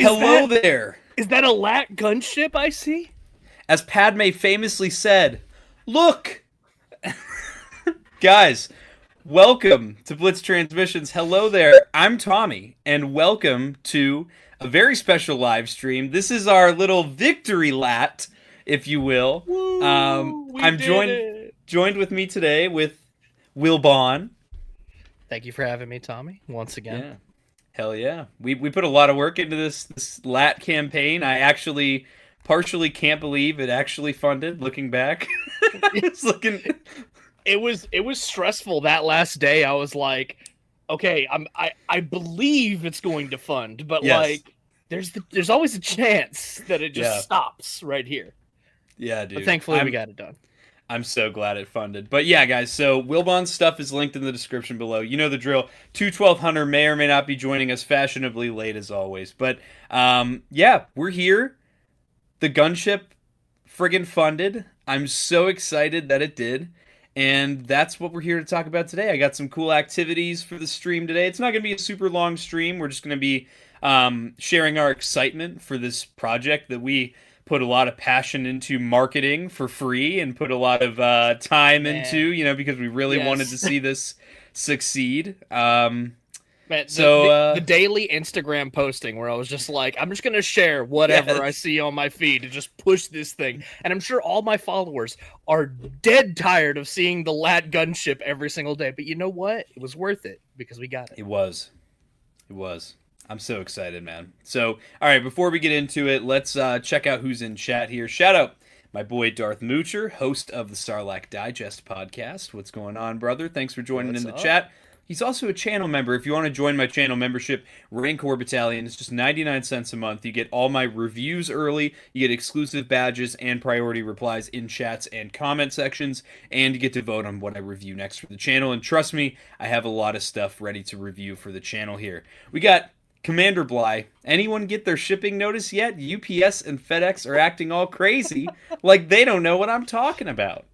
Hello there. Is that a LAAT gunship I see? As Padme famously said, look! Guys, welcome to Blitz Transmissions. Hello there. I'm Tommy, and welcome to a very special live stream. This is our little victory LAAT, if you will. Woo, I'm joined with me today with Wilbon. Thank you for having me, Tommy, once again. Yeah. Hell yeah. We put a lot of work into this LAAT campaign. I actually partially can't believe it actually funded, looking back. It was stressful that last day. I was like, okay, I believe it's going to fund, but yes. like there's always a chance that it just stops right here. Yeah, dude. But thankfully we got it done. I'm so glad it funded. But yeah, guys, so Wilbon's stuff is linked in the description below. You know the drill. 212 Hunter may or may not be joining us fashionably late as always. But yeah, we're here. The gunship friggin' funded. I'm so excited that it did. And that's what we're here to talk about today. I got some cool activities for the stream today. It's not going to be a super long stream. We're just going to be sharing our excitement for this project that we put a lot of passion into marketing for free and put a lot of time into, you know, because we really wanted to see this succeed. Man, the daily Instagram posting where I was just like, I'm just going to share whatever I see on my feed to just push this thing. And I'm sure all my followers are dead tired of seeing the LAAT gunship every single day. But you know what? It was worth it because we got it. It was. I'm so excited, man. So, all right, before we get into it, let's check out who's in chat here. Shout out my boy Darth Moocher, host of the Sarlacc Digest podcast. What's going on, brother? Thanks for joining in the chat. He's also a channel member. If you want to join my channel membership, Rancor Battalion, it's just 99 cents a month. You get all my reviews early, you get exclusive badges and priority replies in chats and comment sections, and you get to vote on what I review next for the channel. And trust me, I have a lot of stuff ready to review for the channel here. We got Commander Bly. Anyone get their shipping notice yet? UPS and FedEx are acting all crazy like they don't know what I'm talking about.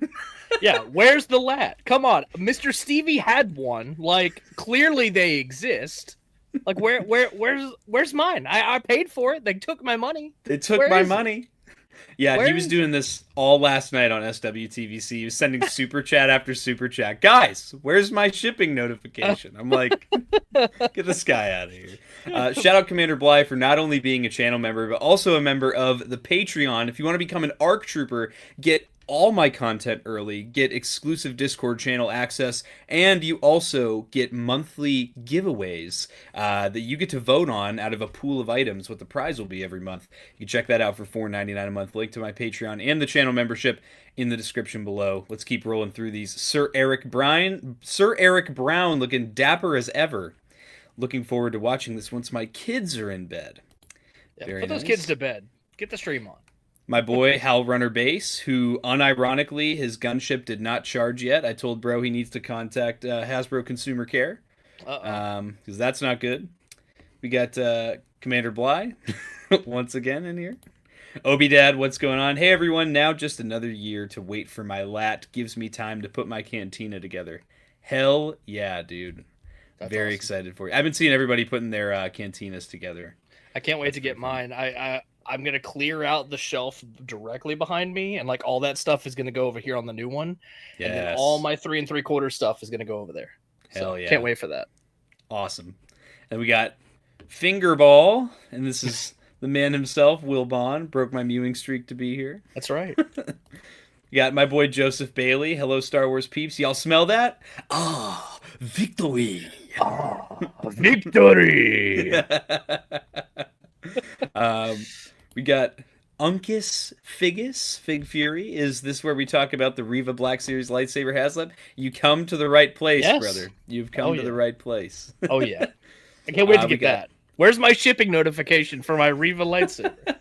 Yeah, where's the LAAT? Come on, Mr. Stevie had one. Like, clearly they exist. Like, where's mine? I paid for it. They took my money. They took my money. Yeah, he was doing this all last night on SWTVC. He was sending super chat after super chat. Guys, where's my shipping notification? I'm like, get this guy out of here. Shout out Commander Bly for not only being a channel member, but also a member of the Patreon. If you want to become an ARC Trooper, get all my content early, get exclusive Discord channel access, and you also get monthly giveaways that you get to vote on out of a pool of items, what the prize will be every month. You can check that out for $4.99 a month. Link to my Patreon and the channel membership in the description below. Let's keep rolling through these. Sir Eric Brown looking dapper as ever. Looking forward to watching this once my kids are in bed. Yeah, put those kids to bed. Get the stream on. My boy, Hal Runner Base, who, unironically, his gunship did not charge yet. I told bro he needs to contact Hasbro Consumer Care, because that's not good. We got Commander Bly, once again, in here. Obi Dad, what's going on? Hey, everyone, now just another year to wait for my LAAT. Gives me time to put my cantina together. Hell yeah, dude. That's very excited for you. I've been seeing everybody putting their cantinas together. I can't wait to get mine. I'm going to clear out the shelf directly behind me, and like all that stuff is going to go over here on the new one. Yes. And then all my 3 3/4 stuff is going to go over there. Hell yeah. Can't wait for that. Awesome. And we got Fingerball, and this is the man himself, Wilbon. Broke my mewing streak to be here. That's right. We got my boy Joseph Bailey. Hello, Star Wars peeps. Y'all smell that? Ah, victory. Ah, victory. We got Uncus Figus, Fig Fury. Is this where we talk about the Riva Black Series lightsaber HasLab? You come to the right place, brother. You've come to the right place. Oh, yeah. I can't wait to get that. Where's my shipping notification for my Riva lightsaber?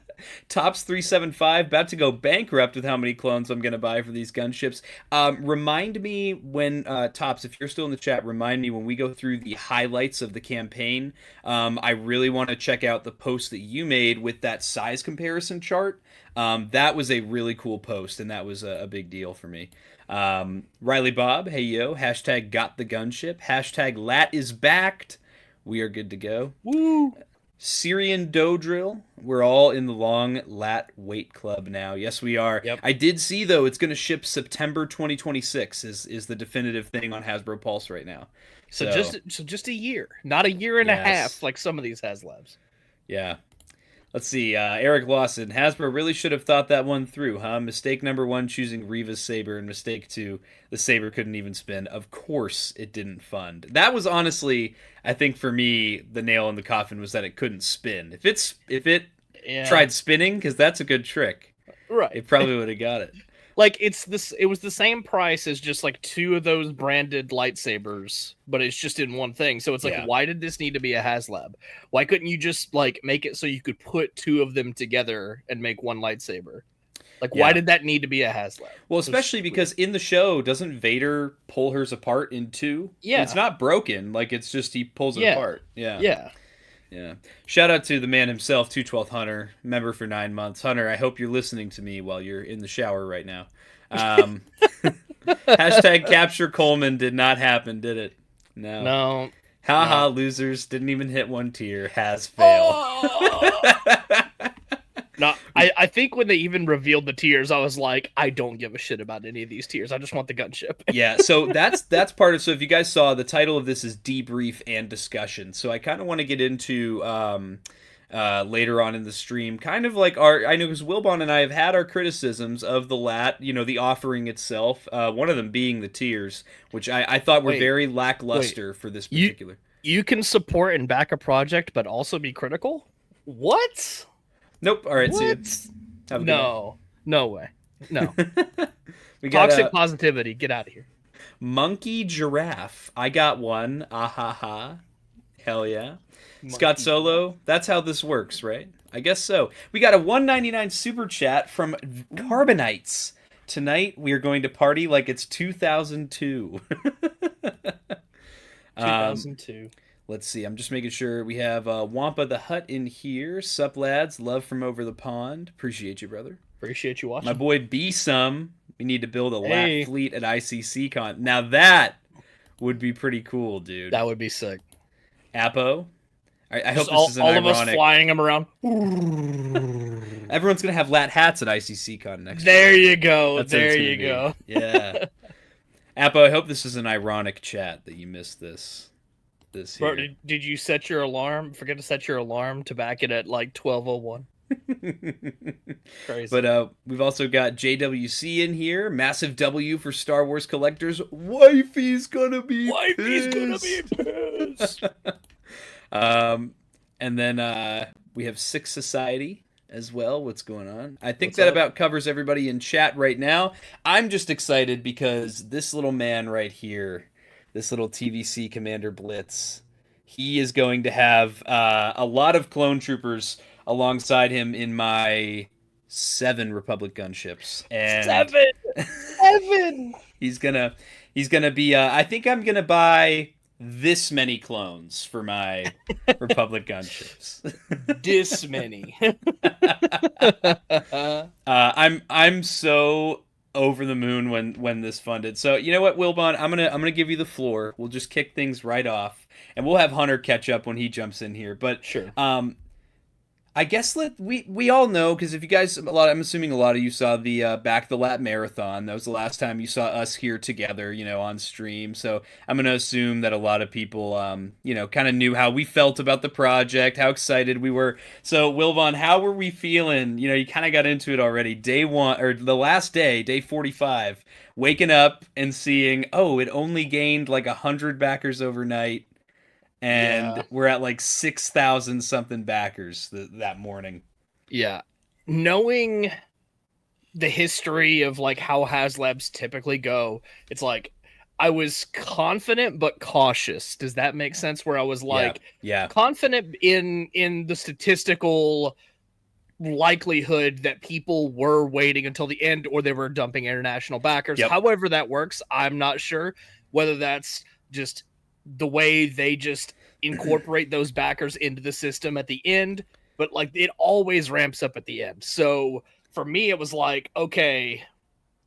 Tops 375, about to go bankrupt with how many clones I'm going to buy for these gunships. Remind me when, Tops, if you're still in the chat, remind me when we go through the highlights of the campaign. I really want to check out the post that you made with that size comparison chart. That was a really cool post, and that was a big deal for me. Riley Bob, hey yo, hashtag got the gunship, hashtag LAAT is backed. We are good to go. Woo! Syrian dough drill. We're all in the long LAAT weight club now. Yes, we are. Yep. I did see though it's going to ship September 2026 is the definitive thing on Hasbro Pulse right now. So just a year, not a year and a half like some of these HasLabs. Yeah. Let's see. Eric Lawson. Hasbro really should have thought that one through, huh? Mistake number 1, choosing Reva's saber, and mistake 2, the saber couldn't even spin. Of course, it didn't fund. That was honestly, I think for me, the nail in the coffin was that it couldn't spin. If it tried spinning, because that's a good trick, right? It probably would have got it. Like it was the same price as just like 2 of those branded lightsabers, but it's just in one thing. So it's like, why did this need to be a HasLab? Why couldn't you just like make it so you could put 2 of them together and make one lightsaber? Like, why did that need to be a HasLab? Well, especially because in the show, doesn't Vader pull hers apart in 2? Yeah, it's not broken. Like, it's just he pulls it apart. Yeah. Shout out to the man himself, 212 Hunter, member for 9 months. Hunter, I hope you're listening to me while you're in the shower right now. Hashtag capture Coleman did not happen, did it? No. Haha, losers. Didn't even hit 1 tier. Has failed. No, I think when they even revealed the tiers, I was like, I don't give a shit about any of these tiers. I just want the gunship. Yeah, so that's part of. So if you guys saw, the title of this is Debrief and Discussion. So I kind of want to get into later on in the stream, kind of like I know because Wilbon and I have had our criticisms of the LAAT, the offering itself. One of them being the tiers, which I thought were very lackluster for this particular. You can support and back a project, but also be critical? What? Nope. All right. What? See you. No way. No. We got toxic positivity. Get out of here. Monkey Giraffe. I got one. Ah-ha-ha. Hell yeah. Scott Solo. That's how this works, right? I guess so. We got a $1.99 super chat from Carbonites. Tonight we are going to party like it's 2002. 2002. Let's see. I'm just making sure we have Wampa the Hut in here. Sup, lads. Love from over the pond. Appreciate you, brother. Appreciate you watching. My boy B-Sum. We need to build a LAAT fleet at ICC Con. Now that would be pretty cool, dude. That would be sick. Apo. I hope this isn't ironic. All of us flying them around. Everyone's going to have LAAT hats at ICC Con next year. You go. There you go. Yeah. Apo, I hope this is an ironic chat that you missed this. Bro, did you set your alarm? Forget to set your alarm to back it at like 12:01. Crazy. But we've also got JWC in here. Massive W for Star Wars collectors. Wifey's gonna be pissed. And then we have Six Society as well. What's going on? I think that about covers everybody in chat right now. I'm just excited because this little man right here, this little TVC Commander Blitz, he is going to have a lot of clone troopers alongside him in my 7 Republic gunships. And 7! He's gonna be. I think I'm gonna buy this many clones for my Republic gunships. This many. I'm so over the moon when this funded. So you know what, Wilbon, I'm gonna give you the floor. We'll just kick things right off, and we'll have Hunter catch up when he jumps in here. But sure. I guess we all know, because if you guys, I'm assuming a lot of you saw the Back the LAAT Marathon. That was the last time you saw us here together, on stream. So I'm going to assume that a lot of people, kind of knew how we felt about the project, how excited we were. So Wilbon, how were we feeling? You kind of got into it already. Day 1, or the last day, day 45, waking up and seeing, it only gained like 100 backers overnight. And we're at like 6,000 something backers that morning. Yeah. Knowing the history of like how HasLabs typically go, it's like I was confident but cautious. Does that make sense? Where I was like confident in the statistical likelihood that people were waiting until the end or they were dumping international backers. However that works, I'm not sure whether that's just the way they just incorporate those backers into the system at the end, but like it always ramps up at the end. So for me, it was like, okay,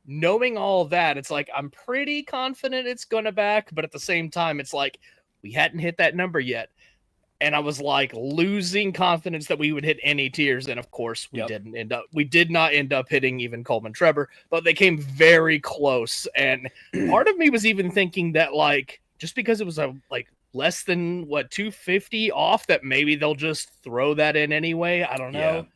knowing all that, it's like, I'm pretty confident it's going to back, but at the same time, it's like, we hadn't hit that number yet. and I was like losing confidence that we would hit any tiers, and of course we did not end up hitting even Coleman Trevor, but they came very close. And part of me was even thinking that like just because it was a like less than 250 off, that maybe they'll just throw that in anyway. I don't know,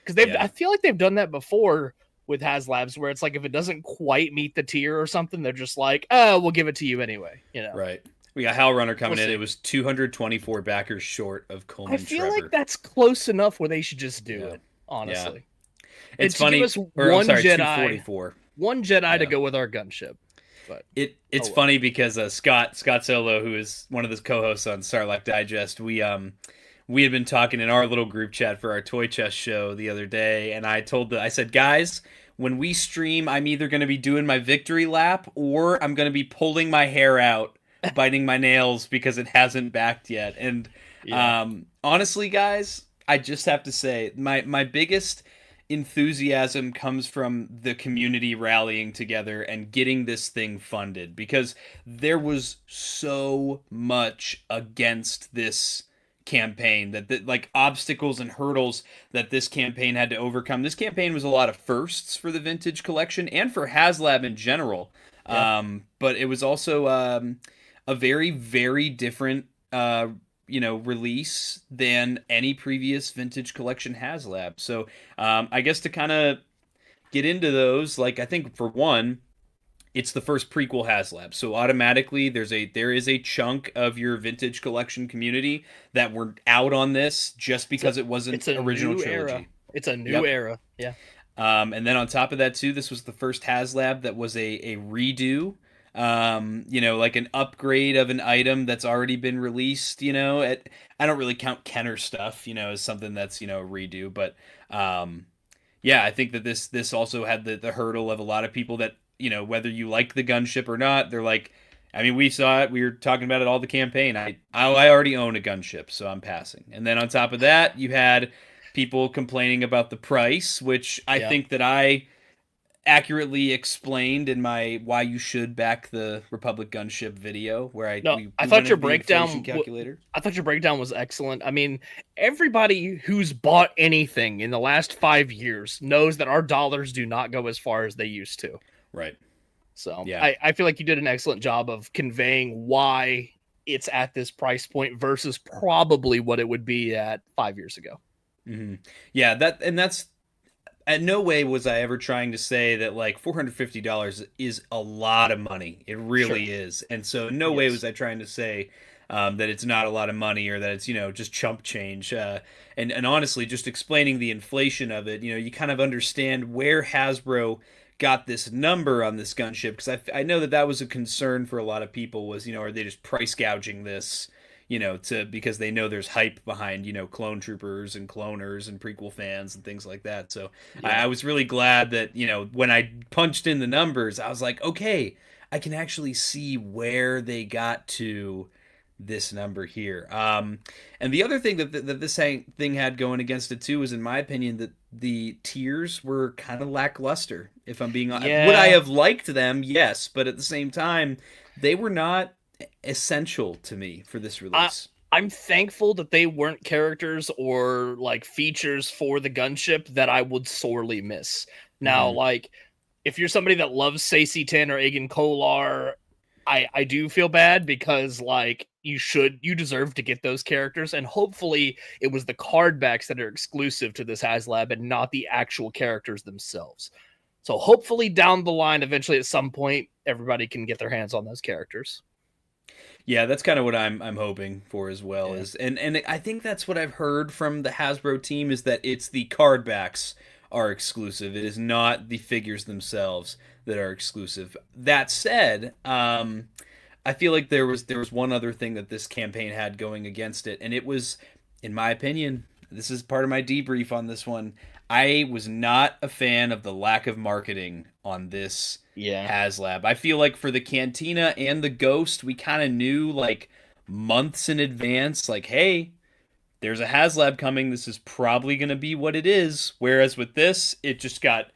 because I feel like they've done that before with HasLabs, where it's like if it doesn't quite meet the tier or something, they're just like, oh, we'll give it to you anyway, you know. Right. We got Hal Runner coming in. It was 224 backers short of Coleman Trevor. I feel like that's close enough where they should just do it, honestly. It's funny. Give us one Jedi, 244. One Jedi to go with our gunship. But it's funny because Scott Solo, who is one of the co-hosts on Sarlacc Digest, we had been talking in our little group chat for our Toy Chest show the other day, and I said, guys, when we stream, I'm either going to be doing my victory lap or I'm going to be pulling my hair out, biting my nails because it hasn't backed yet. And honestly, guys, I just have to say my biggest enthusiasm comes from the community rallying together and getting this thing funded, because there was so much against this campaign that like obstacles and hurdles that this campaign had to overcome. This campaign was a lot of firsts for the vintage collection and for HasLab in general. But it was also a very, very different release than any previous vintage collection HasLab. So I guess to kind of get into those, like, I think for one, it's the first prequel HasLab, so automatically there is a chunk of your vintage collection community that were out on this just because it wasn't original trilogy. Era. It's a new era, yeah. And then on top of that too, this was the first HasLab that was a redo. Like an upgrade of an item that's already been released. I don't really count Kenner stuff, as something that's a redo, but I think that this also had the hurdle of a lot of people that, whether you like the gunship or not, they're like, I mean, we saw it. We were talking about it all the campaign. I already own a gunship, so I'm passing. And then on top of that, you had people complaining about the price, which I think that I accurately explained in my why you should back the Republic gunship video, where I thought your breakdown calculator. I thought your breakdown was excellent. I mean, everybody who's bought anything in the last 5 years knows that our dollars do not go as far as they used to. Right. So I feel like you did an excellent job of conveying why it's at this price point versus probably what it would be at 5 years ago. Mm-hmm. Yeah, that's at no way was I ever trying to say that like $450 is a lot of money. It really is. And so no way was I trying to say that it's not a lot of money or that it's, just chump change. And honestly, just explaining the inflation of it, you kind of understand where Hasbro got this number on this gunship, because I know that was a concern for a lot of people was, are they just price gouging this, because they know there's hype behind, clone troopers and cloners and prequel fans and things like that. So I was really glad that, when I punched in the numbers, I was like, okay, I can actually see where they got to this number here. And the other thing that this thing had going against it too was, in my opinion, that the tiers were kind of lackluster, if I'm being honest. Would I have liked them? Yes, but at the same time, they were not essential to me for this release. I'm thankful that they weren't characters or like features for the gunship that I would sorely miss. Now, like, if you're somebody that loves Sacy-10 or Aegon Kolar, I do feel bad, because like you deserve to get those characters, and hopefully it was the card backs that are exclusive to this HasLab and not the actual characters themselves. So hopefully down the line, eventually at some point, everybody can get their hands on those characters. Yeah, that's kind of what I'm hoping for as well. And I think that's what I've heard from the Hasbro team, is that it's the card backs are exclusive. It is not the figures themselves that are exclusive. That said, I feel like there was one other thing that this campaign had going against it, and it was, in my opinion, this is part of my debrief on this one, I was not a fan of the lack of marketing on this HasLab. I feel like for the Cantina and the Ghost, we kind of knew like months in advance, like, hey, there's a HasLab coming. This is probably going to be what it is. Whereas with this, it just got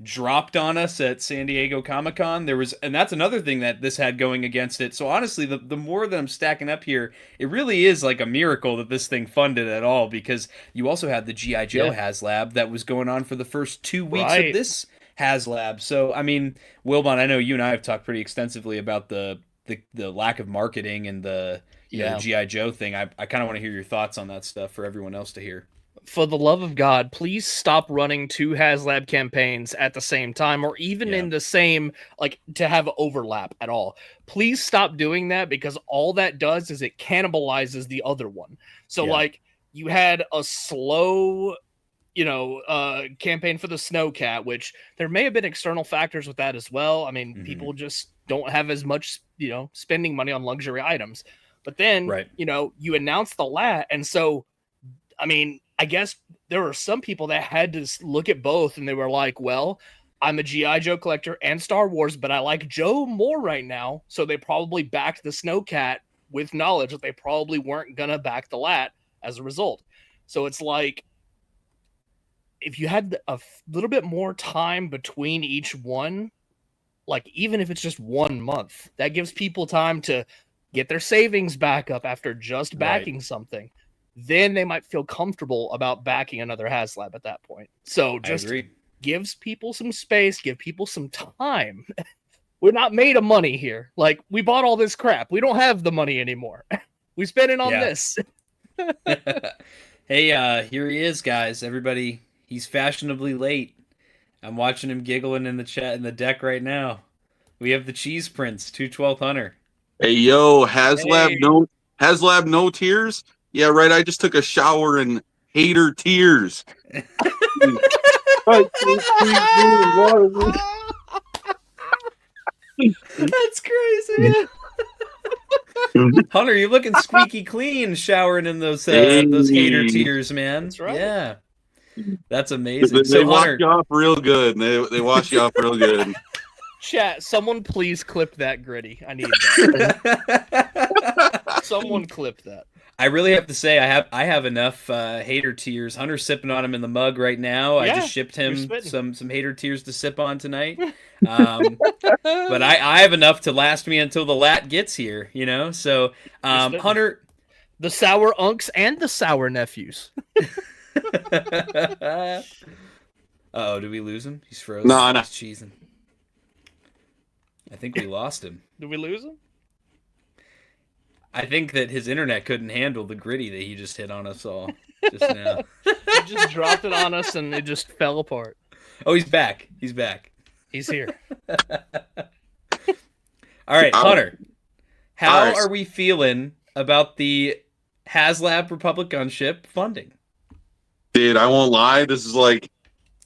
dropped on us at San Diego Comic-Con. And that's another thing that this had going against it. So honestly, the more that I'm stacking up here, it really is like a miracle that this thing funded at all, because you also had the G.I. Joe HasLab that was going on for the first 2 weeks of this HasLab. So, I mean, Wilbon, I know you and I have talked pretty extensively about the lack of marketing and the G.I. Joe thing. I kind of want to hear your thoughts on that stuff for everyone else to hear. For the love of God, please stop running 2 HasLab campaigns at the same time, or even in the same, like, to have overlap at all. Please stop doing that, because all that does is it cannibalizes the other one. So, like, you had a slow, campaign for the Snowcat, which there may have been external factors with that as well. I mean, people just don't have as much, spending money on luxury items. But then, you announced the LAAT, and so, I mean, I guess there were some people that had to look at both, and they were like, well, I'm a G.I. Joe collector and Star Wars, but I like Joe more right now. So they probably backed the Snowcat with knowledge that they probably weren't going to back the LAAT as a result. So it's like, if you had a little bit more time between each one, like even if it's just 1 month, that gives people time to get their savings back up after just backing something. Then they might feel comfortable about backing another HasLab at that point. So just gives people some space, give people some time. We're not made of money here. Like, we bought all this crap. We don't have the money anymore. We spent it on this. Hey, here he is, guys. Everybody, he's fashionably late. I'm watching him giggling in the chat in the deck right now. We have the Cheese Prince, 212 Hunter. Hey, yo, HasLab no tears? Yeah, right. I just took a shower in hater tears. That's crazy. Hunter, you're looking squeaky clean showering in those hater tears, man. That's right. Yeah. That's amazing. They wash you off real good. They wash you off real good. Chat, someone please clip that, Gritty. I need that. Someone clip that. I really have to say I have enough hater tears. Hunter's sipping on them in the mug right now. I just shipped him some hater tears to sip on tonight. But I have enough to last me until the LAAT gets here, So Hunter, the sour unks and the sour nephews. Uh-oh, did we lose him? He's frozen. No. He's cheesing. I think we lost him. Did we lose him? I think that his internet couldn't handle the Gritty that he just hit on us all just now. He just dropped it on us and it just fell apart. Oh, he's back. He's back. He's here. All right, Hunter. How are we feeling about the HasLab Republic Gunship funding? Dude, I won't lie. This is like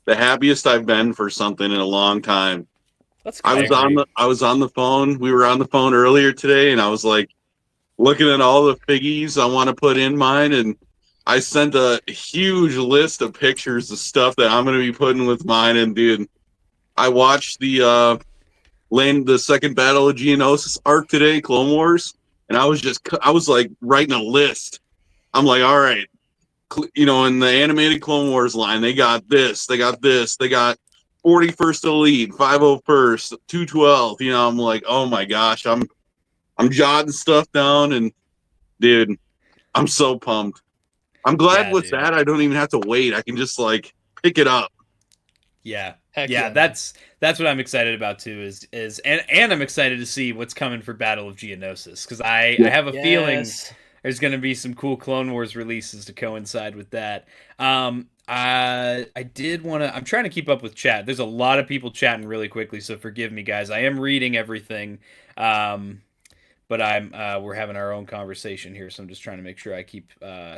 the happiest I've been for something in a long time. That's I was on the phone. We were on the phone earlier today, and I was like, looking at all the figgies I want to put in mine, and I sent a huge list of pictures of stuff that I'm going to be putting with mine. And dude, I watched the second Battle of Geonosis arc today, Clone Wars, and I was like writing a list. I'm like, all right, in the animated Clone Wars line, they got this, they got 41st Elite, 501st, 212. I'm like, oh my gosh, I'm jotting stuff down, and dude, I'm so pumped. I'm glad with that I don't even have to wait. I can just like pick it up. Yeah. That's what I'm excited about too. And I'm excited to see what's coming for Battle of Geonosis, because I have a feeling there's going to be some cool Clone Wars releases to coincide with that. I did want to. I'm trying to keep up with chat. There's a lot of people chatting really quickly, so forgive me, guys. I am reading everything. But we're having our own conversation here, so I'm just trying to make sure I keep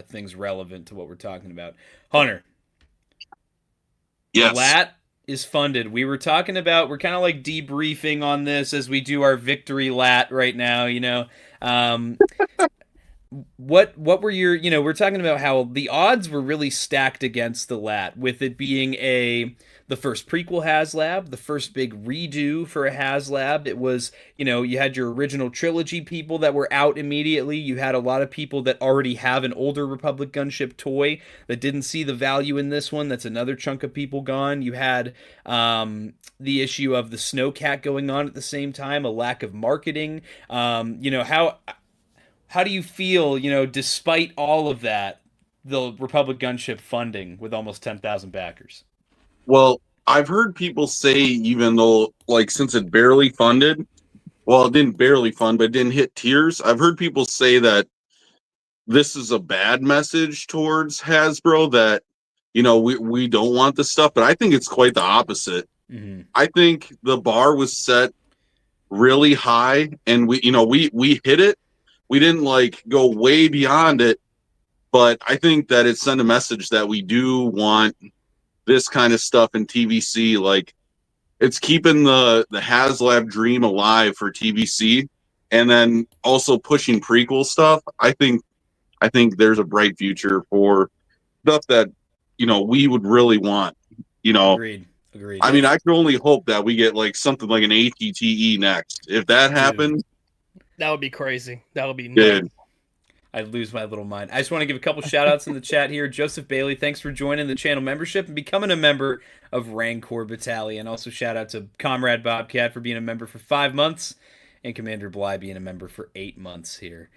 things relevant to what we're talking about. Hunter. Yes. LAAT is funded. We were talking about, we're kind of like debriefing on this as we do our victory LAAT right now, what were your, we're talking about how the odds were really stacked against the LAAT, with it being the first prequel HasLab, the first big redo for a HasLab. It was, you had your original trilogy people that were out immediately. You had a lot of people that already have an older Republic Gunship toy that didn't see the value in this one. That's another chunk of people gone. You had the issue of the Snowcat going on at the same time, a lack of marketing. How do you feel, despite all of that, the Republic Gunship funding with almost 10,000 backers? Well, I've heard people say, even though, like, since it barely funded, well, it didn't barely fund, but it didn't hit tiers. I've heard people say that this is a bad message towards Hasbro, that, we don't want this stuff, but I think it's quite the opposite. Mm-hmm. I think the bar was set really high, and we hit it. We didn't go way beyond it, but I think that it sent a message that we do want this kind of stuff in TVC. Like, it's keeping the HasLab dream alive for TVC, and then also pushing prequel stuff. I think there's a bright future for stuff that we would really want. Agreed. I mean, I can only hope that we get something like an ATTE next. If that happens, that would be crazy. That would be nuts. I'd lose my little mind. I just want to give a couple shout outs in the chat here. Joseph Bailey, thanks for joining the channel membership and becoming a member of Rancor Battalion. Also shout out to Comrade Bobcat for being a member for 5 months, and Commander Bly being a member for 8 months here.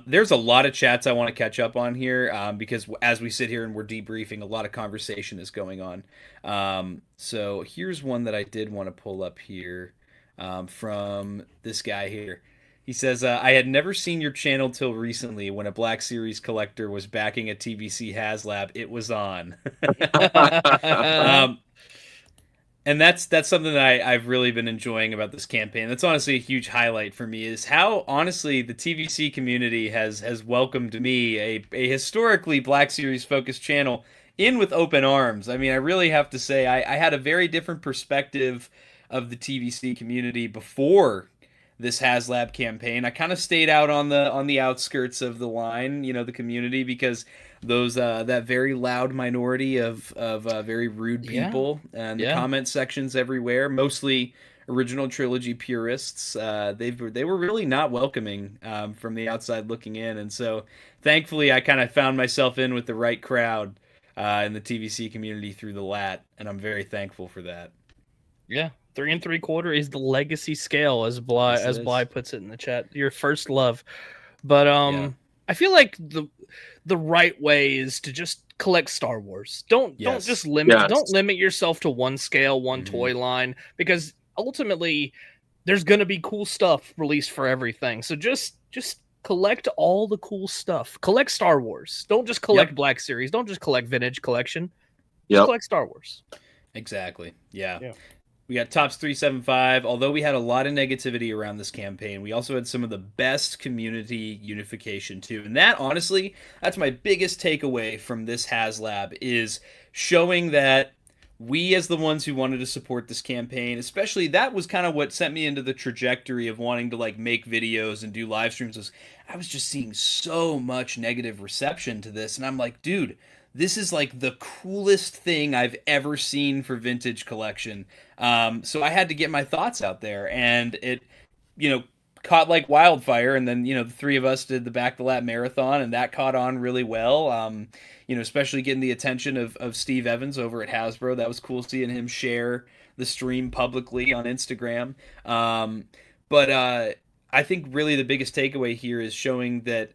There's a lot of chats I want to catch up on here, because as we sit here and we're debriefing, a lot of conversation is going on. So here's one that I did want to pull up here, from this guy here. He says, I had never seen your channel till recently. When a Black Series collector was backing a TVC HasLab, it was on. And that's something that I've really been enjoying about this campaign. That's honestly a huge highlight for me, is how, honestly, the TVC community has welcomed me, a historically Black Series focused channel, in with open arms. I mean, I really have to say, I had a very different perspective of the TVC community before this HasLab campaign. I kind of stayed out on the outskirts of the line, the community, because those that very loud minority of very rude people, and the comment sections everywhere, mostly original trilogy purists, they were really not welcoming from the outside looking in. And so thankfully I kind of found myself in with the right crowd in the TVC community through the LAAT, and I'm very thankful for that. 3 3/4 is the legacy scale, as Bly puts it in the chat. Your first love. But I feel like the right way is to just collect Star Wars. Don't just limit yourself to one scale, one toy line, because ultimately there's going to be cool stuff released for everything. So just collect all the cool stuff. Collect Star Wars. Don't just collect Black Series. Don't just collect Vintage Collection. Just collect Star Wars. Exactly. Yeah. We got Tops 375. Although we had a lot of negativity around this campaign, we also had some of the best community unification too. And that, honestly, that's my biggest takeaway from this HasLab, is showing that we, as the ones who wanted to support this campaign, especially, that was kind of what sent me into the trajectory of wanting to make videos and do live streams, was I was just seeing so much negative reception to this. And I'm like, dude, this is the coolest thing I've ever seen for Vintage Collection. So I had to get my thoughts out there, and it, caught like wildfire. And then, the three of us did the Back the Lap marathon, and that caught on really well. Especially getting the attention of Steve Evans over at Hasbro. That was cool seeing him share the stream publicly on Instagram. But I think really the biggest takeaway here is showing that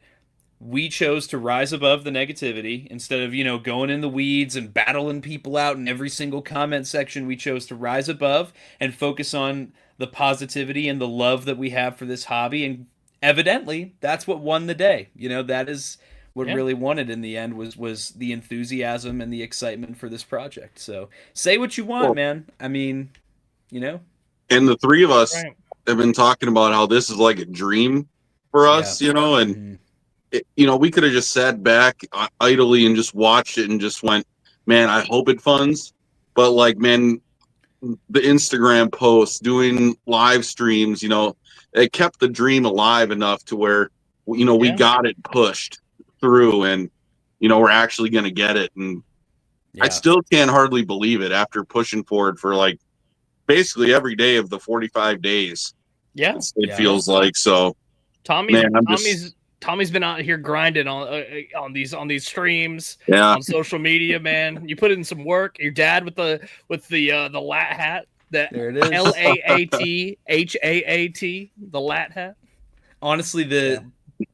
we chose to rise above the negativity. Instead of, going in the weeds and battling people out in every single comment section. We chose to rise above and focus on the positivity and the love that we have for this hobby. And evidently, that's what won the day. That is what really won it in the end, was the enthusiasm and the excitement for this project. So say what you want, man. I mean, And the three of us have been talking about how this is like a dream for us, and we could have just sat back idly and just watched it and just went, man, I hope it funds. But the Instagram posts, doing live streams, it kept the dream alive enough to where we got it pushed through, and we're actually going to get it. And I still can't hardly believe it after pushing forward for like basically every day of the 45 days. Yeah, it feels like. So Tommy's been out here grinding on these streams, on social media, man. You put in some work. Your dad with the LAAT hat. There it is. LAAT HAAT, the LAAT hat. Honestly,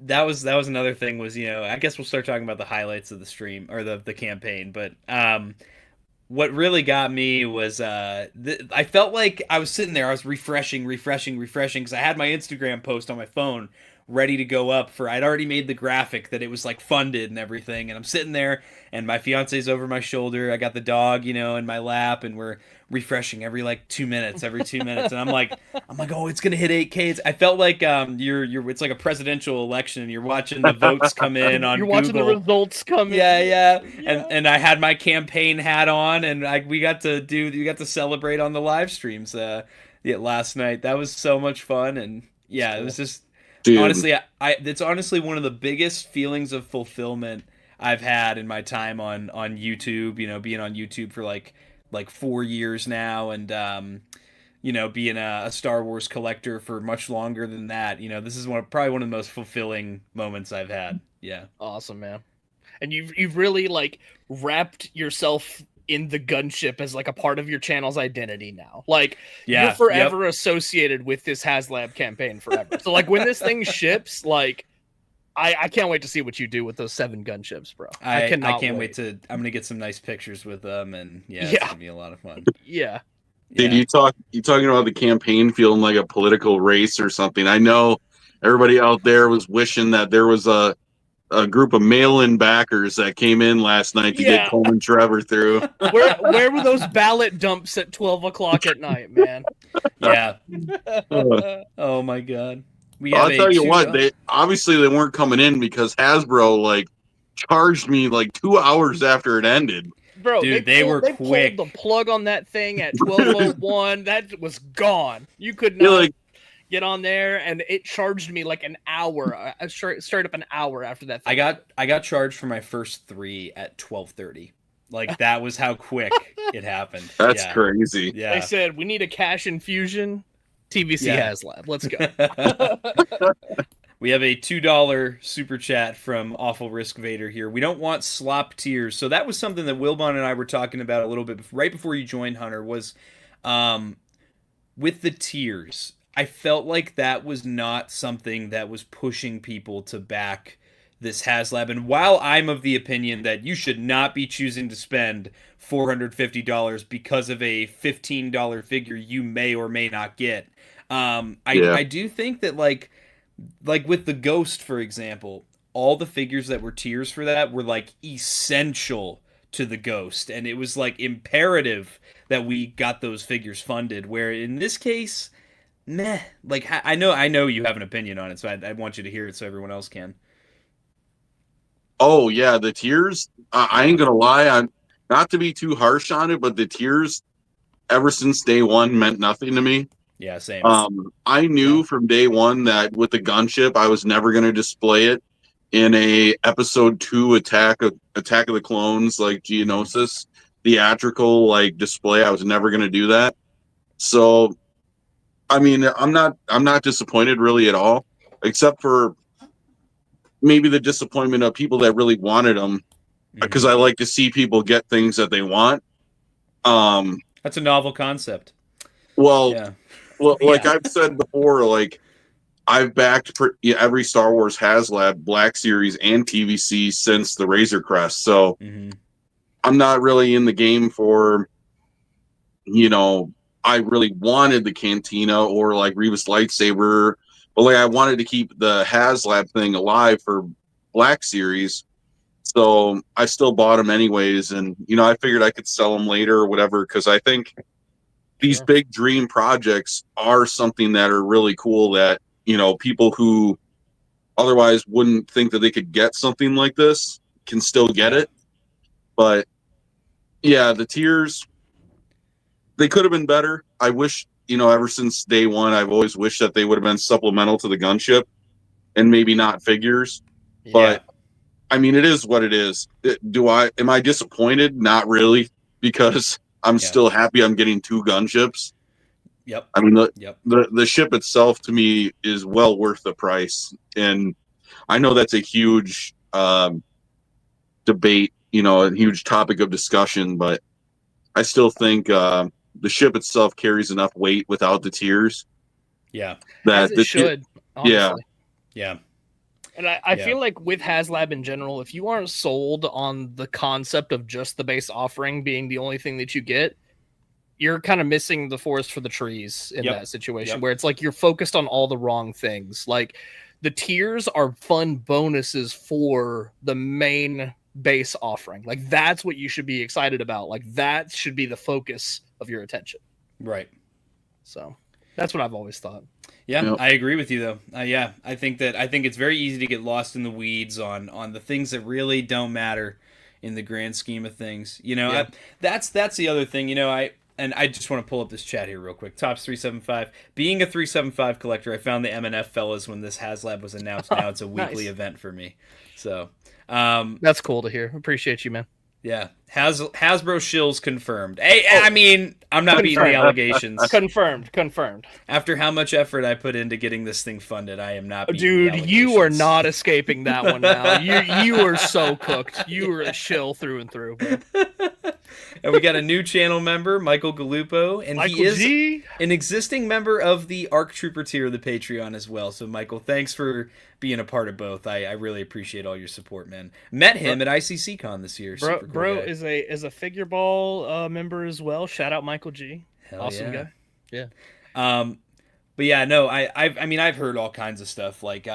that was another thing was, I guess we'll start talking about the highlights of the stream or the campaign, but what really got me was I felt like I was sitting there, I was refreshing because I had my Instagram post on my phone ready to go up I'd already made the graphic that it was like funded and everything, and I'm sitting there and my fiance's over my shoulder, I got the dog, in my lap, and we're refreshing every 2 minutes, and I'm like, oh, it's gonna hit 8K. I felt like it's like a presidential election and you're watching the votes come in on Google. Watching the results come in. Yeah. And I had my campaign hat on, and we got to celebrate on the live streams last night. That was so much fun, and it was just honestly, it's honestly one of the biggest feelings of fulfillment I've had in my time on YouTube. Being on YouTube for like 4 years now, and being a Star Wars collector for much longer than that. This is probably one of the most fulfilling moments I've had. Yeah. Awesome, man. And you've really wrapped yourself in the gunship as a part of your channel's identity now. You're forever associated with this HasLab campaign forever. So when this thing ships, I can't wait to see what you do with those 7 gunships, bro. I can't wait. I'm gonna get some nice pictures with them, and it's gonna be a lot of fun. Yeah. Dude, you talking about the campaign feeling like a political race or something. I know everybody out there was wishing that there was a group of mail-in backers that came in last night to get Coleman Trevor through. Where were those ballot dumps at 12 o'clock at night, man? Yeah. Oh my God. I'll tell you what, they weren't coming in because Hasbro charged me 2 hours after it ended. Bro, dude, they were quick. Pulled the plug on that thing at 12:01. That was gone. You could not get on there, and it charged me an hour. Straight up an hour after that thing. I got charged for my first 3 at 12:30. That was how quick it happened. That's crazy. Yeah. They said we need a cash infusion. TVC HasLab. Let's go. We have a $2 super chat from Awful Risk Vader here. We don't want slop tiers. So that was something that Wilbon and I were talking about a little bit right before you joined, Hunter, was with the tiers. I felt like that was not something that was pushing people to back this HasLab. And while I'm of the opinion that you should not be choosing to spend $450 because of a $15 figure you may or may not get, I do think that like with the Ghost, for example, all the figures that were tiers for that were essential to the Ghost, and it was imperative that we got those figures funded, where in this case, meh. I know you have an opinion on it, so I want you to hear it so everyone else can. Oh yeah, the tiers, I ain't gonna lie, I'm not to be too harsh on it, but the tiers ever since day one meant nothing to me. Yeah, same. I knew from day one that with the gunship, I was never going to display it in a episode 2 Attack of the Clones, Geonosis theatrical display. I was never going to do that. So, I mean, I'm not disappointed really at all, except for maybe the disappointment of people that really wanted them, because I like to see people get things that they want. That's a novel concept. Well, yeah. I've said before, I've backed every Star Wars HasLab, Black Series, and TVC since the Razor Crest. So I'm not really in the game for, I really wanted the Cantina or Revis lightsaber, but I wanted to keep the HasLab thing alive for Black Series. So I still bought them anyways. And, I figured I could sell them later or whatever, because I think these big dream projects are something that are really cool that, people who otherwise wouldn't think that they could get something like this can still get it. But yeah, the tiers, they could have been better. I wish, ever since day one, I've always wished that they would have been supplemental to the gunship and maybe not figures. But I mean, it is what it is. Am I disappointed? Not really, because I'm still happy I'm getting 2 gunships. Yep. I mean, the ship itself to me is well worth the price, and I know that's a huge debate, a huge topic of discussion, but I still think the ship itself carries enough weight without the tiers. Yeah, as it should. Honestly. Yeah. And I feel like with HasLab in general, if you aren't sold on the concept of just the base offering being the only thing that you get, you're kind of missing the forest for the trees in that situation, where it's like you're focused on all the wrong things. Like the tiers are fun bonuses for the main base offering. Like that's what you should be excited about. Like that should be the focus of your attention. Right. So that's what I've always thought. Yeah, I agree with you though. I think it's very easy to get lost in the weeds on the things that really don't matter in the grand scheme of things. That's the other thing. I just want to pull up this chat here real quick. Tops 375. Being a 375 collector, I found the M&F fellas when this HasLab was announced. Now it's a weekly event for me. So that's cool to hear. Appreciate you, man. Yeah, Hasbro shills confirmed. Hey, I mean, I'm not beating the allegations. Confirmed. After how much effort I put into getting this thing funded, I am not beating Dude, the allegations. You are not escaping that one now. You are so cooked. You are a shill through and through, bro. And we got a new channel member, Michael Galupo, and he is an existing member of the ARC Trooper tier of the Patreon as well. So, Michael, thanks for being a part of both. I really appreciate all your support, man. Met him at ICCCon this year. Bro is a figure ball member as well. Shout out Michael G. Hell awesome guy. Yeah. But yeah, no, I've heard all kinds of stuff like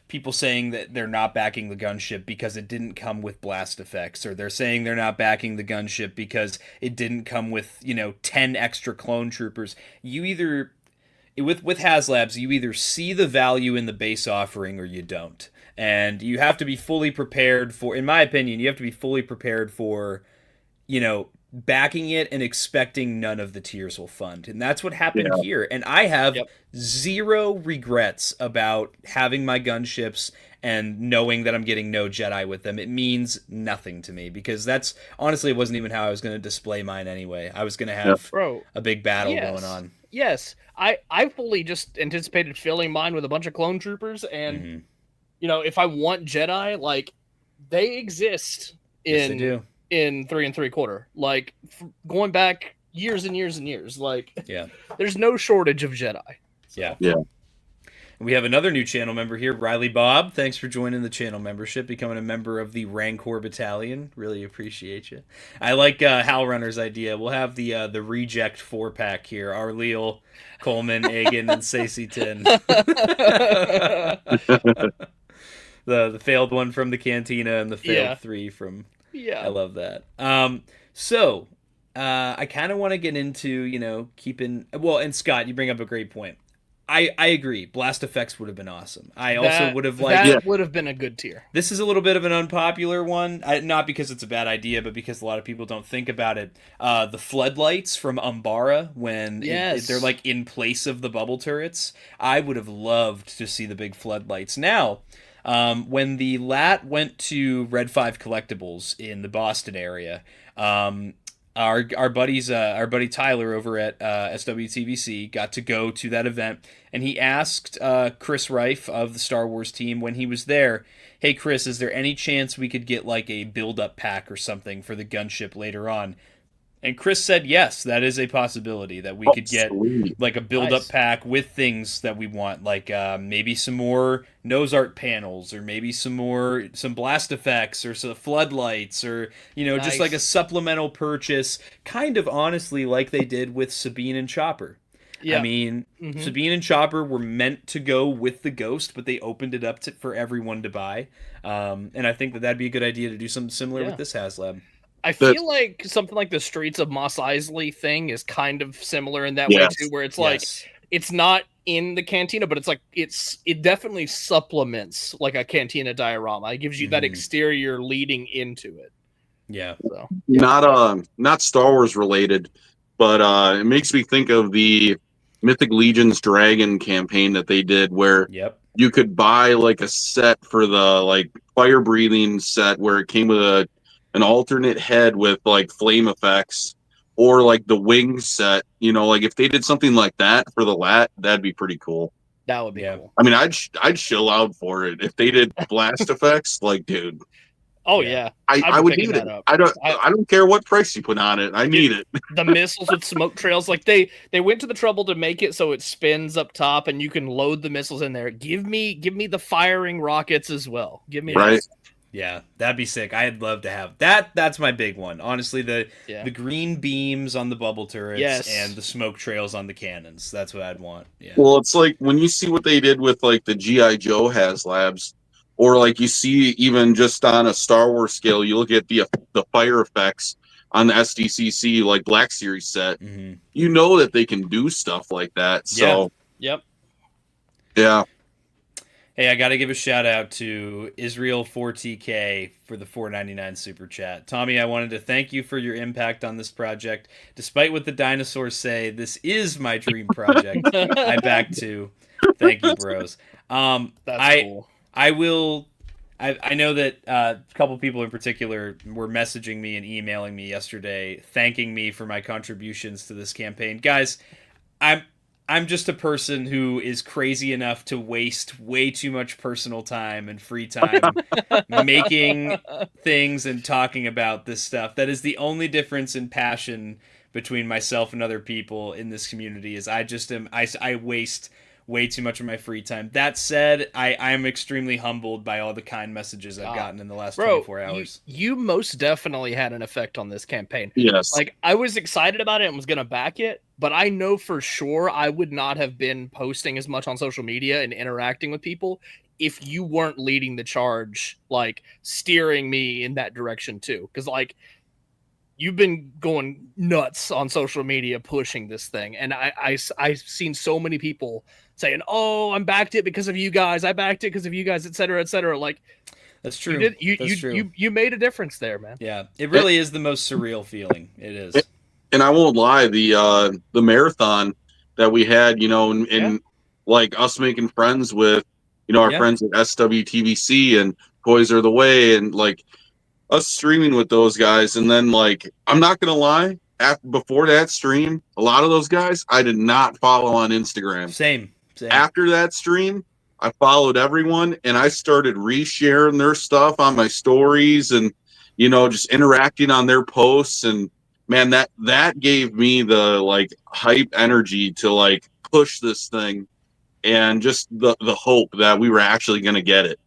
people saying that they're not backing the gunship because it didn't come with blast effects, or they're saying they're not backing the gunship because it didn't come with 10 extra clone troopers. With HasLabs, you either see the value in the base offering or you don't. And you have to be fully prepared for, in my opinion, you have to be fully prepared for, backing it and expecting none of the tiers will fund. And that's what happened here. And I have zero regrets about having my gunships and knowing that I'm getting no Jedi with them. It means nothing to me because that's, honestly, it wasn't even how I was going to display mine anyway. I was going to have a big battle going on. Yes. I fully just anticipated filling mine with a bunch of clone troopers, and if I want Jedi, like they exist in 3 3/4, like going back years and years and years. Like there's no shortage of Jedi. So. Yeah. We have another new channel member here, Riley Bob. Thanks for joining the channel membership, becoming a member of the Rancor Battalion. Really appreciate you. I like Hal Runner's idea. We'll have the reject 4-pack here. Arleal, Coleman, Egan, and Stacey Tin. The failed one from the Cantina and the failed 3 from... Yeah. I love that. So, I kind of want to get into, keeping... Well, and Scott, you bring up a great point. I agree. Blast effects would have been awesome. I also would have liked... That would have been a good tier. This is a little bit of an unpopular one. Not because it's a bad idea, but because a lot of people don't think about it. The floodlights from Umbara, when they're like in place of the bubble turrets. I would have loved to see the big floodlights. Now, when the LAAT went to Red 5 Collectibles in the Boston area... Our buddy Tyler over at SWTVC got to go to that event, and he asked Chris Reif of the Star Wars team when he was there, "Hey Chris, is there any chance we could get like a build-up pack or something for the gunship later on?" And Chris said yes, that is a possibility that we could get like a build-up pack with things that we want, like maybe some more nose art panels, or maybe some blast effects, or some floodlights, or just like a supplemental purchase, kind of honestly like they did with Sabine and Chopper. Yeah. I mean, Sabine and Chopper were meant to go with the Ghost, but they opened it up for everyone to buy. And I think that'd be a good idea to do something similar with this HasLab. I feel like something like the Streets of Mos Eisley thing is kind of similar in that way too, where it's like it's not in the Cantina, but it's like it definitely supplements like a Cantina diorama. It gives you that exterior leading into it. Yeah. So not Star Wars related, but it makes me think of the Mythic Legion's Dragon campaign that they did, where you could buy like a set for the like fire breathing set where it came with an alternate head with like flame effects, or like the wing set. You know, like if they did something like that for the LAAT, that'd be pretty cool. That would be cool. I mean, I'd chill out for it if they did blast effects. Like, dude. Oh yeah, I would need it. I don't care what price you put on it. I need it. The missiles with smoke trails, like they went to the trouble to make it so it spins up top and you can load the missiles in there. Give me the firing rockets as well. Give me right. Yeah, that'd be sick. I'd love to have that. That's my big one. Honestly, the green beams on the bubble turrets and the smoke trails on the cannons. That's what I'd want. Yeah. Well, it's like when you see what they did with like the G.I. Joe HasLabs, or like you see even just on a Star Wars scale, you look at the fire effects on the SDCC like Black Series set. Mm-hmm. You know that they can do stuff like that. So yeah. Hey, I got to give a shout out to Israel 4TK for the $4.99 super chat. Tommy, I wanted to thank you for your impact on this project. Despite what the dinosaurs say, this is my dream project. I back to. Thank you, bros. That's cool. I know that a couple people in particular were messaging me and emailing me yesterday, thanking me for my contributions to this campaign. Guys, I'm just a person who is crazy enough to waste way too much personal time and free time making things and talking about this stuff. That is the only difference in passion between myself and other people in this community. Is I waste way too much of my free time. That said, I am extremely humbled by all the kind messages I've gotten in the last 24 hours. You most definitely had an effect on this campaign. Yes. Like, I was excited about it and was going to back it, but I know for sure I would not have been posting as much on social media and interacting with people if you weren't leading the charge, like steering me in that direction too. Because like, you've been going nuts on social media pushing this thing. And I've seen so many people saying, oh, I'm backed it because of you guys. I backed it because of you guys, et cetera, et cetera. Like, that's true. You made a difference there, man. Yeah, it really is the most surreal feeling. It is. And I won't lie, the marathon that we had, you know, and like us making friends with, you know, our friends at SWTVC and Toys Are the Way, and like us streaming with those guys. And then, like, I'm not gonna lie, before that stream, a lot of those guys I did not follow on Instagram. Same. After that stream, I followed everyone and I started resharing their stuff on my stories and, you know, just interacting on their posts. And man, that gave me the like hype energy to like push this thing, and just the hope that we were actually going to get it.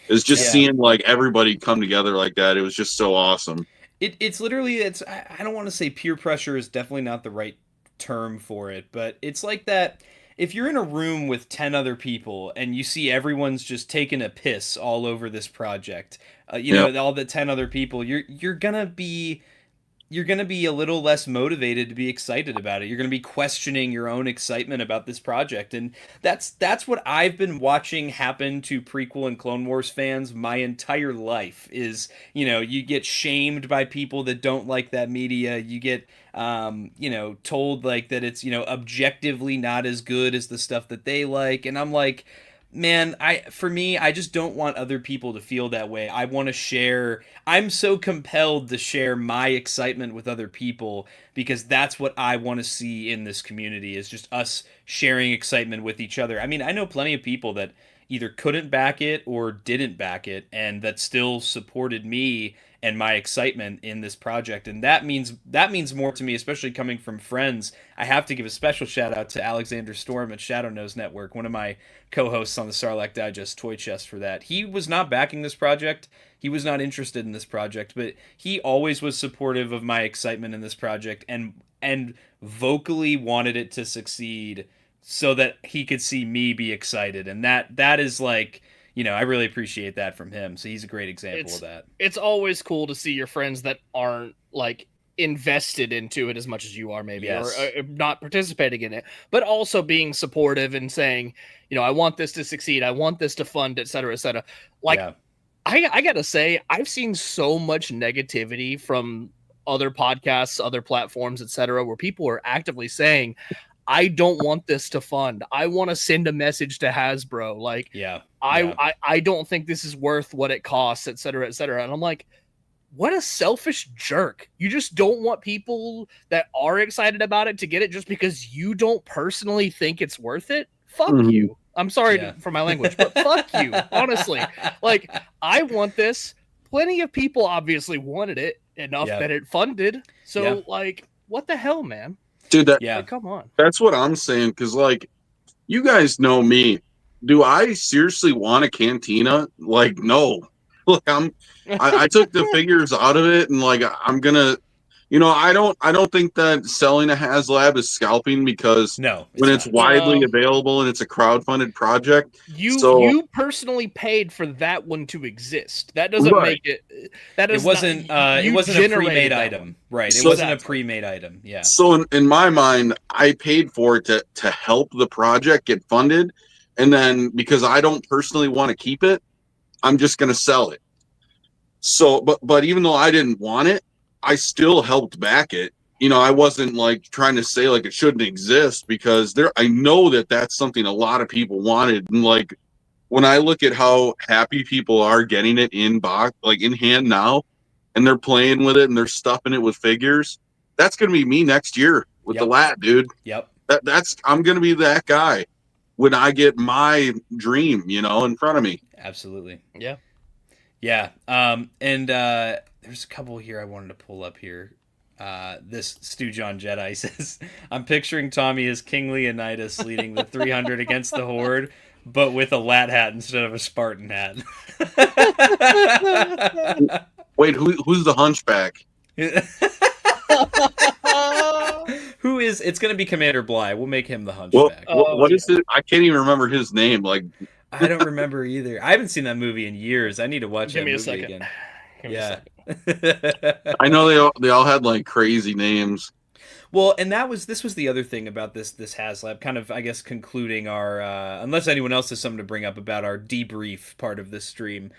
It's just seeing like everybody come together like that. It was just so awesome. It's literally, I don't want to say peer pressure is definitely not the right term for it, but it's like that. If you're in a room with 10 other people and you see everyone's just taking a piss all over this project, you know, all the 10 other people, you're gonna be a little less motivated to be excited about it. You're gonna be questioning your own excitement about this project, and that's what I've been watching happen to prequel and Clone Wars fans my entire life. Is, you know, you get shamed by people that don't like that media. You get you know, told like that it's, you know, objectively not as good as the stuff that they like, and I'm like, man, for me, I just don't want other people to feel that way. I want to share. I'm so compelled to share my excitement with other people because that's what I want to see in this community, is just us sharing excitement with each other. I mean, I know plenty of people that either couldn't back it or didn't back it, and that still supported me and my excitement in this project. And that means more to me, especially coming from friends. I have to give a special shout out to Alexander Storm at Shadow Nose Network, one of my co-hosts on the Sarlacc Digest Toy Chest, for that. He was not backing this project. He was not interested in this project, but he always was supportive of my excitement in this project and vocally wanted it to succeed so that he could see me be excited. And that is like, you know, I really appreciate that from him. So he's a great example of that. It's always cool to see your friends that aren't like invested into it as much as you are, maybe, or not participating in it, but also being supportive and saying, you know, I want this to succeed. I want this to fund, et cetera, et cetera. Like, I gotta say, I've seen so much negativity from other podcasts, other platforms, et cetera, where people are actively saying, I don't want this to fund. I want to send a message to Hasbro. Like, I don't think this is worth what it costs, et cetera, et cetera. And I'm like, what a selfish jerk. You just don't want people that are excited about it to get it just because you don't personally think it's worth it. Fuck you. I'm sorry for my language, but fuck you. Honestly, like, I want this. Plenty of people obviously wanted it enough that it funded. So like, what the hell, man? Dude, like, come on. That's what I'm saying. Because, like, you guys know me. Do I seriously want a cantina? Like, no. Like, I took the figures out of it, and like, I'm gonna, I don't think that selling a HasLab is scalping, because when it's widely available and it's a crowdfunded project, you personally paid for that one to exist. That doesn't make it. It wasn't a pre-made item, right? It wasn't a pre-made item. Yeah. So in my mind, I paid for it to help the project get funded, and then because I don't personally want to keep it, I'm just going to sell it. So, but even though I didn't want it, I still helped back it. I wasn't like trying to say like it shouldn't exist, because I know that that's something a lot of people wanted. And like, when I look at how happy people are getting it in box, like in hand now, and they're playing with it and they're stuffing it with figures, that's going to be me next year with the LAAT, dude. Yep. I'm going to be that guy when I get my dream, in front of me. Absolutely. Yeah. Yeah. And there's a couple here I wanted to pull up here. This Stu John Jedi says, I'm picturing Tommy as King Leonidas leading the 300 against the Horde, but with a LAAT hat instead of a Spartan hat. Wait, who's the hunchback? Who is? It's going to be Commander Bly. We'll make him the hunchback. What is it? I can't even remember his name. Like, I don't remember either. I haven't seen that movie in years. I need to watch that movie again. Yeah. I know they all had like crazy names. Well, and this was the other thing about this HasLab, kind of, I guess, concluding our unless anyone else has something to bring up about our debrief part of this stream,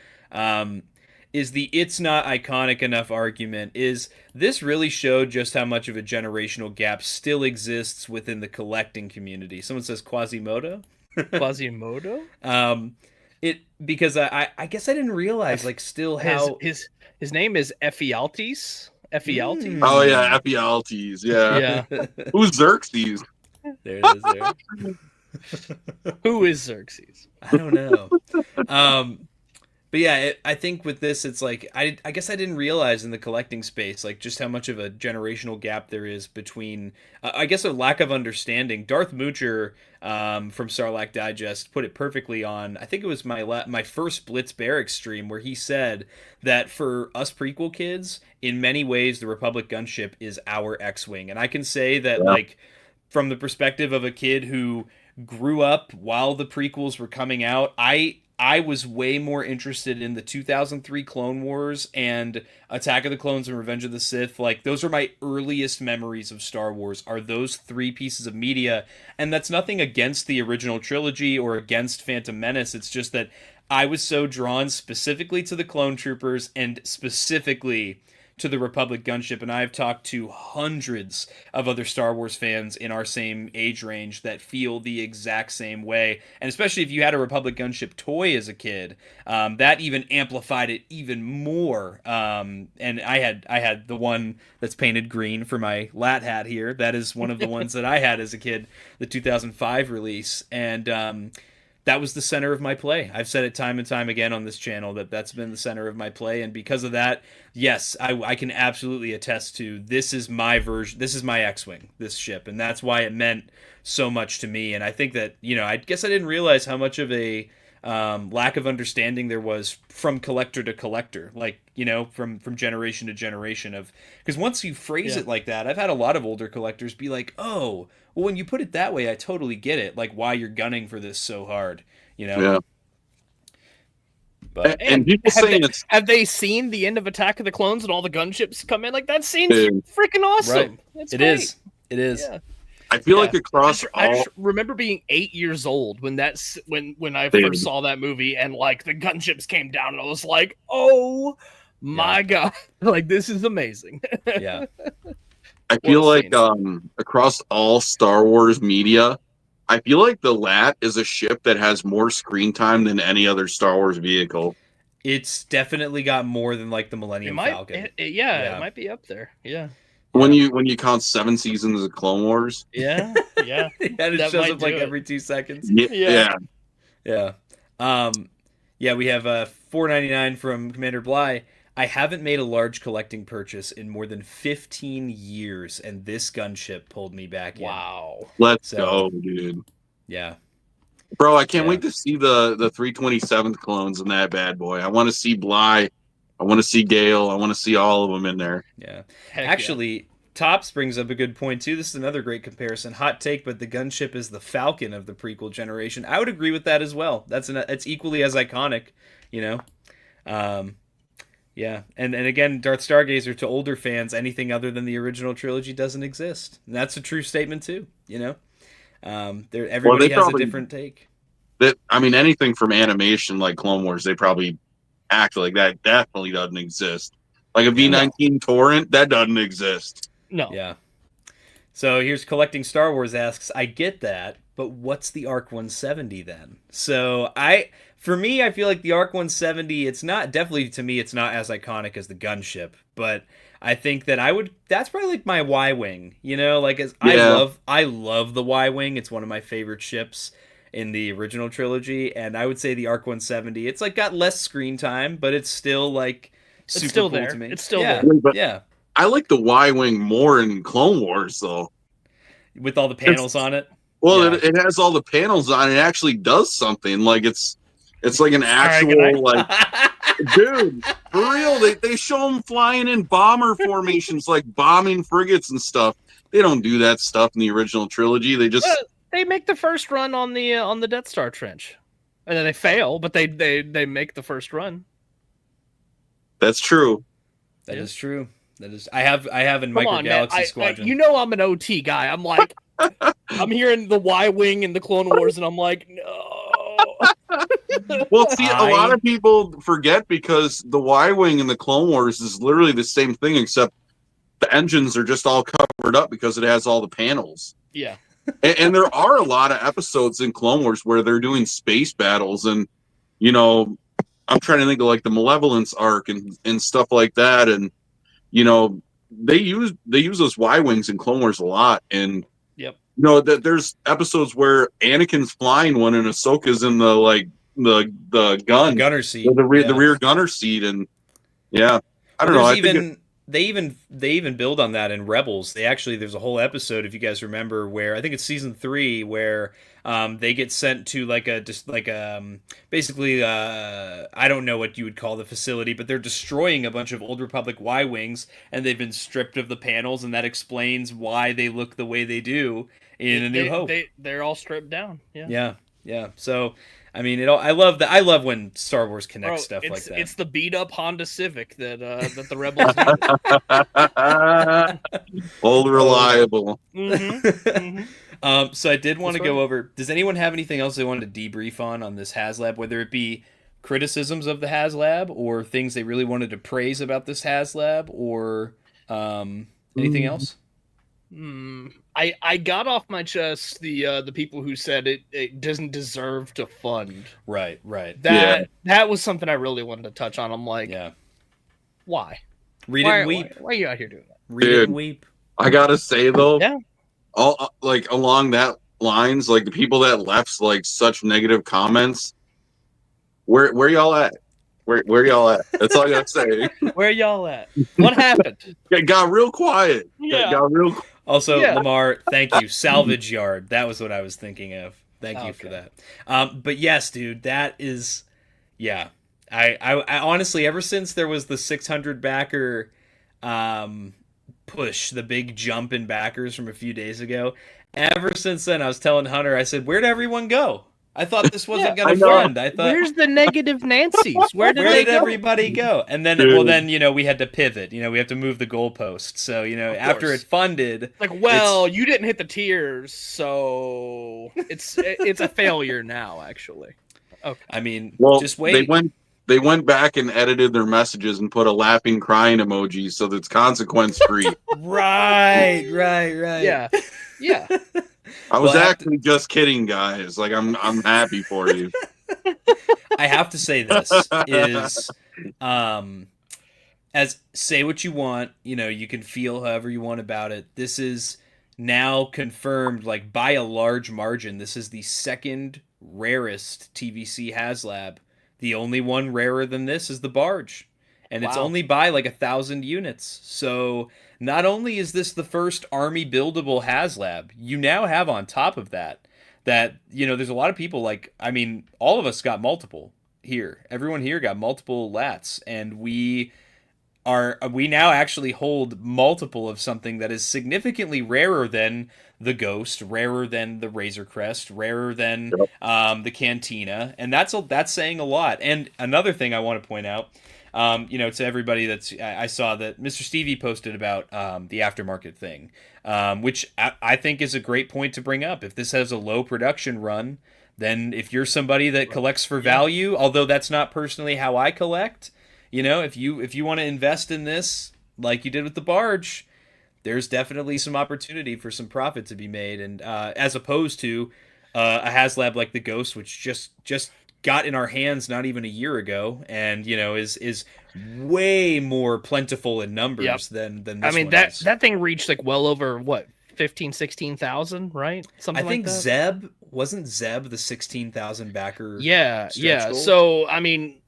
is the it's not iconic enough argument. Is this really showed just how much of a generational gap still exists within the collecting community? Someone says Quasimodo. Quasimodo? Because I guess I didn't realize like still how his name is Ephialtes. Ephialtes. Oh yeah, Ephialtes. Yeah. Yeah. Who's Xerxes? There it is. There. Who is Xerxes? I don't know. But yeah, I think with this, it's like I guess I didn't realize in the collecting space like just how much of a generational gap there is between I guess a lack of understanding. Darth Moocher from Sarlacc Digest put it perfectly on. I think it was my first Blitz Barracks stream where he said that for us prequel kids, in many ways, the Republic Gunship is our X-wing, and I can say that like from the perspective of a kid who grew up while the prequels were coming out, I was way more interested in the 2003 Clone Wars and Attack of the Clones and Revenge of the Sith. Like, those are my earliest memories of Star Wars, are those three pieces of media. And that's nothing against the original trilogy or against Phantom Menace. It's just that I was so drawn specifically to the Clone Troopers and specifically to the Republic Gunship, and I've talked to hundreds of other Star Wars fans in our same age range that feel the exact same way. And especially if you had a Republic Gunship toy as a kid, that even amplified it even more. And I had the one that's painted green for my LAAT hat here. That is one of the ones that I had as a kid, the 2005 release, and that was the center of my play. I've said it time and time again on this channel that's been the center of my play, and because of that, yes, I can absolutely attest to this is my version. This is my X-wing, this ship, and that's why it meant so much to me. And I think that I guess I didn't realize how much of a lack of understanding there was from collector to collector, like from generation to generation of, because once you phrase it like that, I've had a lot of older collectors be like, oh, well, when you put it that way, I totally get it, like why you're gunning for this so hard, Yeah. But and people saying have they seen the end of Attack of the Clones and all the gunships come in? Like, that scene's freaking awesome. Right. It is. Yeah. I feel like across I just remember being 8 years old when I first saw that movie, and like the gunships came down, and I was like, oh my god, like this is amazing. Yeah. I feel What a like across all Star Wars media, I feel like the LAAT is a ship that has more screen time than any other Star Wars vehicle. It's definitely got more than like the Millennium Falcon. It might be up there. Yeah. When you count 7 seasons of Clone Wars. Yeah. And it shows up like every 2 seconds. Yeah. We have $4.99 from Commander Bly. I haven't made a large collecting purchase in more than 15 years, and this gunship pulled me back in. Wow. Let's go, dude. Yeah. Bro, I can't wait to see the 327th clones in that bad boy. I want to see Bly. I want to see Gale. I want to see all of them in there. Yeah. Actually, Tops brings up a good point, too. This is another great comparison. Hot take, but the gunship is the Falcon of the prequel generation. I would agree with that as well. It's equally as iconic, you know? Yeah, and again, Darth Stargazer, to older fans, anything other than the original trilogy doesn't exist. And that's a true statement, too, you know? Everybody has a different take. Anything from animation like Clone Wars, they probably act like that definitely doesn't exist. Like a V19 torrent, that doesn't exist. No. Yeah. So here's Collecting Star Wars asks, I get that, but what's the ARC 170 then? So for me, I feel like the ARC 170, it's not as iconic as the gunship, but I think that that's probably like my Y-Wing, you know, like I love the Y-Wing. It's one of my favorite ships in the original trilogy, and I would say the ARC 170, it's like got less screen time, but it's still like super cool to me. It's still there. Yeah. I like the Y-Wing more in Clone Wars though. With all the panels on it. Well, it has all the panels on it. It actually does something. Like it's like an actual like dude, for real. They show them flying in bomber formations, like bombing frigates and stuff. They don't do that stuff in the original trilogy. They just they make the first run on the Death Star trench, and then they fail, but they make the first run. That's true. That is true. That is. I have in Micro Galaxy Squadron. You know I'm an OT guy. I'm like, I'm hearing the Y-Wing in the Clone Wars, and I'm like, no. Well, see, a lot of people forget because the Y-Wing in the Clone Wars is literally the same thing, except the engines are just all covered up because it has all the panels. Yeah. And there are a lot of episodes in Clone Wars where they're doing space battles, and you know, I'm trying to think of like the Malevolence arc and stuff like that, and you know, they use those Y-Wings in Clone Wars a lot, and yep. You know, there's episodes where Anakin's flying one and Ahsoka's in the gunner seat, the rear gunner seat, and I don't know. They even build on that in Rebels. There's a whole episode, if you guys remember, where I think it's season 3 where they get sent to basically I don't know what you would call the facility, but they're destroying a bunch of Old Republic Y-Wings, and they've been stripped of the panels, and that explains why they look the way they do in A New Hope. They're all stripped down. Yeah. So I mean, I love that. I love when Star Wars connects stuff like that. It's the beat up Honda Civic that the Rebels need. Old reliable. So I did want to go over. Does anyone have anything else they wanted to debrief on this HasLab? Whether it be criticisms of the HasLab or things they really wanted to praise about this HasLab, or anything else? I got off my chest the people who said it doesn't deserve to fund. Right. That was something I really wanted to touch on. I'm like, why? Read it and weep. Why are you out here doing that? Read it and weep. I gotta say though, all like along that lines, like the people that left like such negative comments, where y'all at? Where y'all at? That's all I gotta say. Where y'all at? What happened? It got real quiet. Yeah. Got real. Also, Lamar, thank you. Salvage Yard. That was what I was thinking of. Thank you for that. But yes, dude, that is, I honestly, ever since there was the 600 backer push, the big jump in backers from a few days ago, ever since then, I was telling Hunter, I said, where'd everyone go? I thought this wasn't going to fund. I thought, where's the negative Nancy's? Where did everybody go? And then, we had to pivot. We have to move the goalpost. So, after it funded, you didn't hit the tiers, so it's a failure now. Actually, okay. I mean, just wait. They went back and edited their messages and put a laughing, crying emoji so that's consequence free. Right. Yeah. Yeah. I was actually just kidding, guys. Like, I'm happy for you. I have to say this is, as say what you want, you can feel however you want about it. This is now confirmed, like by a large margin. This is the second rarest TVC HasLab. The only one rarer than this is the Barge. And it's only by like 1,000 units. So not only is this the first army buildable HasLab, you now have on top of that, there's a lot of people all of us got multiple here. Everyone here got multiple LAATs, and we now actually hold multiple of something that is significantly rarer than the Ghost, rarer than the Razor Crest, rarer than the Cantina, and that's saying a lot. And another thing I want to point out, to everybody I saw that Mr. Stevie posted about the aftermarket thing, which I think is a great point to bring up. If this has a low production run, then if you're somebody that collects for value, although that's not personally how I collect, if you want to invest in this like you did with the Barge, there's definitely some opportunity for some profit to be made, and as opposed to a HasLab like the Ghost, which just got in our hands not even a year ago, and is way more plentiful in numbers than this. I mean, that thing reached like well over what, 16,000, right? Something like that. I think wasn't Zeb the 16,000 backer. Yeah. Goal? So I mean,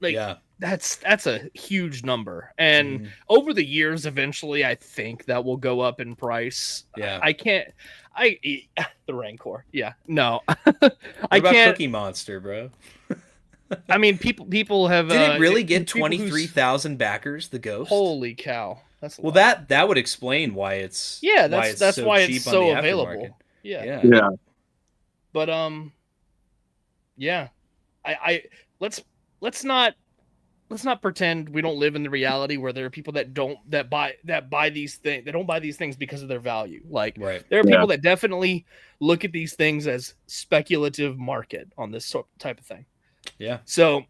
that's a huge number, and over the years, eventually, I think that will go up in price. Yeah, the Rancor. Yeah, no, what about Cookie Monster, bro? I mean, people have. Did it really get 23,000 backers? The Ghost. Holy cow! That's that would explain why it's that's why it's so available. Yeah. But I let's not pretend we don't live in the reality where there are people that don't buy these things because of their value. Like, there are people that definitely look at these things as speculative market on this type of thing. Yeah. So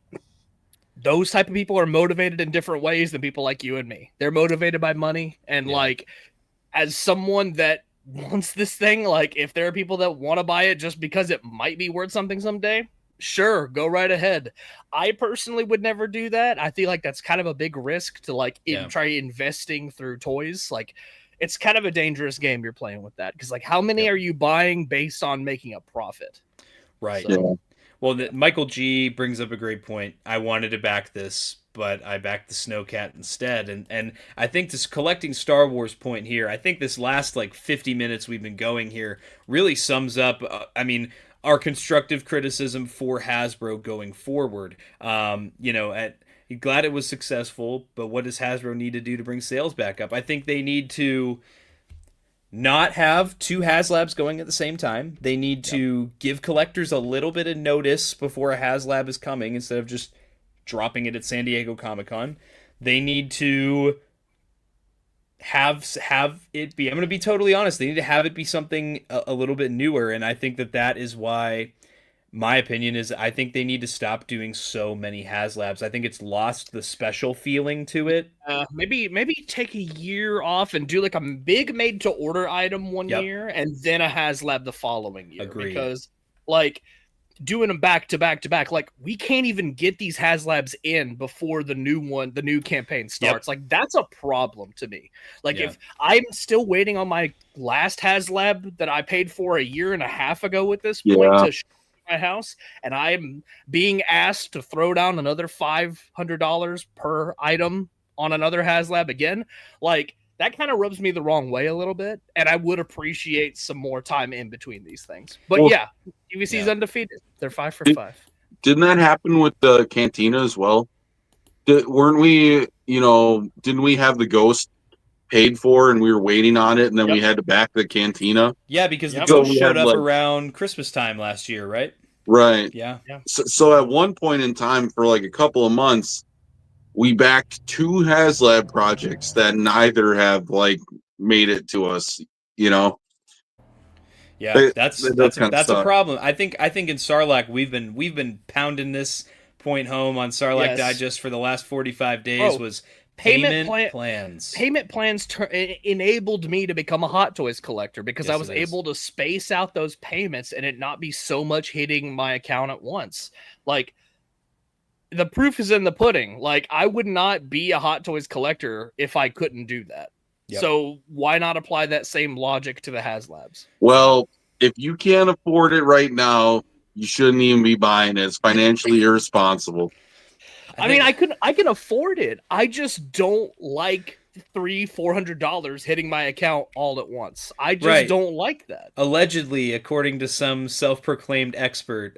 those type of people are motivated in different ways than people like you and me. They're motivated by money, and like, as someone that wants this thing, like, if there are people that want to buy it just because it might be worth something someday, sure, go right ahead. I personally would never do that. I feel like that's kind of a big risk to try investing through toys. Like, it's kind of a dangerous game you're playing with that, because like, how many are you buying based on making a profit? Right. So, well, Michael G brings up a great point. I wanted to back this, but I backed the Snowcat instead. And I think this collecting Star Wars point here, I think this last 50 minutes we've been going here really sums up, our constructive criticism for Hasbro going forward. Glad it was successful, but what does Hasbro need to do to bring sales back up? I think they need to not have two HasLabs going at the same time. They need to give collectors a little bit of notice before a HasLab is coming, instead of just dropping it at San Diego Comic-Con. They need to have it be, I'm going to be totally honest, they need to have it be something a little bit newer, and I think that is why, my opinion is, I think they need to stop doing so many HasLabs. I think it's lost the special feeling to it. Maybe take a year off and do like a big made-to-order item one year, and then a HasLab the following year. Agreed. Because, like, doing them back to back to back, like, we can't even get these HasLabs in before the new campaign starts. Like, that's a problem to me. Like, if I'm still waiting on my last HasLab that I paid for a year and a half ago at this point to show my house, and I'm being asked to throw down another $500 per item on another HasLab again, like, that kind of rubs me the wrong way a little bit, and I would appreciate some more time in between these things. But TVC's undefeated. They're 5 for 5. Didn't that happen with the Cantina as well? Didn't we have the Ghost paid for and we were waiting on it, and then we had to back the Cantina? Yeah, because the Ghost showed up around Christmas time last year, right? Right. Yeah. So at one point in time, for like a couple of months, we backed 2 HasLab projects that neither have made it to us, Yeah, that's a problem. I think in Sarlacc we've been pounding this point home on Sarlacc Digest for the last 45 days. Was Payment plans enabled me to become a Hot Toys collector because I was able to space out those payments and it not be so much hitting my account at once. Like, the proof is in the pudding. Like, I would not be a Hot Toys collector if I couldn't do that. Yep. So why not apply that same logic to the HasLabs? Well, if you can't afford it right now, you shouldn't even be buying it. It's financially irresponsible. I mean, I can afford it. I just don't like $300-$400 hitting my account all at once. I just don't like that. Allegedly, according to some self-proclaimed expert,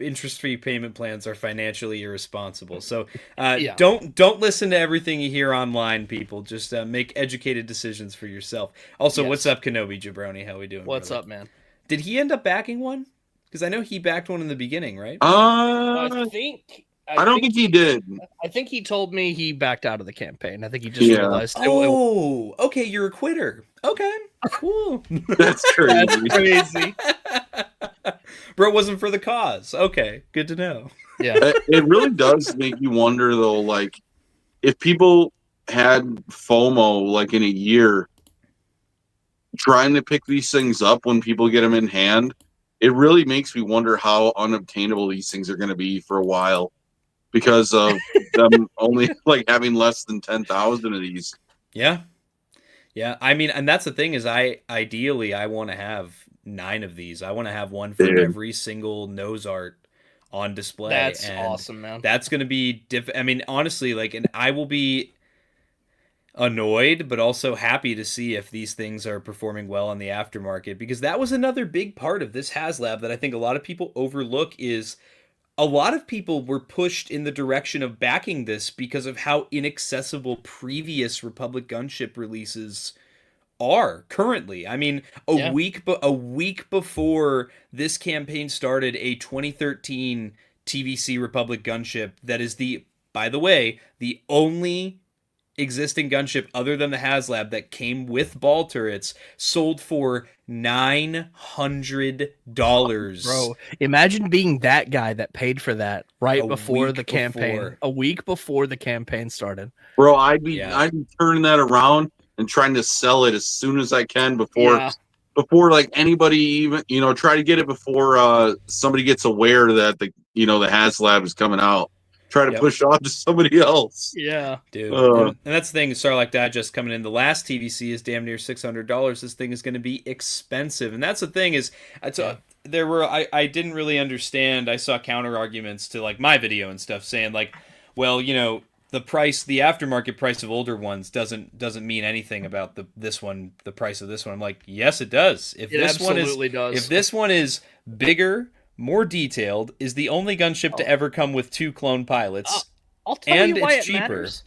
interest-free payment plans are financially irresponsible. So don't listen to everything you hear online, people. Just make educated decisions for yourself. Also, what's up, Kenobi Jabroni? How we doing? What's up, man? Did he end up backing one? Because I know he backed one in the beginning, right? I don't think he did. I think he told me he backed out of the campaign. I think he just realized. Okay, you're a quitter. Okay, cool. That's crazy. That's crazy. Bro, it wasn't for the cause. Okay, good to know. Yeah, it really does make you wonder, though. Like, if people had FOMO, like in a year, trying to pick these things up when people get them in hand, it really makes me wonder how unobtainable these things are going to be for a while. Because of them only like having less than 10,000 of these. Yeah. I mean, and that's the thing is, ideally I want to have 9 of these. I want to have one for every single nose art on display. That's awesome, man. That's going to be I mean, honestly, like, and I will be annoyed, but also happy to see if these things are performing well on the aftermarket, because that was another big part of this HasLab that I think a lot of people overlook. Is a lot of people were pushed in the direction of backing this because of how inaccessible previous Republic Gunship releases are currently. I mean, a week before this campaign started, a 2013 TVC Republic Gunship that is by the way, the only existing gunship other than the HasLab that came with ball turrets, sold for $900. Bro, imagine being that guy that paid for that before the campaign. A week before the campaign started. Bro, I'd be turning that around and trying to sell it as soon as I can before like anybody even, try to get it before somebody gets aware that the HasLab is coming out. Try to push off to somebody else. Yeah, dude. And that's the thing. Starlight Digest coming in. The last TVC is damn near $600. This thing is going to be expensive, and that's the thing is, there were I didn't really understand. I saw counter arguments to like my video and stuff saying like, well, the aftermarket price of older ones doesn't mean anything about the price of this one. I'm like, yes, it does. If this one is bigger, more detailed, is the only gunship to ever come with 2 clone pilots, I'll tell you why it's cheaper. Matters.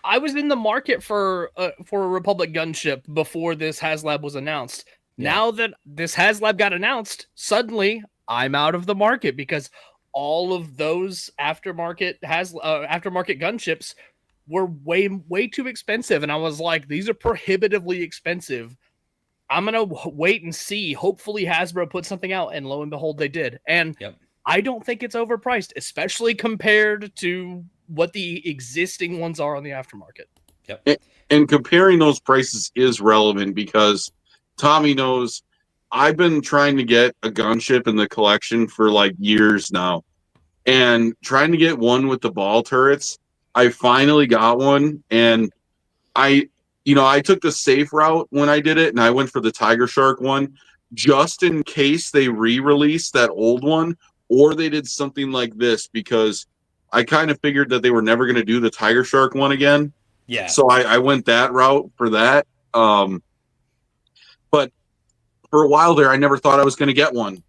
I was in the market for a Republic gunship before this HasLab was announced. Yeah. Now that this HasLab got announced, suddenly I'm out of the market because all of those aftermarket gunships were way too expensive, and I was like, these are prohibitively expensive. I'm going to wait and see. Hopefully Hasbro put something out, and lo and behold, they did. And I don't think it's overpriced, especially compared to what the existing ones are on the aftermarket. Yep. And comparing those prices is relevant because Tommy knows I've been trying to get a gunship in the collection for like years now. And trying to get one with the ball turrets, I finally got one, and I took the safe route when I did it, and I went for the Tiger Shark one just in case they re-released that old one or they did something like this, because I kind of figured that they were never going to do the Tiger Shark one again. Yeah. So I went that route for that. But for a while there, I never thought I was going to get one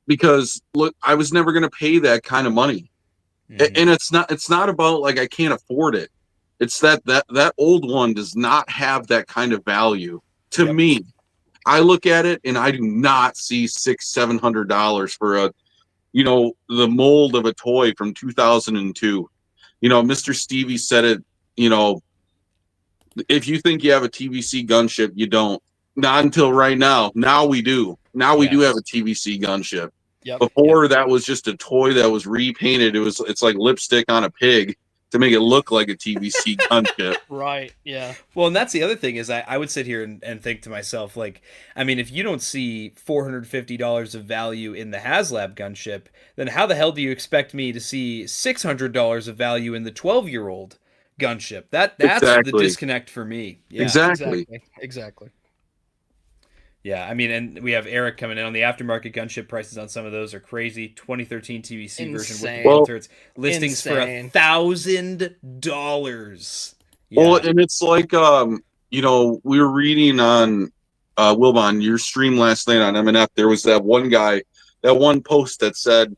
because, look, I was never going to pay that kind of money. Mm-hmm. And it's not about like I can't afford it. It's that old one does not have that kind of value to me. I look at it and I do not see $600-$700 for the mold of a toy from 2002. Mr. Stevie said it. If you think you have a TVC gunship, you don't. Not until right now. Now we do. Now we do have a TVC gunship. Before that was just a toy that was repainted. It's like lipstick on a pig to make it look like a TVC gunship. Right. Yeah. Well, and that's the other thing is I would sit here and think to myself, like, I mean, if you don't see $450 of value in the HasLab gunship, then how the hell do you expect me to see $600 of value in the 12-year-old gunship? That's Exactly. the disconnect for me. Yeah. Exactly. Yeah, I mean, and we have Eric coming in on the aftermarket gunship prices on some of those are crazy. 2013 TVC version with the ball turrets listings for $1,000. Yeah. Well, and it's like we were reading on Wilbon, your stream last night on MNF. There was that one guy, that one post that said,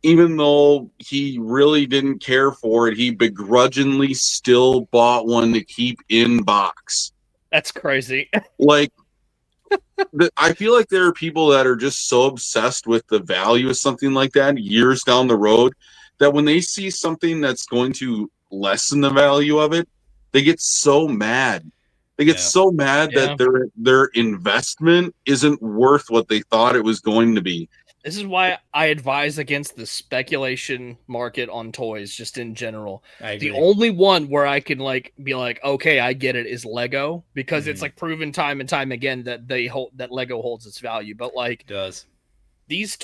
even though he really didn't care for it, he begrudgingly still bought one to keep in box. That's crazy. Like. I feel like there are people that are just so obsessed with the value of something like that years down the road that when they see something that's going to lessen the value of it, they get so mad. They get so mad that their investment isn't worth what they thought it was going to be. This is why I advise against the speculation market on toys, just in general. The only one where I can be like, okay, I get it, is Lego, because it's like proven time and time again that that Lego holds its value. But like, does these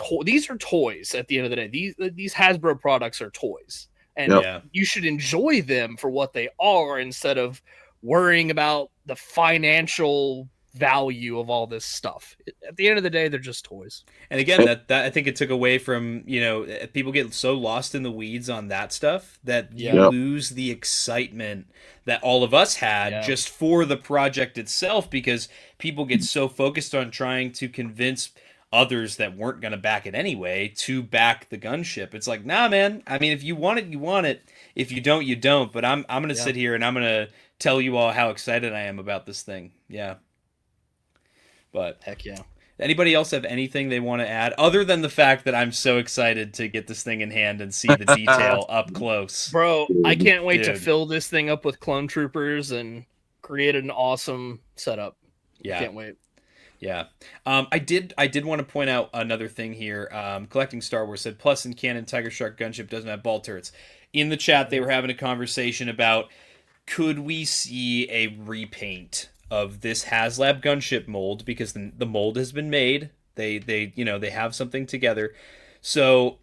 are toys at the end of the day. These Hasbro products are toys, and you should enjoy them for what they are instead of worrying about the financial value of all this stuff. At the end of the day, they're just toys. And again, that I think it took away from, people get so lost in the weeds on that stuff that you lose the excitement that all of us had just for the project itself, because people get so focused on trying to convince others that weren't going to back it anyway to back the gunship. It's like, nah, man. I mean, if you want it, you want it. If you don't, you don't. But I'm going to sit here and I'm going to tell you all how excited I am about this thing. Yeah. But heck yeah. Anybody else have anything they want to add other than the fact that I'm so excited to get this thing in hand and see the detail up close? Bro, I can't wait to fill this thing up with clone troopers and create an awesome setup. Yeah. Can't wait. Yeah. I did want to point out another thing here. Collecting Star Wars said, plus in canon, Tiger Shark gunship doesn't have ball turrets. In the chat, they were having a conversation about, could we see a repaint of this HasLab gunship mold, because the mold has been made. They have something together. So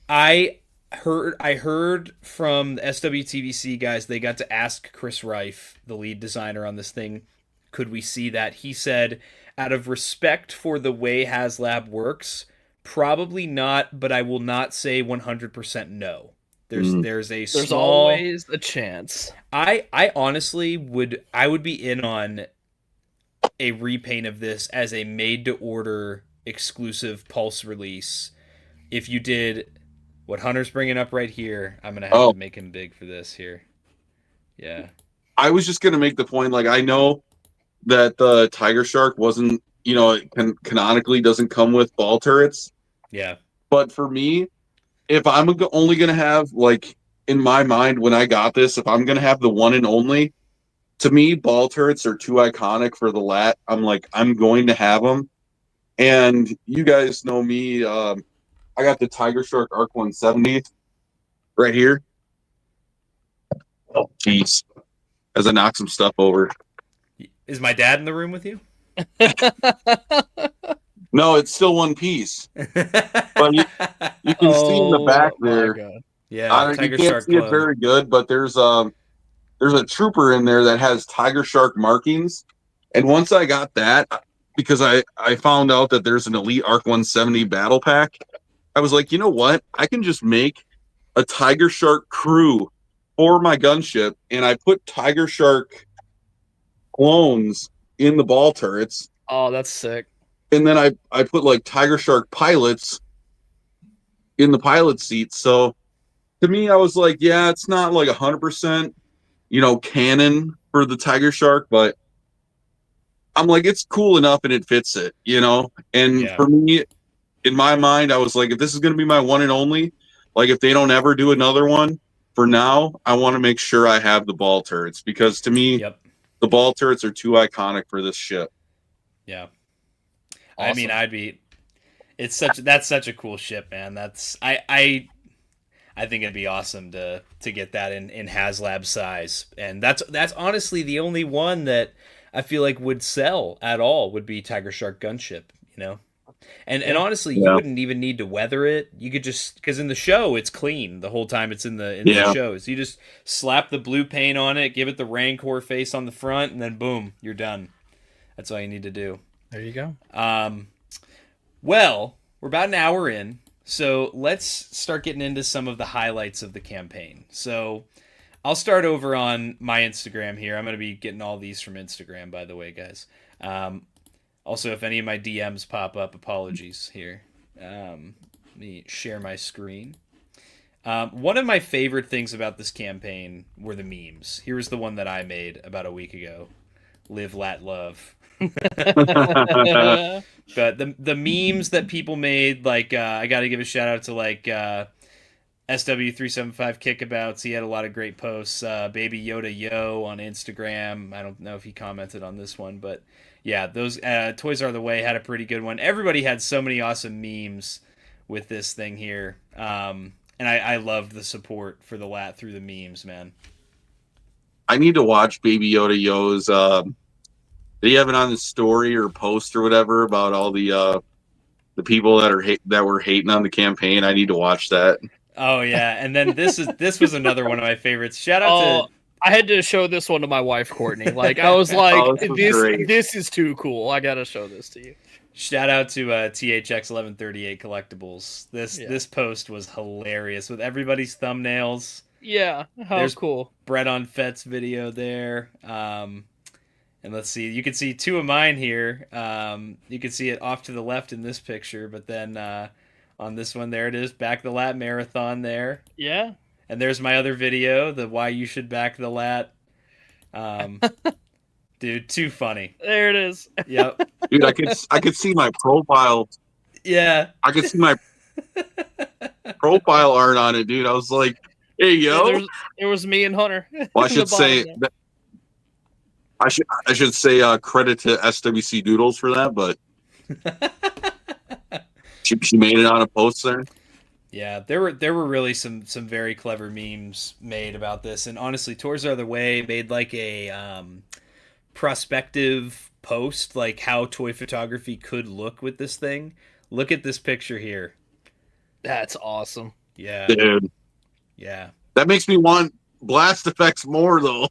I heard from the SWTVC guys, they got to ask Chris Reif, the lead designer on this thing, could we see that? He said, out of respect for the way HasLab works, probably not, but I will not say 100% no. There's always a chance. I honestly would be in on a repaint of this as a made to order exclusive Pulse release. If you did what Hunter's bringing up right here, I'm gonna have to make him big for this here. Yeah, I was just gonna make the point. Like, I know that the Tiger Shark wasn't, canonically doesn't come with ball turrets. Yeah, but for me, if I'm only going to have, like, in my mind, when I got this, if I'm going to have the one and only, to me, ball turrets are too iconic for the LAAT. I'm like, I'm going to have them. And you guys know me. I got the Tiger Shark Arc 170 right here. Oh, jeez. As I knock some stuff over. Is my dad in the room with you? No, it's still one piece. But you can see in the back there. Yeah, you can't see it very good, but there's a trooper in there that has Tiger Shark markings. And once I got that, because I found out that there's an Elite Arc 170 battle pack, I was like, you know what? I can just make a Tiger Shark crew for my gunship, and I put Tiger Shark clones in the ball turrets. Oh, that's sick. And then I put like Tiger Shark pilots in the pilot seat. So to me, I was like, yeah, it's not like 100%, canon for the Tiger Shark, but I'm like, it's cool enough and it fits it, And for me, in my mind, I was like, if this is going to be my one and only, like if they don't ever do another one, for now, I want to make sure I have the ball turrets, because to me, the ball turrets are too iconic for this ship. Yeah. Awesome. I mean, that's such a cool ship, man. I I think it'd be awesome to get that in HasLab size, and that's honestly the only one that I feel like would sell at all would be Tiger Shark Gunship, you know. And honestly, you wouldn't even need to weather it. You could just, because in the show it's clean the whole time it's in the shows. You just slap the blue paint on it, give it the Rancor face on the front, and then boom, you're done. That's all you need to do. There you go. Well, we're about an hour in, so let's start getting into some of the highlights of the campaign. So I'll start over on my Instagram here. I'm going to be getting all these from Instagram, by the way, guys. Also, if any of my DMs pop up, apologies here. Let me share my screen. One of my favorite things about this campaign were the memes. Here's the one that I made about a week ago. Live, LAAT, love. But the memes that people made, like, I got to give a shout out to, like, SW375 Kickabouts. He had a lot of great posts. Baby Yoda Yo on Instagram. I don't know if he commented on this one, but yeah, those Toys Are the Way had a pretty good one. Everybody had so many awesome memes with this thing here. And I loved the support for the LAAT through the memes, man. I need to watch Baby Yoda Yo's. Did he have it on the story or post or whatever about all the people that were hating on the campaign? I need to watch that. Oh yeah, and then this was another one of my favorites. Shout out to. I had to show this one to my wife, Courtney. Like, I was like, this is too cool. I got to show this to you. Shout out to THX 1138 Collectibles. This post was hilarious with everybody's thumbnails. Yeah, there's cool. Brett on Fett's video there. And let's see, you can see two of mine here. You can see it off to the left in this picture, but then on this one, there it is, back the LAAT marathon there. Yeah. And there's my other video, the why you should back the LAAT. Dude, too funny. There it is. Yep. Dude, I could see my profile. Yeah. I could see my profile art on it, dude. I was like, "Hey, yo." It was me and Hunter. Well, I should say that, I should say credit to SWC Doodles for that, but she made it on a post there. Yeah, there were really some very clever memes made about this, and honestly, Toys Are the Way made like a prospective post, like how toy photography could look with this thing. Look at this picture here. That's awesome. Yeah, dude. Yeah, that makes me want blast effects more, though.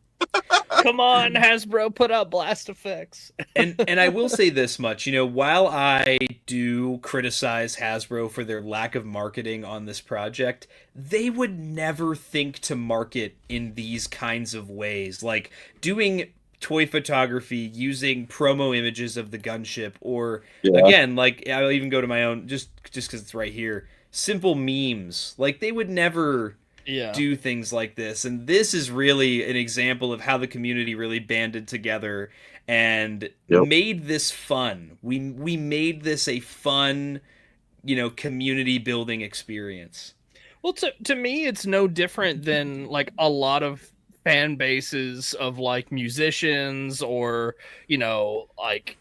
Come on, Hasbro, put out blast effects. and I will say this much, you know, while I do criticize Hasbro for their lack of marketing on this project, they would never think to market in these kinds of ways, like doing toy photography using promo images of the gunship, or again, like I'll even go to my own, just because it's right here, simple memes. Like they would never do things like this, and this is really an example of how the community really banded together and made this fun. We made this a fun, you know, community building experience. Well, to me, it's no different than like a lot of fan bases of like musicians or, you know, like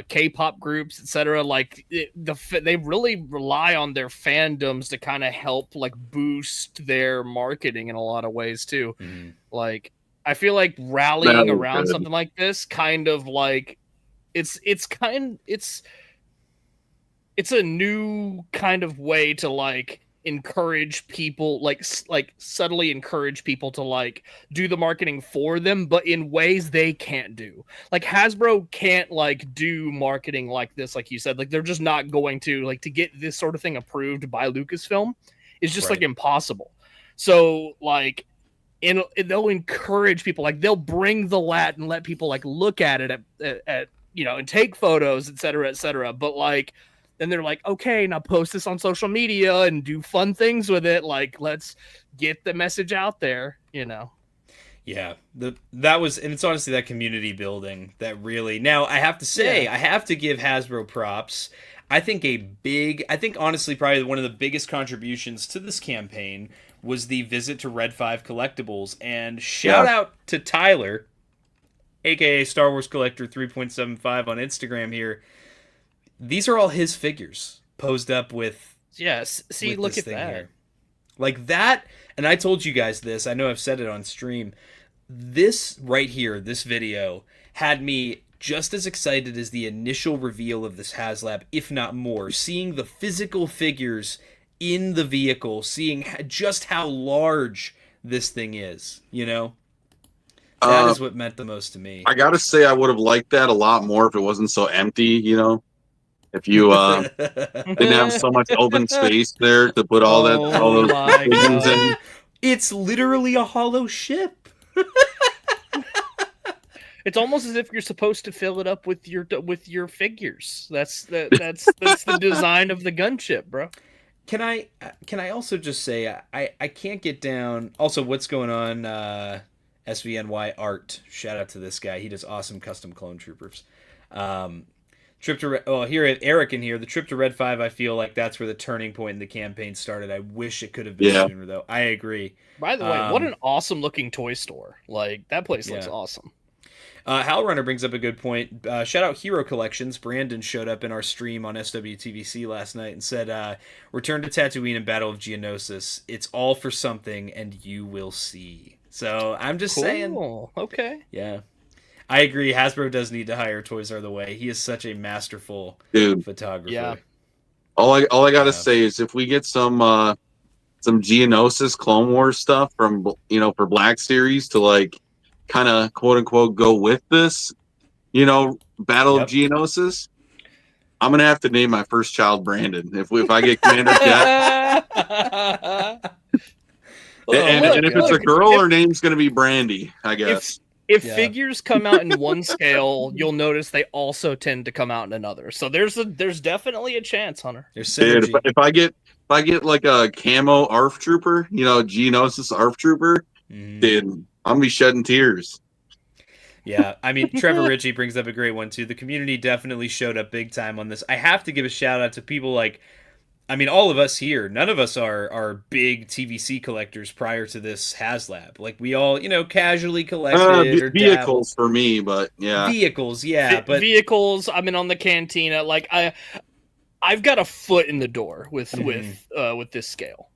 K-pop groups, etc. Like they really rely on their fandoms to kind of help like boost their marketing in a lot of ways too. Mm-hmm. Like I feel like rallying around something like this kind of like it's a new kind of way to like encourage people, like subtly encourage people to like do the marketing for them, but in ways they can't do. Like Hasbro can't like do marketing like this, like you said. Like they're just not going to, like, to get this sort of thing approved by Lucasfilm is just like impossible. So like they'll encourage people, like they'll bring the LAAT and let people like look at it at you know, and take photos, etc. But like then they're like, okay, now post this on social media and do fun things with it. Like, let's get the message out there, you know? Yeah, that was, and it's honestly that community building that really, now I have to say, I have to give Hasbro props. I think honestly, probably one of the biggest contributions to this campaign was the visit to Red 5 Collectibles, and shout out to Tyler, aka Star Wars Collector 3.75 on Instagram here. These are all his figures posed up with Yes. See, look at that. Here. Like that, and I told you guys this. I know I've said it on stream. This right here, this video, had me just as excited as the initial reveal of this HasLab, if not more. Seeing the physical figures in the vehicle, seeing just how large this thing is, you know? That is what meant the most to me. I gotta say, I would have liked that a lot more if it wasn't so empty, you know? If you didn't have so much open space there to put all those things in. It's literally a hollow ship. It's almost as if you're supposed to fill it up with your figures. That's the design of the gunship, bro. Can I also just say I can't get down. Also, what's going on? SVNY Art. Shout out to this guy. He does awesome custom clone troopers. Trip to here at Eric in here. The trip to Red 5. I feel like that's where the turning point in the campaign started. I wish it could have been sooner, though. I agree. By the way, what an awesome looking toy store! Like that place looks awesome. Hal Runner brings up a good point. Shout out Hero Collections. Brandon showed up in our stream on SWTVC last night and said, "Return to Tatooine and Battle of Geonosis. It's all for something, and you will see." So I'm just saying. Okay. Yeah. I agree. Hasbro does need to hire Toys R the Way. He is such a masterful photographer. Yeah. All I gotta say is if we get some Geonosis Clone Wars stuff from for Black Series to like kind of quote unquote go with this, Battle of Geonosis, I'm gonna have to name my first child Brandon if I get Commander Jet. And if it's a girl, her name's gonna be Brandy, I guess. If figures come out in one scale, you'll notice they also tend to come out in another. So there's definitely a chance, Hunter. Dude, if I get like a camo ARF trooper, Geonosis ARF trooper, dude, I'm gonna be shedding tears. Yeah, I mean, Trevor Ritchie brings up a great one too. The community definitely showed up big time on this. I have to give a shout out to people like, I mean, all of us here, none of us are big TVC collectors prior to this HasLab. Like, we all, casually collected. Vehicles for me, but yeah. Vehicles, yeah. But vehicles, I'm in on the Cantina. Like, I've got a foot in the door with this scale.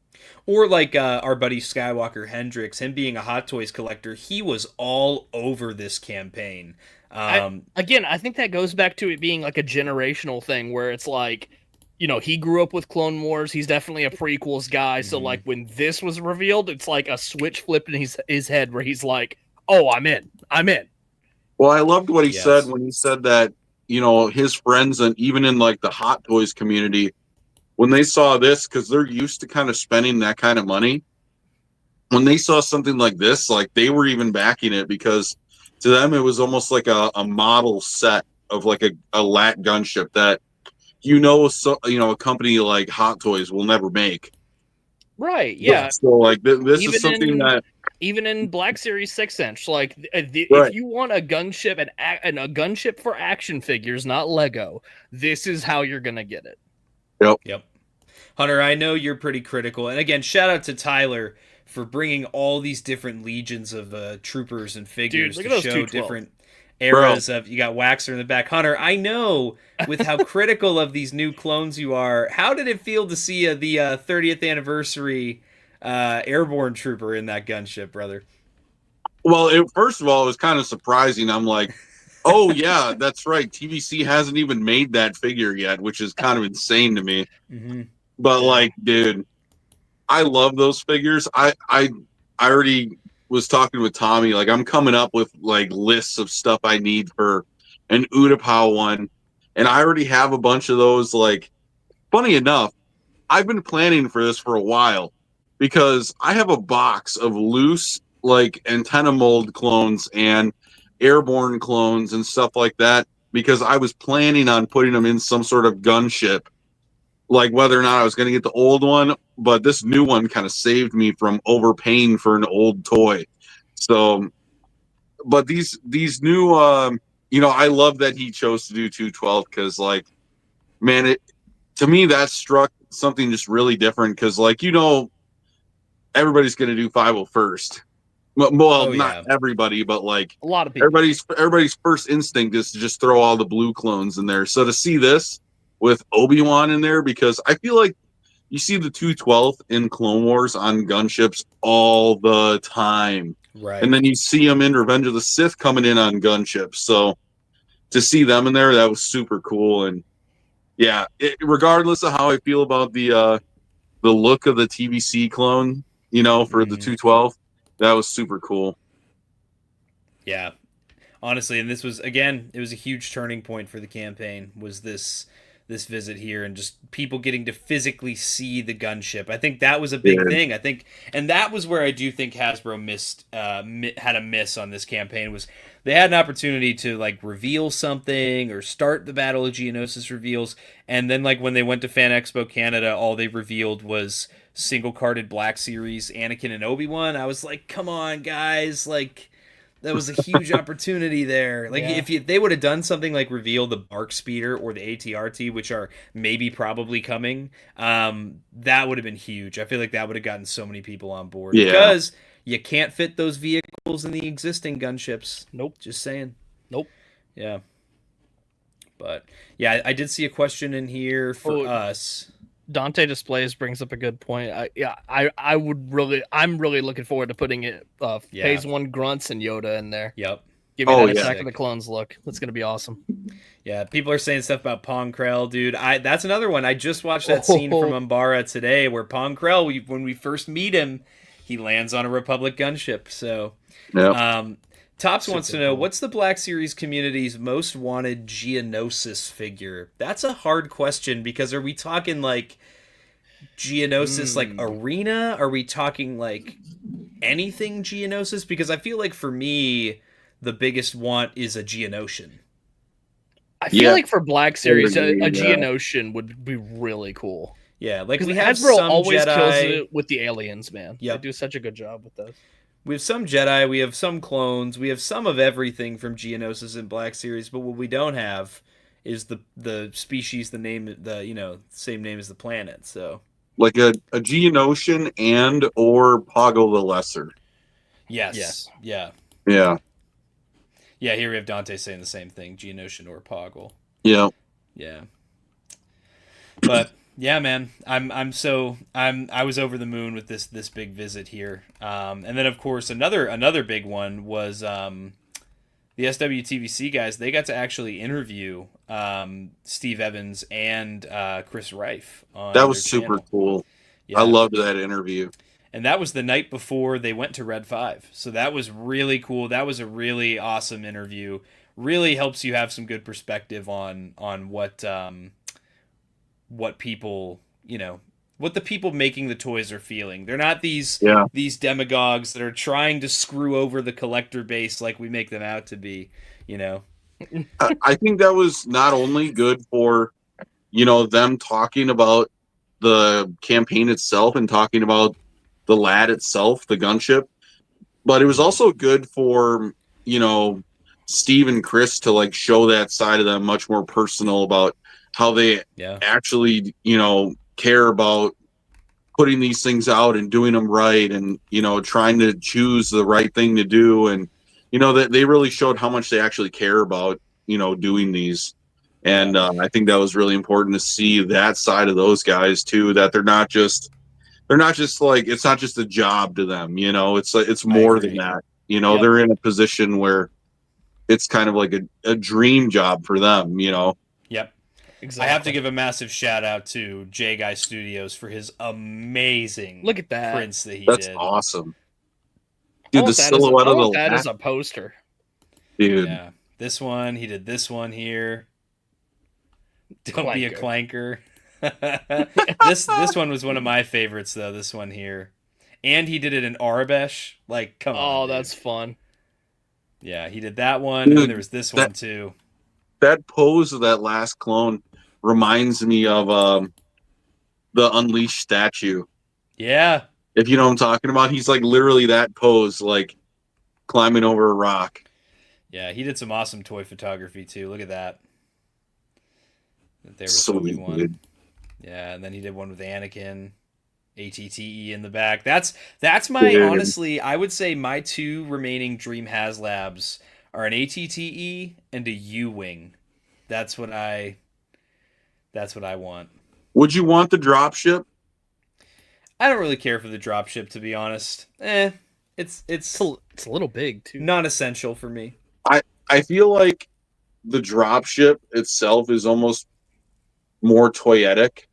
Or like our buddy Skywalker Hendricks, him being a Hot Toys collector, he was all over this campaign. I think that goes back to it being like a generational thing where it's like, he grew up with Clone Wars. He's definitely a prequels guy. So, like, when this was revealed, it's like a switch flipped in his head where he's like, oh, I'm in. Well, I loved what he said when he said that, his friends and even in, like, the Hot Toys community, when they saw this, because they're used to kind of spending that kind of money, when they saw something like this, like, they were even backing it because to them it was almost like a model set of, like, a LAAT gunship that a company like Hot Toys will never make. Right, yeah. So, like, this is something that... Even in Black Series 6-inch, like, if you want a gunship and a gunship for action figures, not Lego, this is how you're going to get it. Yep. Hunter, I know you're pretty critical. And again, shout out to Tyler for bringing all these different legions of troopers and figures to show different eras of. You got Waxer in the back. Hunter, I know with how critical of these new clones you are, how did it feel to see the 30th anniversary airborne trooper in that gunship, brother? Well, first of all, it was kind of surprising. I'm like, oh yeah, that's right. TVC hasn't even made that figure yet, which is kind of insane to me. But like, dude, I love those figures. I already was talking with Tommy, like I'm coming up with like lists of stuff I need for an Utapau one, and I already have a bunch of those. Like, funny enough, I've been planning for this for a while because I have a box of loose like antenna mold clones and airborne clones and stuff like that because I was planning on putting them in some sort of gunship, like whether or not I was going to get the old one, but this new one kind of saved me from overpaying for an old toy. So, but these new, I love that he chose to do 212 because, like, man, to me that struck something just really different because, like, everybody's going to do 501st. Well, not everybody, but like a lot of people. Everybody's first instinct is to just throw all the blue clones in there. So to see this with Obi-Wan in there, because I feel like you see the 212th in Clone Wars on gunships all the time. Right. And then you see them in Revenge of the Sith coming in on gunships. So to see them in there, that was super cool. And yeah, regardless of how I feel about the look of the TVC clone, you know, for the 212, that was super cool. Yeah. Honestly, and this was, again, it was a huge turning point for the campaign, was this visit here, and just people getting to physically see the gunship. I think that was a big thing. I think, and that was where I do think Hasbro had a miss on this campaign, was they had an opportunity to like reveal something or start the Battle of Geonosis reveals, and then like when they went to Fan Expo Canada, all they revealed was single carded Black Series Anakin and Obi-Wan. I was like, come on, guys, like. That was a huge opportunity there. Like, if they would have done something like reveal the Bark Speeder or the ATRT, which are maybe probably coming, that would have been huge. I feel like that would have gotten so many people on board. Yeah. Because you can't fit those vehicles in the existing gunships. Nope. Just saying. Nope. Yeah. But, yeah, I did see a question in here for us. Dante Displays brings up a good point. I'm really looking forward to putting it phase 1 grunts and Yoda in there. Yep. Give me that Attack of the Clones look. That's gonna be awesome. Yeah, people are saying stuff about Pong Krell, dude. That's another one. I just watched that scene from Umbara today where Pong Krell, when we first meet him, he lands on a Republic gunship. So Tops wants to know, what's the Black Series community's most wanted Geonosis figure? That's a hard question, because are we talking like Geonosis like arena? Are we talking like anything Geonosis? Because I feel like for me, the biggest want is a Geonosian. I feel like for Black Series, a Geonosian would be really cool. Yeah, like we have Hasbro some always Jedi. kills it with the aliens, man. Yep. They do such a good job with those. We have some Jedi, we have some clones, we have some of everything from Geonosis and Black Series, but what we don't have is the species, the name, same name as the planet. So like a Geonosian and or Poggle the Lesser. Yes. Yeah. Yeah. Yeah, here we have Dante saying the same thing, Geonosian or Poggle. Yeah. Yeah. But yeah, man, I was over the moon with this big visit here. And then of course another big one was the SWTVC guys. They got to actually interview Steve Evans and Chris Rife on that was their super channel. cool. Yeah. I loved that interview. And that was the night before they went to Red 5. So that was really cool. That was a really awesome interview. Really helps you have some good perspective on what people, what the people making the toys are feeling. They're not these demagogues that are trying to screw over the collector base like we make them out to be, I think that was not only good for, them talking about the campaign itself and talking about the LAAT itself, the gunship, but it was also good for, Steve and Chris to like show that side of them much more personal about how they actually, care about putting these things out and doing them right and, trying to choose the right thing to do. And, that they really showed how much they actually care about, doing these. And I think that was really important to see that side of those guys too, that they're not just like, it's not just a job to them, it's like, it's more than that, they're in a position where it's kind of like a dream job for them, Yep. Exactly. I have to give a massive shout out to J Guy Studios for his amazing prints that he did. That's awesome. Dude, the silhouette of that is a poster. Dude. Yeah. This one, he did this one here. Don't be a clanker. This one was one of my favorites though, this one here. And he did it in Arabesh. Like, come on. Oh, that's fun. Yeah, he did that one, and there was this one too. That pose of that last clone reminds me of the Unleashed statue. Yeah. If you know what I'm talking about, he's like literally that pose, like climbing over a rock. Yeah, he did some awesome toy photography too. Look at that. There was so one. Good. Yeah, and then he did one with Anakin, ATTE in the back. That's my honestly, I would say my two remaining Dream HasLabs are an ATTE and a U-wing. That's what I want. Would you want the dropship? I don't really care for the dropship, to be honest. It's a little big too. Not essential for me. I feel like the dropship itself is almost more toyetic.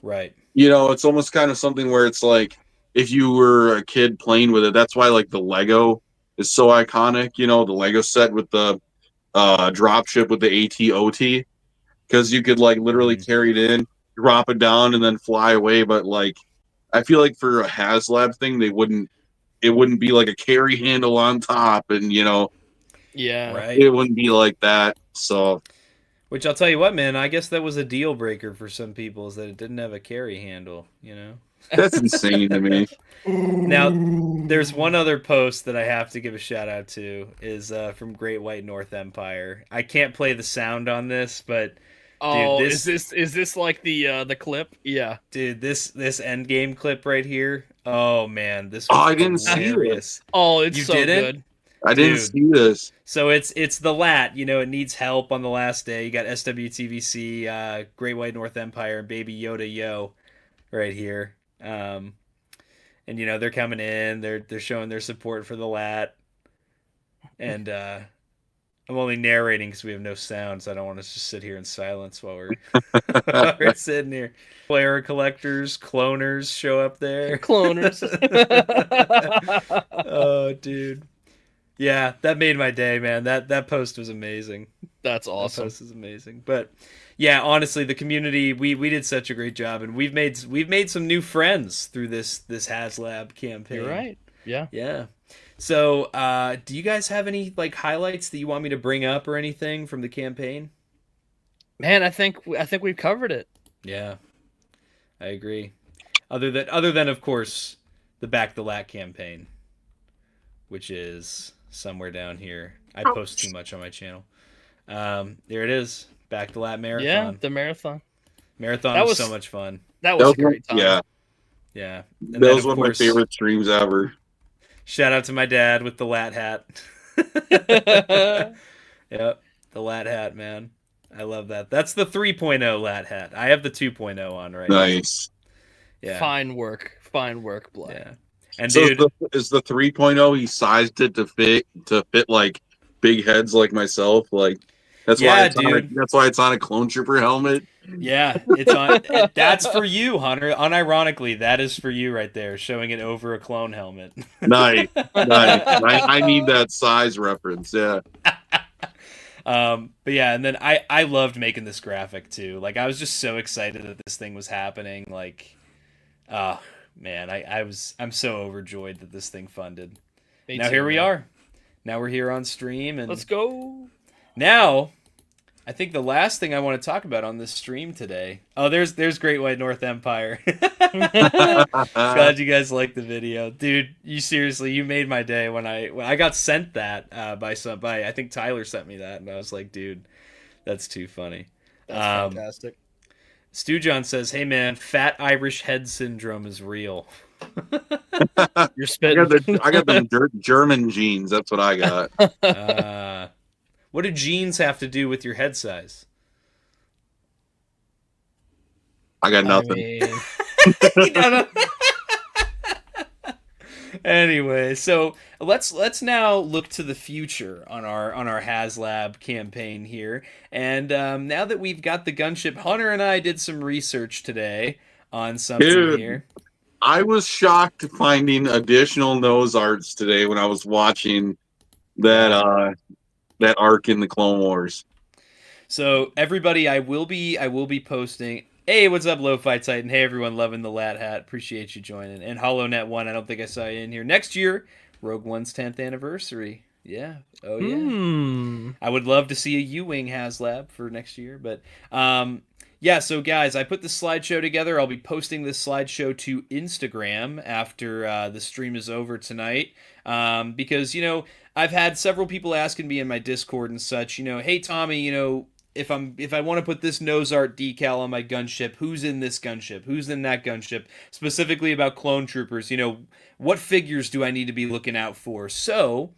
Right. You know, it's almost kind of something where it's like if you were a kid playing with it. That's why like the Lego is so iconic. You know, the Lego set with the dropship with the ATOT, because you could like literally carry it in, drop it down, and then fly away. But like, I feel like for a HasLab thing, it wouldn't be like a carry handle on top, and you know, yeah, right. It wouldn't be like that. So, which I'll tell you what, man, I guess that was a deal breaker for some people, is that it didn't have a carry handle. You know, that's insane to me. Now, there's one other post that I have to give a shout out to, is from Great White North Empire. I can't play the sound on this, but dude, is this like the clip? Yeah, dude, this end game clip right here. Oh man, this was I didn't see this. Oh, it's so good. I didn't see this. So it's the LAAT. You know, it needs help on the last day. You got SWTVC, Great White North Empire, and Baby Yoda Yo, right here. And you know they're coming in. They're showing their support for the LAAT. And I'm only narrating because we have no sound, so I don't want to just sit here in silence while we're sitting here. Player collectors, cloners show up there. Cloners. Oh, dude. Yeah, that made my day, man. That post was amazing. That's awesome. That post is amazing. But yeah, honestly, the community, we did such a great job, and we've made some new friends through this HasLab campaign. You're right. Yeah. Yeah. So, do you guys have any like highlights that you want me to bring up or anything from the campaign? Man, I think we've covered it. Yeah, I agree. Other than of course the Back the LAAT campaign, which is somewhere down here. I post too much on my channel. There it is. Back the LAAT marathon. Yeah, the marathon. Marathon was so much fun. That was a great time. Yeah. Yeah. And that was one of my favorite streams ever. Shout out to my dad with the LAAT hat. Yep, the LAAT hat, man. I love that. That's the 3.0 LAAT hat. I have the 2.0 on right now. Nice. Yeah. Fine work, Blood. Yeah. And so dude, is the 3.0, he sized it to fit like big heads like myself, like that's why it's on a clone trooper helmet. Yeah, it's on. That's for you, Hunter. Unironically, that is for you right there, showing it over a clone helmet. Nice. I need that size reference. Yeah. But yeah, and then I loved making this graphic too. Like I was just so excited that this thing was happening. Like, man, I'm so overjoyed that this thing funded. Now here we are. Now we're here on stream, and let's go. Now, I think the last thing I want to talk about on this stream today. Oh, there's Great White North Empire. Glad you guys liked the video, dude. You made my day when I got sent that by I think Tyler sent me that, and I was like, dude, that's too funny. That's fantastic. Stu John says, "Hey man, fat Irish head syndrome is real." You're spitting. I got them German genes. That's what I got. What do genes have to do with your head size? I got nothing. Anyway, so let's now look to the future on our HasLab campaign here. And now that we've got the gunship, Hunter and I did some research today on something here. I was shocked finding additional nose arts today when I was watching that arc in the Clone Wars. So everybody, I will be posting. Hey, what's up, Lo-Fi Titan? Hey, everyone, loving the LAAT hat. Appreciate you joining. And HollowNet1, I don't think I saw you in here. Next year, Rogue One's 10th anniversary. Yeah. Oh, yeah. I would love to see a U-Wing HasLab for next year. But, yeah, so, guys, I put this slideshow together. I'll be posting this slideshow to Instagram after the stream is over tonight. Because, you know, I've had several people asking me in my Discord and such, you know, hey, Tommy, you know, if I want to put this nose art decal on my gunship, who's in this gunship? Who's in that gunship? Specifically about clone troopers, you know, what figures do I need to be looking out for? So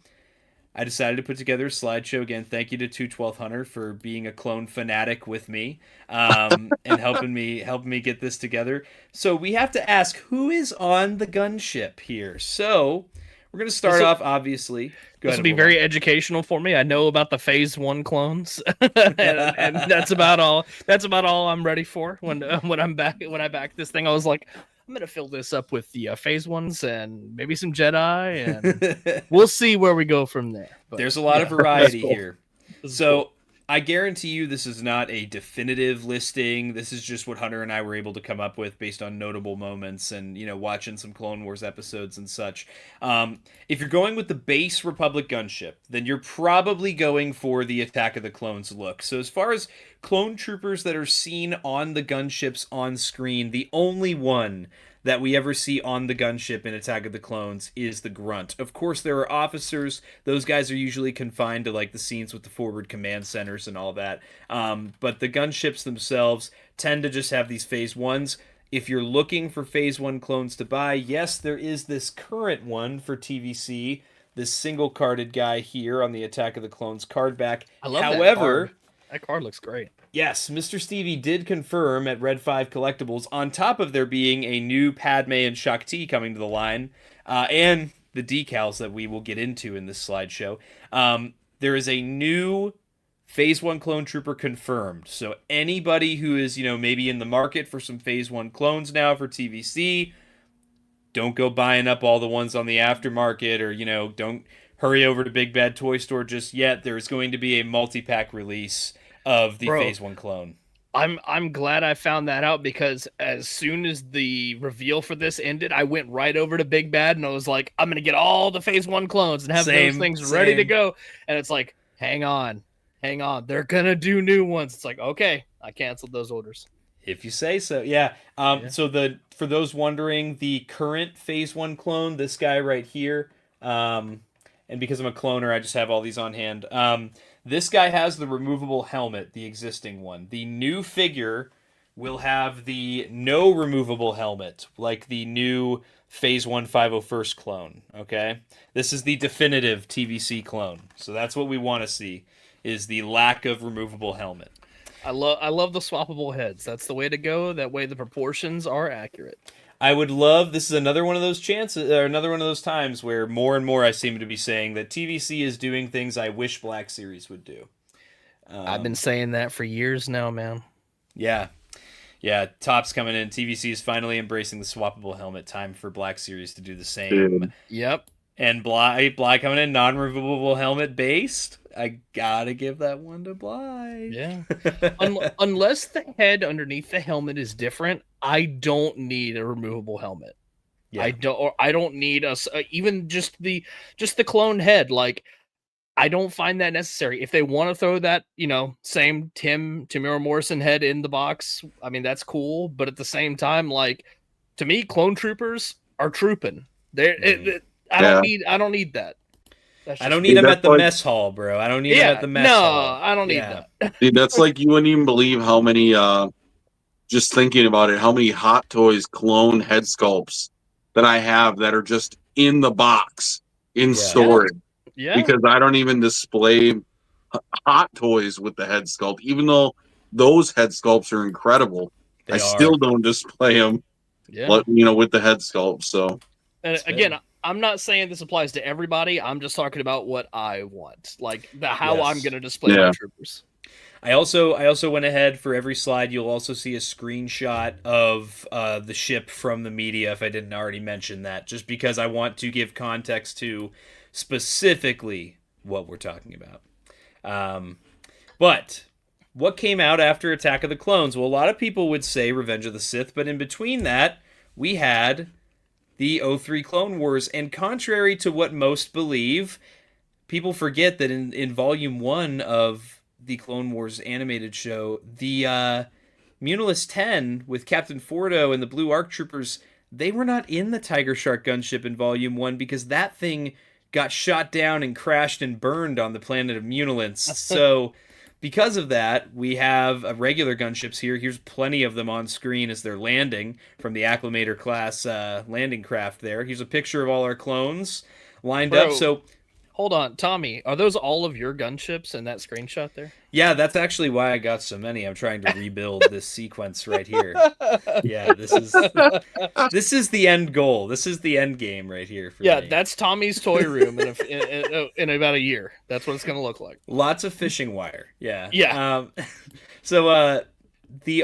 I decided to put together a slideshow. Again, thank you to 212 Hunter for being a clone fanatic with me, and helping me get this together. So we have to ask, who is on the gunship here? So we're going to start off, obviously. This will be very educational for me. I know about the Phase 1 clones, and that's about all. That's about all I'm ready for when I'm back. When I back this thing, I was like, I'm gonna fill this up with the Phase 1s and maybe some Jedi, and we'll see where we go from there. But there's a lot of variety here. So cool. I guarantee you this is not a definitive listing. This is just what Hunter and I were able to come up with based on notable moments and, watching some Clone Wars episodes and such. If you're going with the base Republic gunship, then you're probably going for the Attack of the Clones look. So as far as clone troopers that are seen on the gunships on screen, the only one that we ever see on the gunship in Attack of the Clones is the Grunt. Of course, there are officers. Those guys are usually confined to like the scenes with the forward command centers and all that. But the gunships themselves tend to just have these Phase 1s. If you're looking for Phase 1 clones to buy, yes, there is this current one for TVC, this single-carded guy here on the Attack of the Clones card back. I love However, that card. That card looks great. Yes, Mr. Stevie did confirm at Red 5 Collectibles, on top of there being a new Padme and Shakti coming to the line, and the decals that we will get into in this slideshow, there is a new Phase 1 clone trooper confirmed. So anybody who is, maybe in the market for some Phase 1 clones now for TVC, don't go buying up all the ones on the aftermarket, or, don't hurry over to Big Bad Toy Store just yet. There's going to be a multi-pack release of the Phase 1 clone. I'm glad I found that out, because as soon as the reveal for this ended, I went right over to Big Bad and I was like, I'm gonna get all the Phase 1 clones and have those things ready to go. And it's like, hang on, they're gonna do new ones. It's like, okay, I canceled those orders. If you say so, yeah. So for those wondering, the current Phase 1 clone, this guy right here, and because I'm a cloner, I just have all these on hand. This guy has the removable helmet, the existing one. The new figure will have the no removable helmet, like the new Phase 1 501st clone, okay? This is the definitive TVC clone. So that's what we want to see, is the lack of removable helmet. I love the swappable heads. That's the way to go. That way the proportions are accurate. I would love, this is another one of those chances, or another one of those times where more and more I seem to be saying that TVC is doing things I wish Black Series would do. I've been saying that for years now, man. Yeah. Yeah, Top's coming in. TVC is finally embracing the swappable helmet. Time for Black Series to do the same. Yep. And Bly coming in, non-removable helmet based. I gotta give that one to Bly. Yeah. Unless the head underneath the helmet is different, I don't need a removable helmet. Yeah. I don't need even just the clone head. Like, I don't find that necessary. If they want to throw that, same Tamara Morrison head in the box, I mean, that's cool. But at the same time, like, to me, clone troopers are trooping. I don't need that. I don't need them at the mess hall, bro. I don't need them at the mess hall. No, I don't need that. Dude, that's like, you wouldn't even believe how many, just thinking about it, how many Hot Toys clone head sculpts that I have that are just in the box, in storage. Yeah. Because I don't even display Hot Toys with the head sculpt. Even though those head sculpts are incredible, I still don't display them with the head sculpt. So, and again, I'm not saying this applies to everybody. I'm just talking about what I want, like how I'm going to display my troopers. I also went ahead for every slide. You'll also see a screenshot of the ship from the media, if I didn't already mention that, just because I want to give context to specifically what we're talking about. But what came out after Attack of the Clones? Well, a lot of people would say Revenge of the Sith, but in between that, we had the 03 Clone Wars, and contrary to what most believe, people forget that in Volume 1 of the Clone Wars animated show, the Munilus 10 with Captain Fordo and the Blue Arc Troopers, they were not in the Tiger Shark gunship in Volume 1 because that thing got shot down and crashed and burned on the planet of Munilence. So because of that, we have regular gunships here. Here's plenty of them on screen as they're landing from the Acclimator class landing craft there. Here's a picture of all our clones lined up. So Hold on, Tommy. Are those all of your gunships in that screenshot there? Yeah, that's actually why I got so many. I'm trying to rebuild this sequence right here. Yeah, this is the end goal. This is the end game right here for me. That's Tommy's toy room in about a year. That's what it's going to look like. Lots of fishing wire. Yeah. Yeah.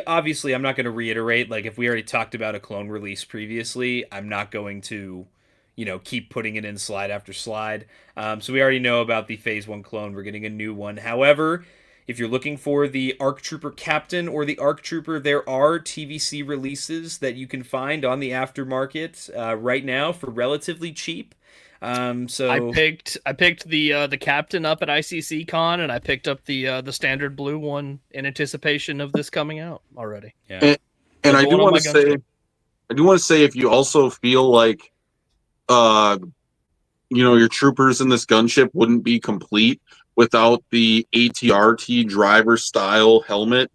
Obviously I'm not going to reiterate, like, if we already talked about a clone release previously, I'm not going to keep putting it in slide after slide. So we already know about the Phase 1 clone. We're getting a new one. However, if you're looking for the ARC Trooper Captain or the ARC Trooper, there are TVC releases that you can find on the aftermarket right now for relatively cheap. So I picked the Captain up at ICC Con, and I picked up the standard blue one in anticipation of this coming out already. Yeah. And I do want to say, if you also feel like your troopers in this gunship wouldn't be complete without the ATRT driver style helmet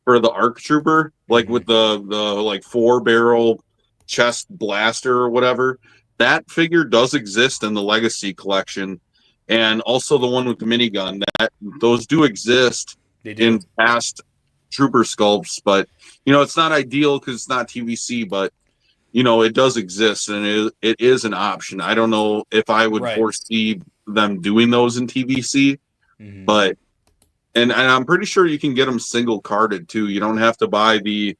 for the ARC Trooper, like with the like 4-barrel chest blaster or whatever. That figure does exist in the Legacy collection, and also the one with the minigun. Those do exist in past trooper sculpts, but it's not ideal because it's not TVC, but it does exist, and it is an option. I don't know if I would foresee them doing those in TVC, but and I'm pretty sure you can get them single carded too. You don't have to buy the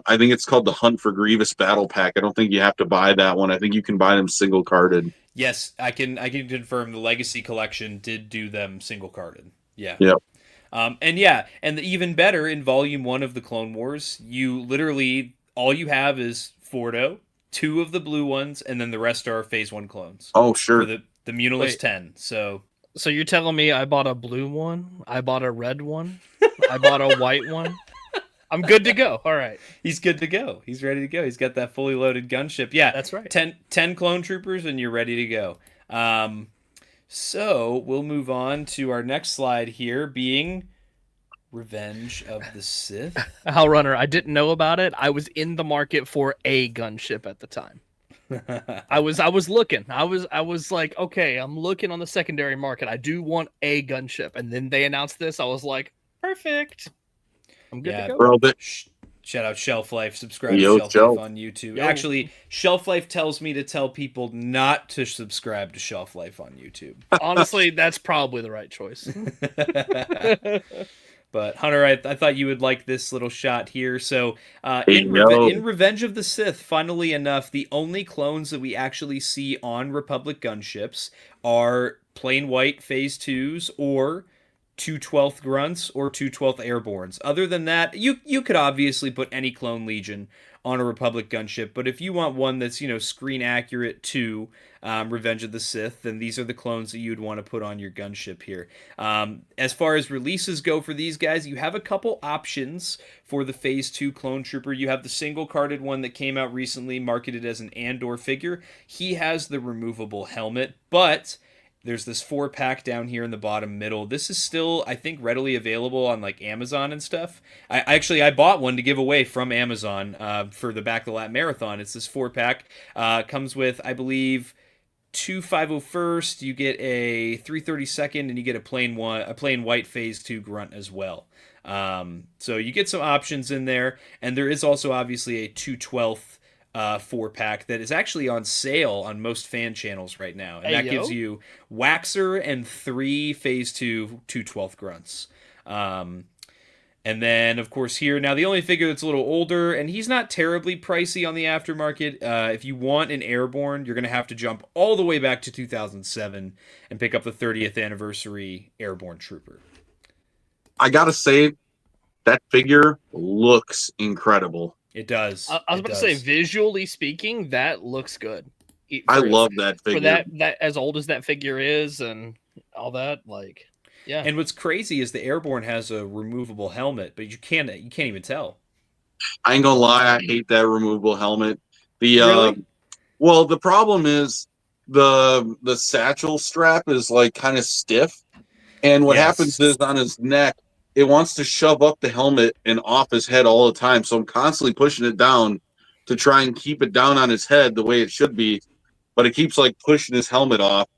I think it's called the Hunt for Grievous Battle Pack. I don't think you have to buy that one. I think you can buy them single carded. Yes, I can confirm the Legacy collection did do them single carded. Yeah. Yep. And even better, in Volume 1 of the Clone Wars, you literally all you have is Fordo, 2 of the blue ones, and then the rest are Phase 1 clones. Oh, sure. For the Munilus 10. So you're telling me I bought a blue one, I bought a red one, I bought a white one. I'm good to go. All right. He's good to go. He's ready to go. He's got that fully loaded gunship. Yeah, that's right. 10 clone troopers, and you're ready to go. So we'll move on to our next slide here, being Revenge of the Sith. Hellrunner, I didn't know about it. I was in the market for a gunship at the time. I was looking. I was like, okay, I'm looking on the secondary market. I do want a gunship. And then they announced this. I was like, perfect. I'm good to go. Shout out Shelf Life. Subscribe to Shelf Life on YouTube. Actually, Shelf Life tells me to tell people not to subscribe to Shelf Life on YouTube. Honestly, that's probably the right choice. But Hunter, I thought you would like this little shot here. So in Revenge of the Sith, funnily enough, the only clones that we actually see on Republic gunships are plain white Phase 2s or 2/12th Grunts or 2/12th Airborns. Other than that, you could obviously put any Clone Legion on a Republic gunship, but if you want one that's screen accurate to Revenge of the Sith, then these are the clones that you'd want to put on your gunship here. As far as releases go for these guys, you have a couple options for the Phase 2 Clone Trooper. You have the single carded one that came out recently, marketed as an Andor figure. He has the removable helmet, but there's this 4-pack down here in the bottom middle. This is still, I think, readily available on like Amazon and stuff. I bought one to give away from Amazon for the Back the LAAT Marathon. It's this 4-pack. Comes with, I believe, 2 501st. You get a 332nd, and you get a plain white Phase 2 Grunt as well. So you get some options in there, and there is also obviously a 2/12th 4-pack that is actually on sale on most fan channels right now, and that gives you Waxer and 3 Phase 2 2/12th Grunts. And then, of course, here, now the only figure that's a little older, and he's not terribly pricey on the aftermarket. If you want an Airborne, you're going to have to jump all the way back to 2007 and pick up the 30th anniversary Airborne Trooper. I gotta say, that figure looks incredible. It does. I was about to say, visually speaking, that looks good. I love that figure. For that as old as that figure is and all that, like, yeah. And what's crazy is the Airborne has a removable helmet, but you can't even tell. I ain't gonna lie, I hate that removable helmet. Really? Well, the problem is the satchel strap is like kind of stiff, and what happens is on his neck, it wants to shove up the helmet and off his head all the time. So I'm constantly pushing it down to try and keep it down on his head the way it should be, but it keeps like pushing his helmet off.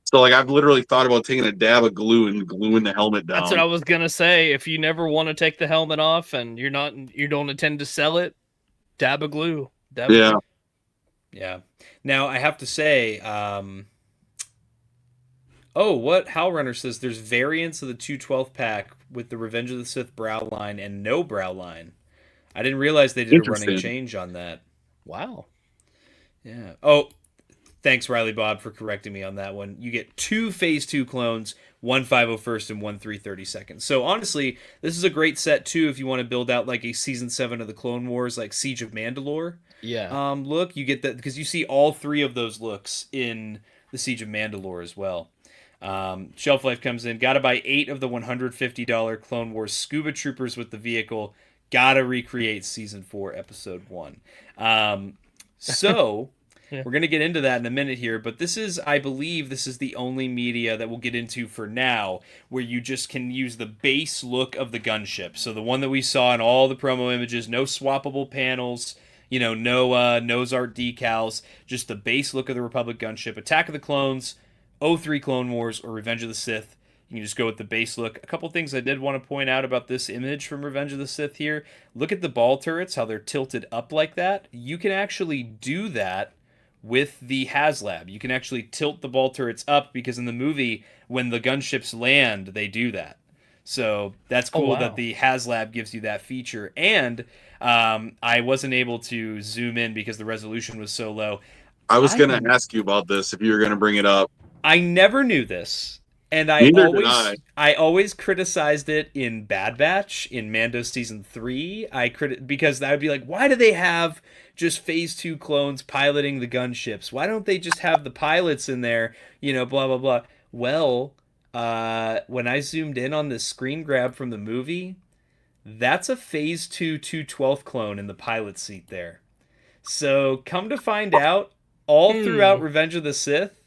So like I've literally thought about taking a dab of glue and gluing the helmet down. That's what I was gonna say. If you never want to take the helmet off and you don't intend to sell it, dab of glue. Yeah. Yeah. Now I have to say, what Howlrunner says, there's variants of the 212 pack with the Revenge of the Sith brow line and no brow line. I didn't realize they did a running change on that. Wow. Yeah. Oh, thanks, Riley Bob, for correcting me on that one. You get 2 Phase 2 clones, one 501st and one 332nd. So honestly, this is a great set too if you want to build out like a Season 7 of the Clone Wars, like Siege of Mandalore. Yeah. Look, you get that because you see all 3 of those looks in the Siege of Mandalore as well. Shelf Life comes in. Gotta buy 8 of the $150 Clone Wars Scuba Troopers with the vehicle. Gotta recreate Season 4, Episode 1. So we're going to get into that in a minute here, but I believe this is the only media that we'll get into for now where you just can use the base look of the gunship. So the one that we saw in all the promo images, no swappable panels, no nose art decals, just the base look of the Republic gunship. Attack of the Clones, 03 Clone Wars, or Revenge of the Sith. You can just go with the base look. A couple things I did want to point out about this image from Revenge of the Sith here. Look at the ball turrets, how they're tilted up like that. You can actually do that with the HasLab. You can actually tilt the ball turrets up because in the movie, when the gunships land, they do that. So that's cool that the HasLab gives you that feature. And I wasn't able to zoom in because the resolution was so low. I was going to ask you about this if you were going to bring it up. I never knew this. And I always criticized it in Bad Batch, in Mando Season 3. Because I would be like, why do they have just Phase 2 clones piloting the gunships? Why don't they just have the pilots in there, blah, blah, blah. Well, when I zoomed in on this screen grab from the movie, that's a Phase 2 212 clone in the pilot seat there. So come to find out, all throughout Revenge of the Sith,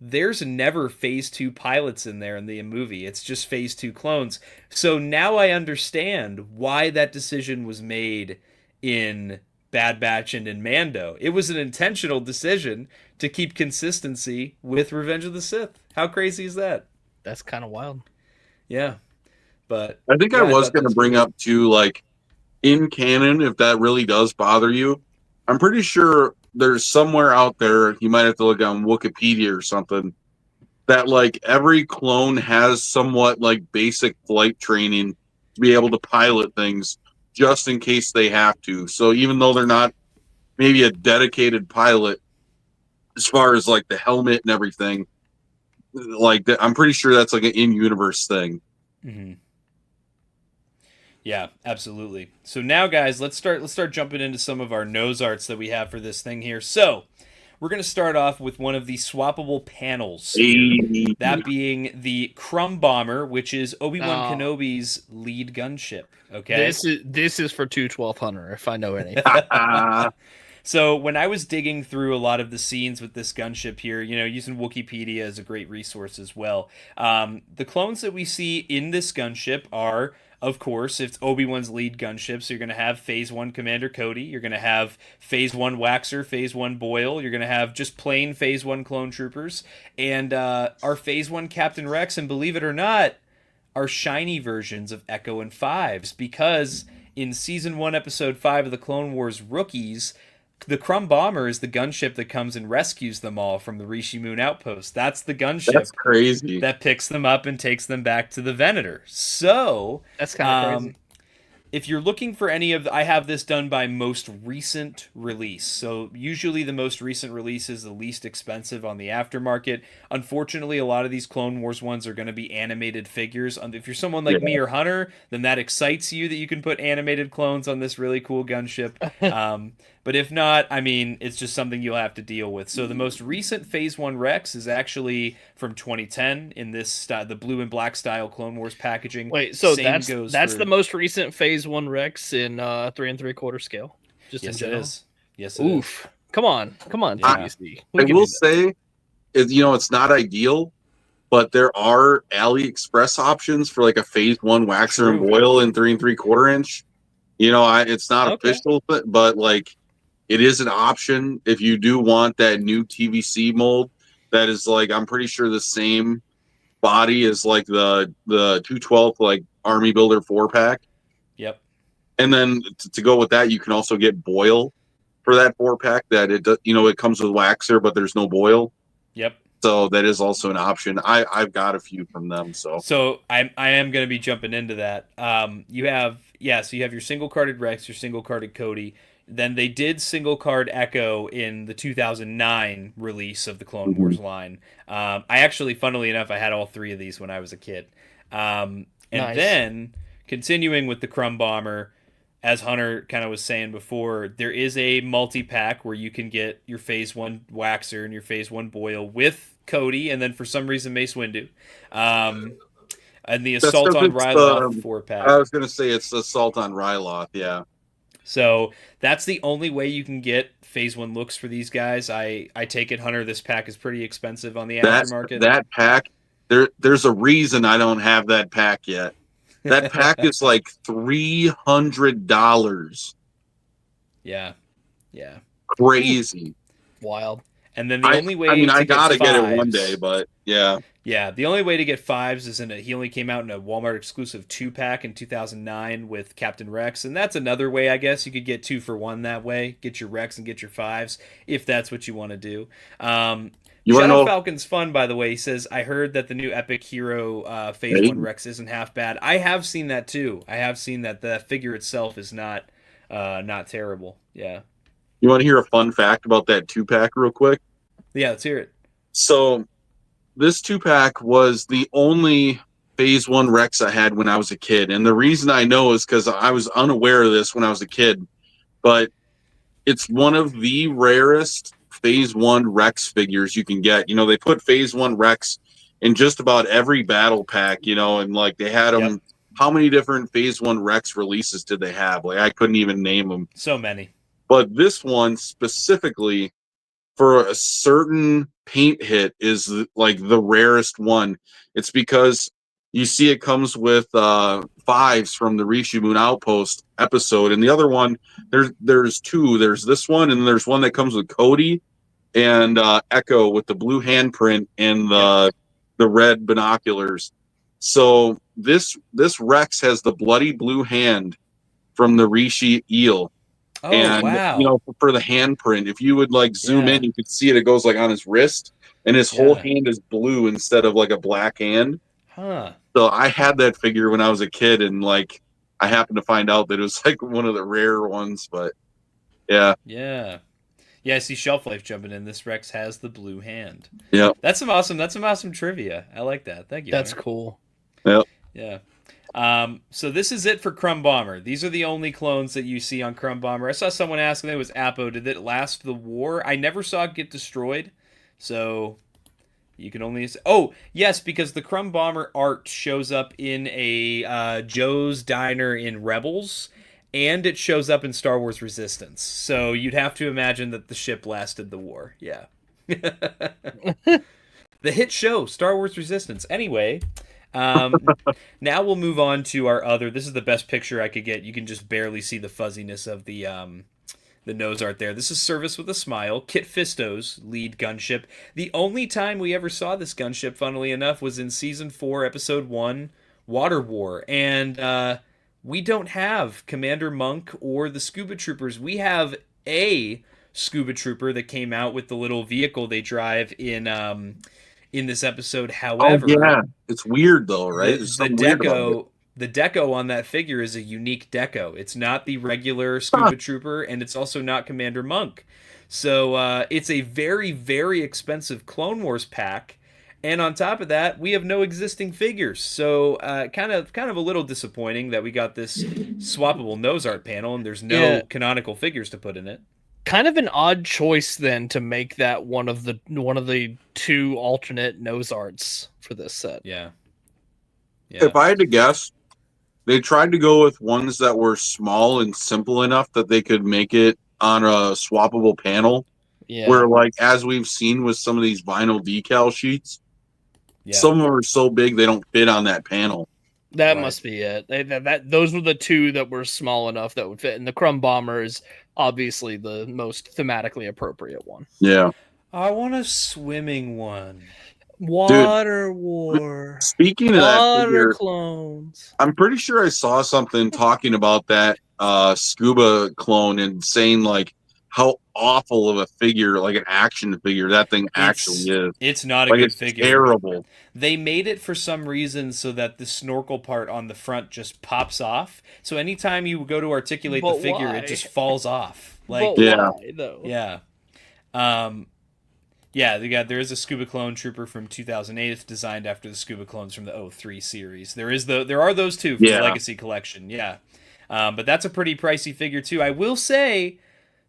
there's never Phase 2 pilots in there in the movie. It's just Phase 2 clones. So now I understand why that decision was made in Bad Batch and in Mando. It was an intentional decision to keep consistency with Revenge of the Sith. How crazy is that? That's kind of wild. Yeah. But I think I was going to bring up too, like in canon, if that really does bother you, I'm pretty sure there's somewhere out there, you might have to look on Wikipedia or something, that like every clone has somewhat like basic flight training to be able to pilot things just in case they have to. So even though they're not maybe a dedicated pilot as far as like the helmet and everything, like I'm pretty sure that's like an in-universe thing. Mm-hmm. Yeah, absolutely. So now, guys, let's start jumping into some of our nose arts that we have for this thing here. So we're going to start off with one of the swappable panels. That being the Crumb Bomber, which is Obi-Wan Kenobi's lead gunship. Okay, this is for 212 Hunter, if I know anything. So when I was digging through a lot of the scenes with this gunship here, using Wikipedia as a great resource as well, the clones that we see in this gunship are, of course, it's Obi-Wan's lead gunship, so you're going to have Phase 1 Commander Cody, you're going to have Phase 1 Waxer, Phase 1 Boyle, you're going to have just plain Phase 1 clone troopers, and our Phase 1 Captain Rex, and believe it or not, are shiny versions of Echo and Fives, because in Season 1, Episode 5 of the Clone Wars Rookies, the Crumb Bomber is the gunship that comes and rescues them all from the Rishi Moon outpost. That's the gunship. That's crazy. That picks them up and takes them back to the Venator. So that's kind of crazy. If you're looking for any of I have this done by most recent release. So usually the most recent release is the least expensive on the aftermarket. Unfortunately, a lot of these Clone Wars ones are going to be animated figures. If you're someone like me or Hunter, then that excites you that you can put animated clones on this really cool gunship. But if not, I mean, it's just something you'll have to deal with. So the most recent Phase 1 Rex is actually from 2010 in this style, the blue and black style Clone Wars packaging. Wait, so that's the most recent Phase 1 Rex in 3 3/4 scale? Just yes, in general? It is. Yes, it is. Come on, TVC. I will say, it's not ideal, but there are AliExpress options for like a Phase 1 Waxer and Boyle in 3 3/4 inch. It's not official, but like, it is an option if you do want that new TVC mold that is like, I'm pretty sure the same body as like the 212th like Army Builder 4-pack. Yep. And then to go with that, you can also get Boil for that 4-pack. That it does, it comes with Waxer, but there's no Boil. Yep. So that is also an option. I've got a few from them. So I am going to be jumping into that. You have your single carded Rex, your single carded Cody. Then they did single card Echo in the 2009 release of the Clone Wars line. I actually, funnily enough, I had all 3 of these when I was a kid. And Nice. then continuing with the Crumb Bomber, as Hunter kind of was saying before, there is a multi-pack where you can get your Phase 1 Waxer and your Phase 1 Boil with Cody, and then for some reason Mace Windu. And the Assault on Ryloth 4-pack. I was going to say it's Assault on Ryloth, yeah. So that's the only way you can get Phase 1 looks for these guys. I take it, Hunter, this pack is pretty expensive on the aftermarket. That pack, there's a reason I don't have that pack yet. That pack is like $300. Yeah. Crazy. Wild. And then the only way I gotta get get it one day, but yeah. Yeah, the only way to get 5s is he only came out in a Walmart exclusive 2-pack in 2009 with Captain Rex, and that's another way, I guess. You could get 2 for 1 that way. Get your Rex and get your 5s, if that's what you want to do. Shadow Falcon's fun, by the way. He says, I heard that the new Epic Hero Phase 1 Rex isn't half bad. I have seen that, too. I have seen that. The figure itself is not terrible. Yeah. You want to hear a fun fact about that 2-pack real quick? Yeah, let's hear it. So this 2-pack was the only Phase 1 Rex I had when I was a kid. And the reason I know is because I was unaware of this when I was a kid. But it's one of the rarest Phase 1 Rex figures you can get. They put Phase 1 Rex in just about every battle pack, and like they had them. Yep. How many different Phase 1 Rex releases did they have? Like I couldn't even name them. So many. But this one specifically, for a certain paint hit, is like the rarest one. It's because you see it comes with 5s from the Rishi Moon Outpost episode, and the other one there's 2. There's this one, and there's one that comes with Cody and Echo with the blue handprint and the red binoculars. So this Rex has the bloody blue hand from the Rishi Eel. Oh, and, wow. For the handprint, if you would like zoom in, you could see it. It goes like on his wrist, and his whole hand is blue instead of like a black hand. Huh. So I had that figure when I was a kid, and like I happened to find out that it was like one of the rare ones. But yeah. I see Shelf Life jumping in. This Rex has the blue hand. Yeah. That's some awesome trivia. I like that. Thank you. That's cool. Yep. Yeah. So this is it for Crumb Bomber. These are the only clones that you see on Crumb Bomber. I saw someone ask, I think it was Apo, did it last the war? I never saw it get destroyed. So you can only... Oh, yes, because the Crumb Bomber art shows up in a Joe's Diner in Rebels, and it shows up in Star Wars Resistance. So you'd have to imagine that the ship lasted the war. Yeah. The hit show, Star Wars Resistance. Anyway... now we'll move on to our other. This is the best picture I could get. You can just barely see the fuzziness of the nose art there. This is Service with a Smile, Kit Fisto's lead gunship. The only time we ever saw this gunship, funnily enough, was in Season 4, Episode 1, Water War. And we don't have Commander Monk or the Scuba Troopers. We have a Scuba Trooper that came out with the little vehicle they drive in this episode. However, it's weird though, right? The deco on that figure is a unique deco. It's not the regular Scuba Trooper, and it's also not Commander Monk. So it's a very, very expensive Clone Wars pack, and on top of that, we have no existing figures. So kind of a little disappointing that we got this swappable nose art panel, and there's no canonical figures to put in it. Kind of an odd choice then to make that one of the 2 alternate nose arts for this set. Yeah. If I had to guess, they tried to go with ones that were small and simple enough that they could make it on a swappable panel. Yeah. Where, like, as we've seen with some of these vinyl decal sheets, some of them are so big they don't fit on that panel. That must be it. Those were the 2 that were small enough that would fit. And the Crumb Bomber is obviously the most thematically appropriate one. Yeah. I want a swimming one. Water War. Speaking of that figure, clones. I'm pretty sure I saw something talking about that scuba clone and saying like how awful of a figure, like an action figure, that thing actually is. It's not a good figure. Terrible. They made it for some reason so that the snorkel part on the front just pops off. So anytime you go to articulate the figure, it just falls off. Like, why, though? Yeah. There is a scuba clone trooper from 2008. It's designed after the scuba clones from the 03 series. There are those two from the Legacy collection. Yeah. But that's a pretty pricey figure too. I will say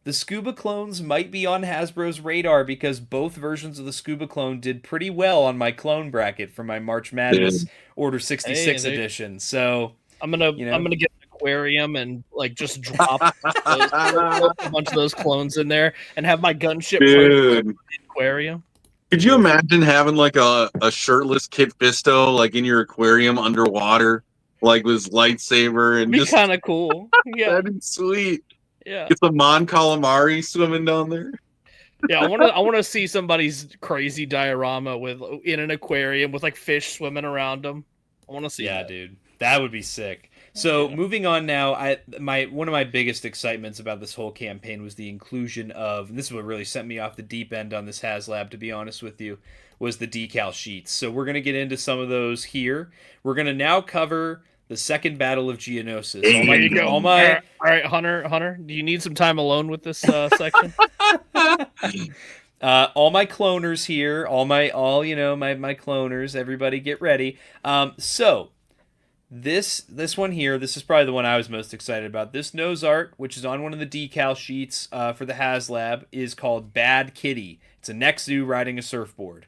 the scuba clones might be on Hasbro's radar because both versions of the scuba clone did pretty well on my clone bracket for my March Madness Order 66 edition. So I'm gonna get an aquarium and like just drop a bunch of those clones in there and have my gunship in the aquarium. Could you imagine having like a shirtless Kit Fisto like in your aquarium underwater, like with his lightsaber and just kind of cool? Yeah, that'd be sweet. Yeah, get the Mon Calamari swimming down there. Yeah, I want to see somebody's crazy diorama in an aquarium with like fish swimming around them. I want to see. Yeah, dude, that would be sick. So moving on now, one of my biggest excitements about this whole campaign was the inclusion of, and this is what really sent me off the deep end on this HasLab, to be honest with you, was the decal sheets. So we're gonna get into some of those here. We're gonna now cover the second battle of Geonosis. All right, Hunter, do you need some time alone with this section? All my cloners here, my cloners, everybody get ready. So this one here, this is probably the one I was most excited about. This nose art, which is on one of the decal sheets for the HasLab, is called Bad Kitty. It's a Nexu riding a surfboard.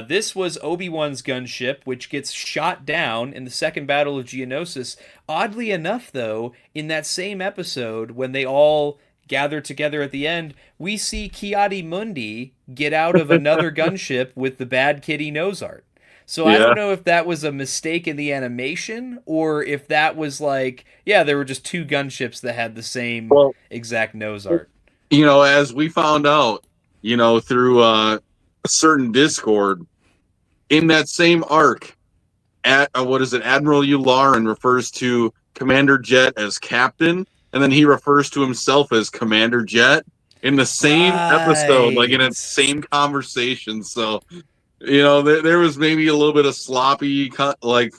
This was Obi-Wan's gunship, which gets shot down in the second battle of Geonosis. Oddly enough, though, in that same episode, when they all gather together at the end, we see Ki-Adi-Mundi get out of another gunship with the Bad Kitty nose art. So I don't know if that was a mistake in the animation or if that was like, there were just two gunships that had the same exact nose art. As we found out, through a certain Discord, in that same arc, Admiral Yularen refers to Commander Jet as Captain, and then he refers to himself as Commander Jet in the same episode, like in a same conversation. So, there was maybe a little bit of sloppy, like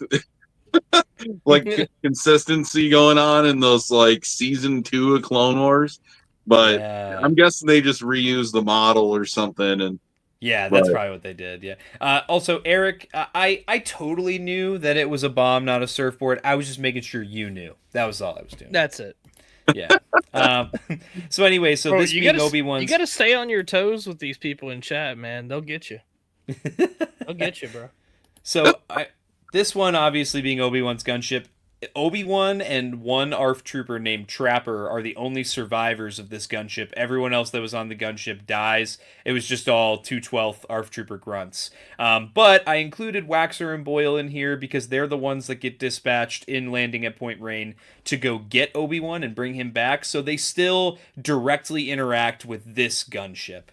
consistency going on in those like season 2 of Clone Wars, but I'm guessing they just reused the model or something. And that's probably what they did. Yeah. Also, Eric, I totally knew that it was a bomb, not a surfboard. I was just making sure you knew. That was all I was doing. That's it. Yeah. So anyway, Bro, this being Obi-Wan's... You got to stay on your toes with these people in chat, man. They'll get you. They'll get you, bro. So this one, obviously being Obi-Wan's gunship, Obi-Wan and one ARF trooper named Trapper are the only survivors of this gunship. Everyone else that was on the gunship dies. It was just all 212th ARF trooper grunts. But I included Waxer and Boyle in here because they're the ones that get dispatched in landing at Point Rain to go get Obi-Wan and bring him back. So they still directly interact with this gunship.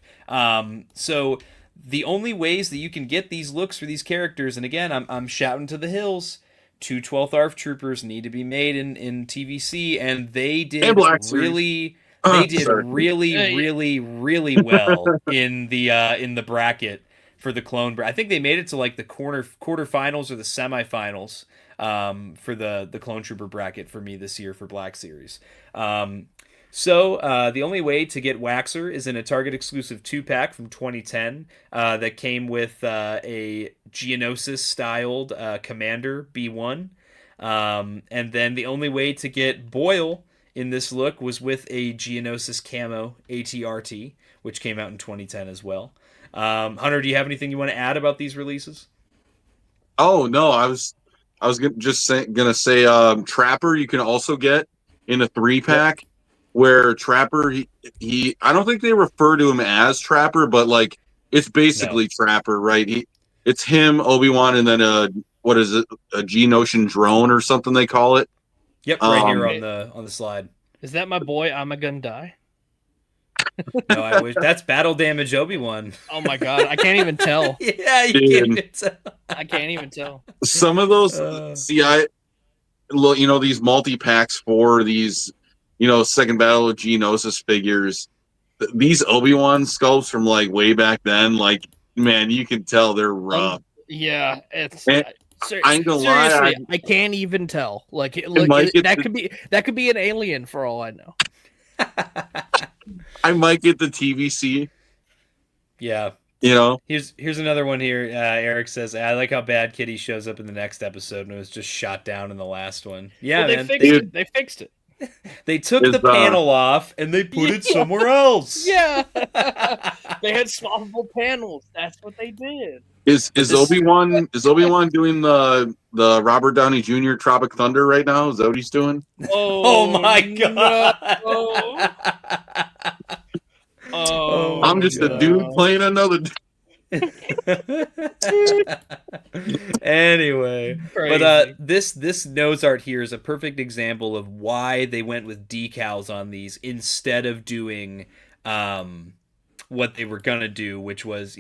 So the only ways that you can get these looks for these characters, and again, I'm shouting to the hills, 212th ARF troopers need to be made in TVC, and they did really well in the bracket for the clone. I think they made it to like the quarterfinals or the semifinals for the clone trooper bracket for me this year for Black Series. So the only way to get Waxer is in a Target exclusive 2-pack from 2010 that came with a Geonosis styled Commander B1. And then the only way to get Boyle in this look was with a Geonosis camo ATRT, which came out in 2010 as well. Hunter, do you have anything you want to add about these releases? Oh no, I was gonna say Trapper you can also get in a 3-pack. Where Trapper, he I don't think they refer to him as Trapper, but like it's basically Trapper, right? It's him, Obi-Wan, and then a Geonosian drone or something they call it. Yep, right here on the slide. Is that my boy? I'm a gonna die. No, I wish that's battle damage Obi-Wan. Oh my god, I can't even tell. Yeah, you can't even tell. I can't even tell. Some of those, these multi-packs for these, Second Battle of Geonosis figures, these Obi-Wan sculpts from like way back then, like, man, you can tell they're rough. Yeah, it's. I ain't gonna lie, I can't even tell. That could be an alien for all I know. I might get the TVC. Yeah. Here's another one here. Eric says, I like how Bad Kitty shows up in the next episode and it was just shot down in the last one. Yeah, well, they fixed it. They took the panel off and they put it somewhere else. Yeah. They had swappable panels. That's what they did. Is Obi-Wan doing the Robert Downey Jr. Tropic Thunder right now? Is that what he's doing? Oh my god. No. Oh, I'm just a dude playing another. Anyway, crazy. But this nose art here is a perfect example of why they went with decals on these instead of doing what they were gonna do, which was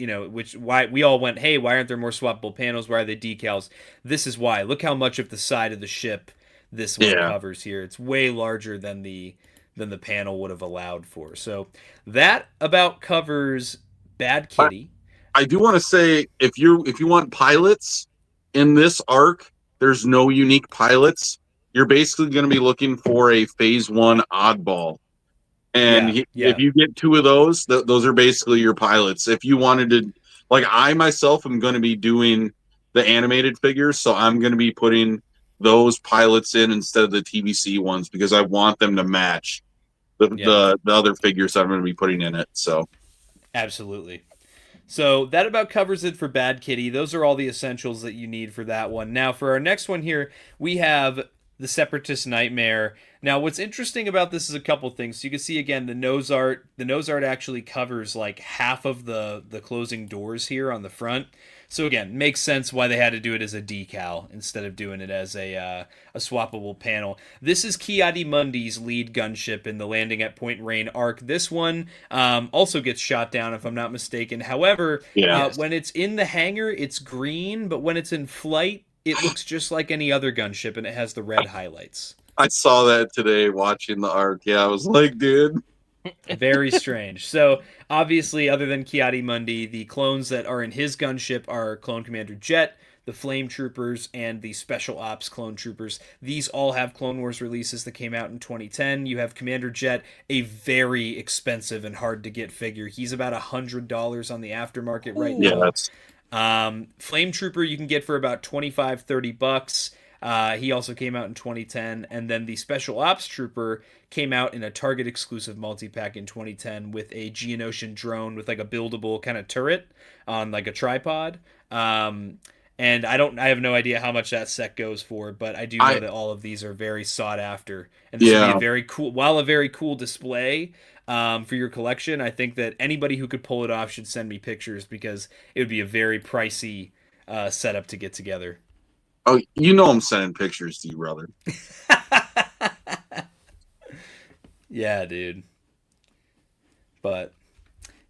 why we all went, hey, why aren't there more swappable panels? Why are they decals? This is why. Look how much of the side of the ship this one covers here. It's way larger than the panel would have allowed for. So that about covers Bad Kitty. I do want to say, if you want pilots in this arc, there's no unique pilots. You're basically going to be looking for a phase 1 oddball. And if you get 2 of those, those are basically your pilots. If you wanted to, like, I myself am going to be doing the animated figures, so I'm going to be putting those pilots in instead of the TVC ones because I want them to match the other figures I'm going to be putting in it. So absolutely. So that about covers it for Bad Kitty. Those are all the essentials that you need for that one. Now for our next one here, we have the Separatist Nightmare. Now what's interesting about this is a couple things. So you can see again the nose art. The nose art actually covers like half of the closing doors here on the front. So again, makes sense why they had to do it as a decal instead of doing it as a swappable panel. This is Ki-Adi-Mundi's lead gunship in the Landing at Point Rain arc. This one also gets shot down, if I'm not mistaken. However, when it's in the hangar, it's green, but when it's in flight, it looks just like any other gunship, and it has the red highlights. I saw that today watching the arc. Yeah, I was like, dude. Very strange. So, obviously, other than Ki-Adi-Mundi, the clones that are in his gunship are Clone Commander Jet, the Flame Troopers, and the Special Ops Clone Troopers. These all have Clone Wars releases that came out in 2010. You have Commander Jet, a very expensive and hard-to-get figure. He's about $100 on the aftermarket right now. Flame Trooper you can get for about $25-30. He also came out in 2010, and then the Special Ops Trooper came out in a Target exclusive multi-pack in 2010 with a Geonosian drone with like a buildable kind of turret on like a tripod. And I have no idea how much that set goes for, but I do know that all of these are very sought after, and this would be a very cool display for your collection. I think that anybody who could pull it off should send me pictures because it would be a very pricey setup to get together. Oh, I'm sending pictures to you, brother. Yeah, dude. But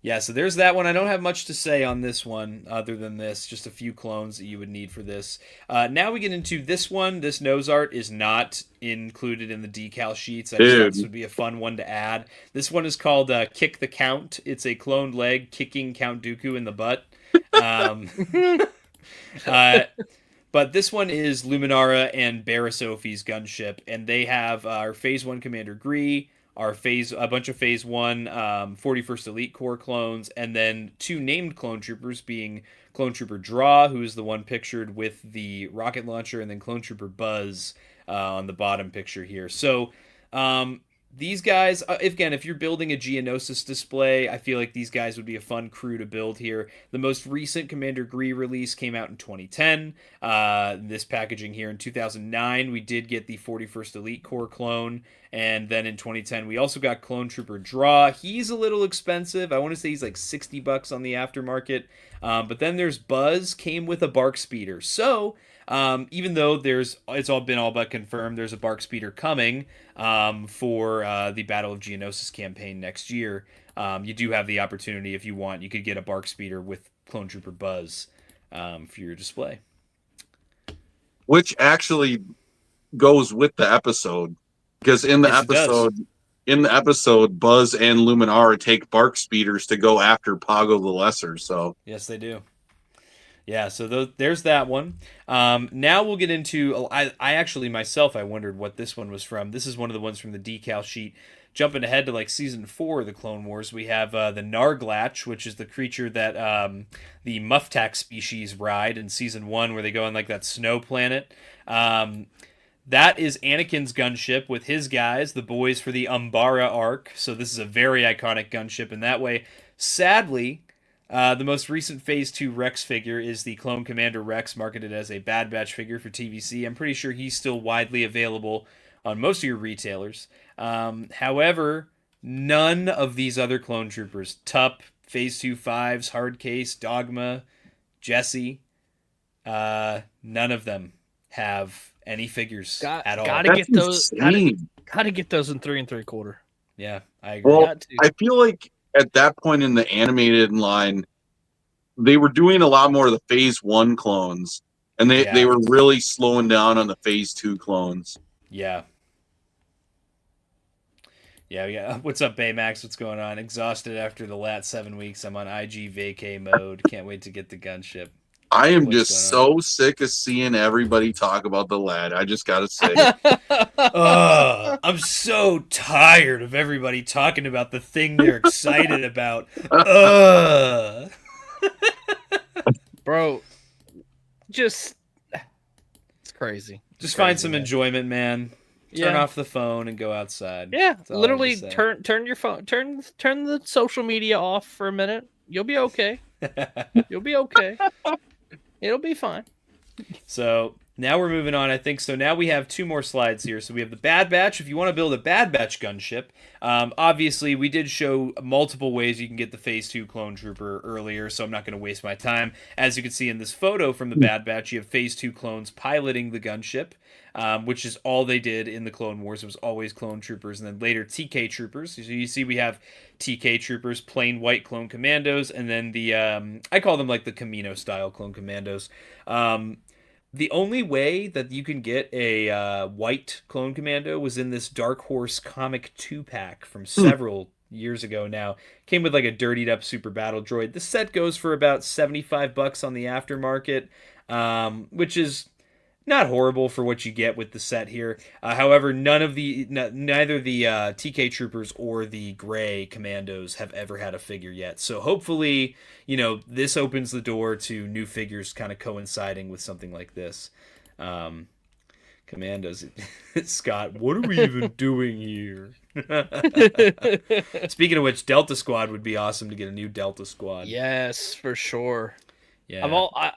yeah, so there's that one. I don't have much to say on this one other than this, just a few clones that you would need for this. Now we get into this one. This nose art is not included in the decal sheets. I just thought this would be a fun one to add. This one is called Kick the Count. It's a cloned leg kicking Count Dooku in the butt. But this one is Luminara and Barasophi's gunship, and they have our Phase 1 Commander Gree, a bunch of Phase 1 41st Elite Corps clones, and then 2 named clone troopers, being Clone Trooper Draw, who is the one pictured with the rocket launcher, and then Clone Trooper Buzz on the bottom picture here. So these guys, again, if you're building a Geonosis display, I feel like these guys would be a fun crew to build here. The most recent Commander Gree release came out in 2010. This packaging here in 2009, we did get the 41st Elite Corps clone. And then in 2010, we also got Clone Trooper Draw. He's a little expensive. I want to say he's like $60 on the aftermarket. But then there's Buzz, came with a Bark Speeder. So Even though it's all but confirmed, there's a Bark Speeder coming for the Battle of Geonosis campaign next year. You do have the opportunity, if you want, you could get a Bark Speeder with Clone Trooper Buzz for your display. Which actually goes with the episode, because in the episode, Buzz and Luminara take Bark Speeders to go after Pago the Lesser. So yes, they do. Yeah, so there's that one. Now we'll get into. I actually myself I wondered what this one was from. This is one of the ones from the decal sheet. Jumping ahead to like season 4 of the Clone Wars, we have the Narglatch, which is the creature that the Muftak species ride in season 1, where they go on like that snow planet. That is Anakin's gunship with his guys, the boys for the Umbara arc. So this is a very iconic gunship in that way. Sadly, the most recent Phase 2 Rex figure is the Clone Commander Rex, marketed as a Bad Batch figure for TVC. I'm pretty sure he's still widely available on most of your retailers. However, none of these other clone troopers, Tup, Phase 2 5s, Hardcase, Dogma, Jesse, none of them have any figures at all. Gotta get those. Gotta get those in 3 3/4. Yeah, I agree. Well, I feel like at that point in the animated line, they were doing a lot more of the Phase 1 clones, and they were really slowing down on the Phase 2 clones. Yeah. Yeah. What's up, Baymax? What's going on? Exhausted after the LAAT 7 weeks. I'm on IG vacay mode. Can't wait to get the gunship. I am just so sick of seeing everybody talk about the LAAT. I just gotta say. I'm so tired of everybody talking about the thing they're excited about. Bro, it's crazy. Just find some enjoyment, man. Turn off the phone and go outside. Yeah, literally turn your phone, turn the social media off for a minute. You'll be okay. You'll be okay. It'll be fine. So now we're moving on, I think. So now we have 2 more slides here. So we have the Bad Batch. If you want to build a Bad Batch gunship, obviously we did show multiple ways you can get the Phase 2 Clone Trooper earlier, so I'm not going to waste my time. As you can see in this photo from the Bad Batch, you have Phase 2 clones piloting the gunship, which is all they did in the Clone Wars. It was always Clone Troopers, and then later TK Troopers. So you see we have TK Troopers, plain white Clone Commandos, and then the, I call them like the Camino-style Clone Commandos. The only way that you can get a white Clone Commando was in this Dark Horse comic 2-pack from several years ago now. Came with like a dirtied up super battle droid. This set goes for about $75 on the aftermarket, which is not horrible for what you get with the set here. However, neither the TK Troopers or the Gray Commandos have ever had a figure yet. So hopefully, this opens the door to new figures kind of coinciding with something like this. Commandos. Scott, what are we even doing here? Speaking of which, Delta Squad would be awesome to get a new Delta Squad. Yes, for sure. Yeah.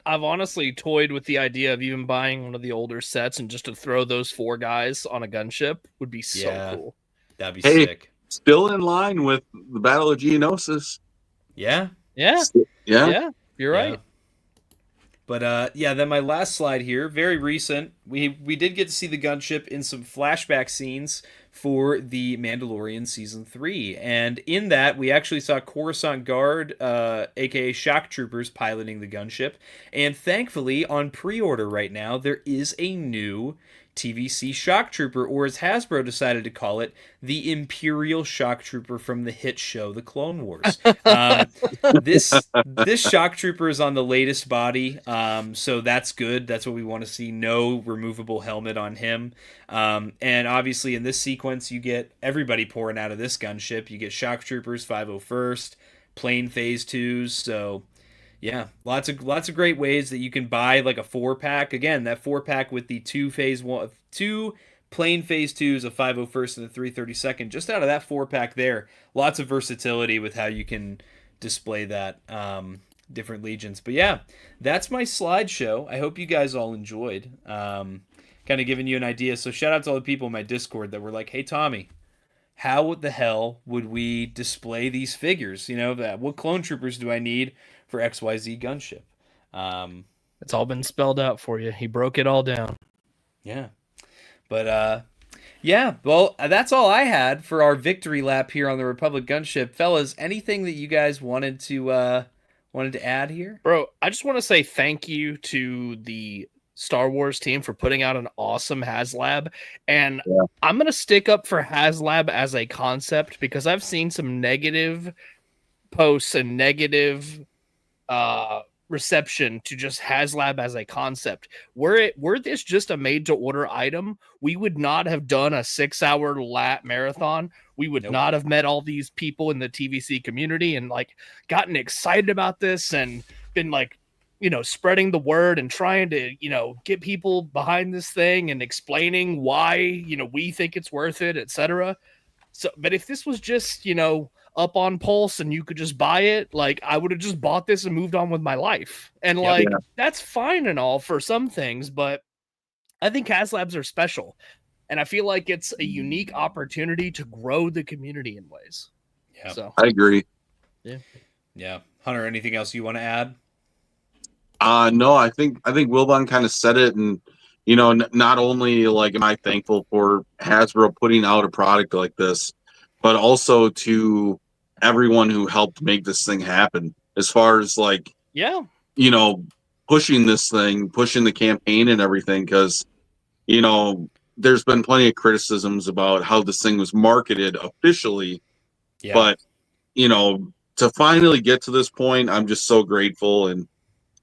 I've honestly toyed with the idea of even buying one of the older sets and just to throw those 4 guys on a gunship would be so cool. That'd be sick. Still in line with the Battle of Geonosis. Yeah. Yeah. You're right. But then my last slide here, very recent. We did get to see the gunship in some flashback scenes for the Mandalorian Season 3. And in that, we actually saw Coruscant Guard, aka Shock Troopers, piloting the gunship. And thankfully, on pre-order right now, there is a new TVC Shock Trooper, or as Hasbro decided to call it, the Imperial Shock Trooper from the hit show The Clone Wars. This Shock Trooper is on the latest body, so that's good. That's what we want to see. No removable helmet on him. And obviously in this sequence, you get everybody pouring out of this gunship. You get Shock Troopers, 501st, plain Phase 2s, so... yeah, lots of great ways that you can buy like a 4-pack. Again, that 4-pack with the 2 plain Phase 2s, a 501st and a 332nd. Just out of that 4-pack there, lots of versatility with how you can display that different legions. But yeah, that's my slideshow. I hope you guys all enjoyed. Kind of giving you an idea. So shout out to all the people in my Discord that were like, "Hey Tommy, how the hell would we display these figures? What clone troopers do I need for XYZ gunship?" It's all been spelled out for you. He broke it all down. Yeah. But yeah, well, that's all I had for our victory lap here on the Republic Gunship. Fellas, anything that you guys wanted to add here? Bro, I just want to say thank you to the Star Wars team for putting out an awesome HasLab. And I'm going to stick up for HasLab as a concept because I've seen some negative posts and negative reception to just HasLab as a concept. Were this just a made to order item, we would not have done a 6-hour LAAT marathon. We would not have met all these people in the TVC community and like gotten excited about this and been like, spreading the word and trying to, get people behind this thing and explaining why, we think it's worth it, etc. So, but if this was just, up on Pulse and you could just buy it, like I would have just bought this and moved on with my life. And that's fine and all for some things, but I think HasLabs are special. And I feel like it's a unique opportunity to grow the community in ways. Yeah. So I agree. Yeah. Yeah. Hunter, anything else you want to add? No, I think Wilbon kind of said it, and not only like am I thankful for Hasbro putting out a product like this, but also to everyone who helped make this thing happen. As far as like, pushing this thing, pushing the campaign and everything, because there's been plenty of criticisms about how this thing was marketed officially, but to finally get to this point, I'm just so grateful, and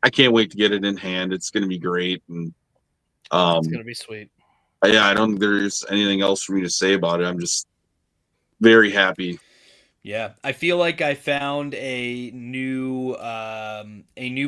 I can't wait to get it in hand. It's going to be great, and it's going to be sweet. Yeah, I don't think there's anything else for me to say about it. I'm just very happy. Yeah, I feel like I found a new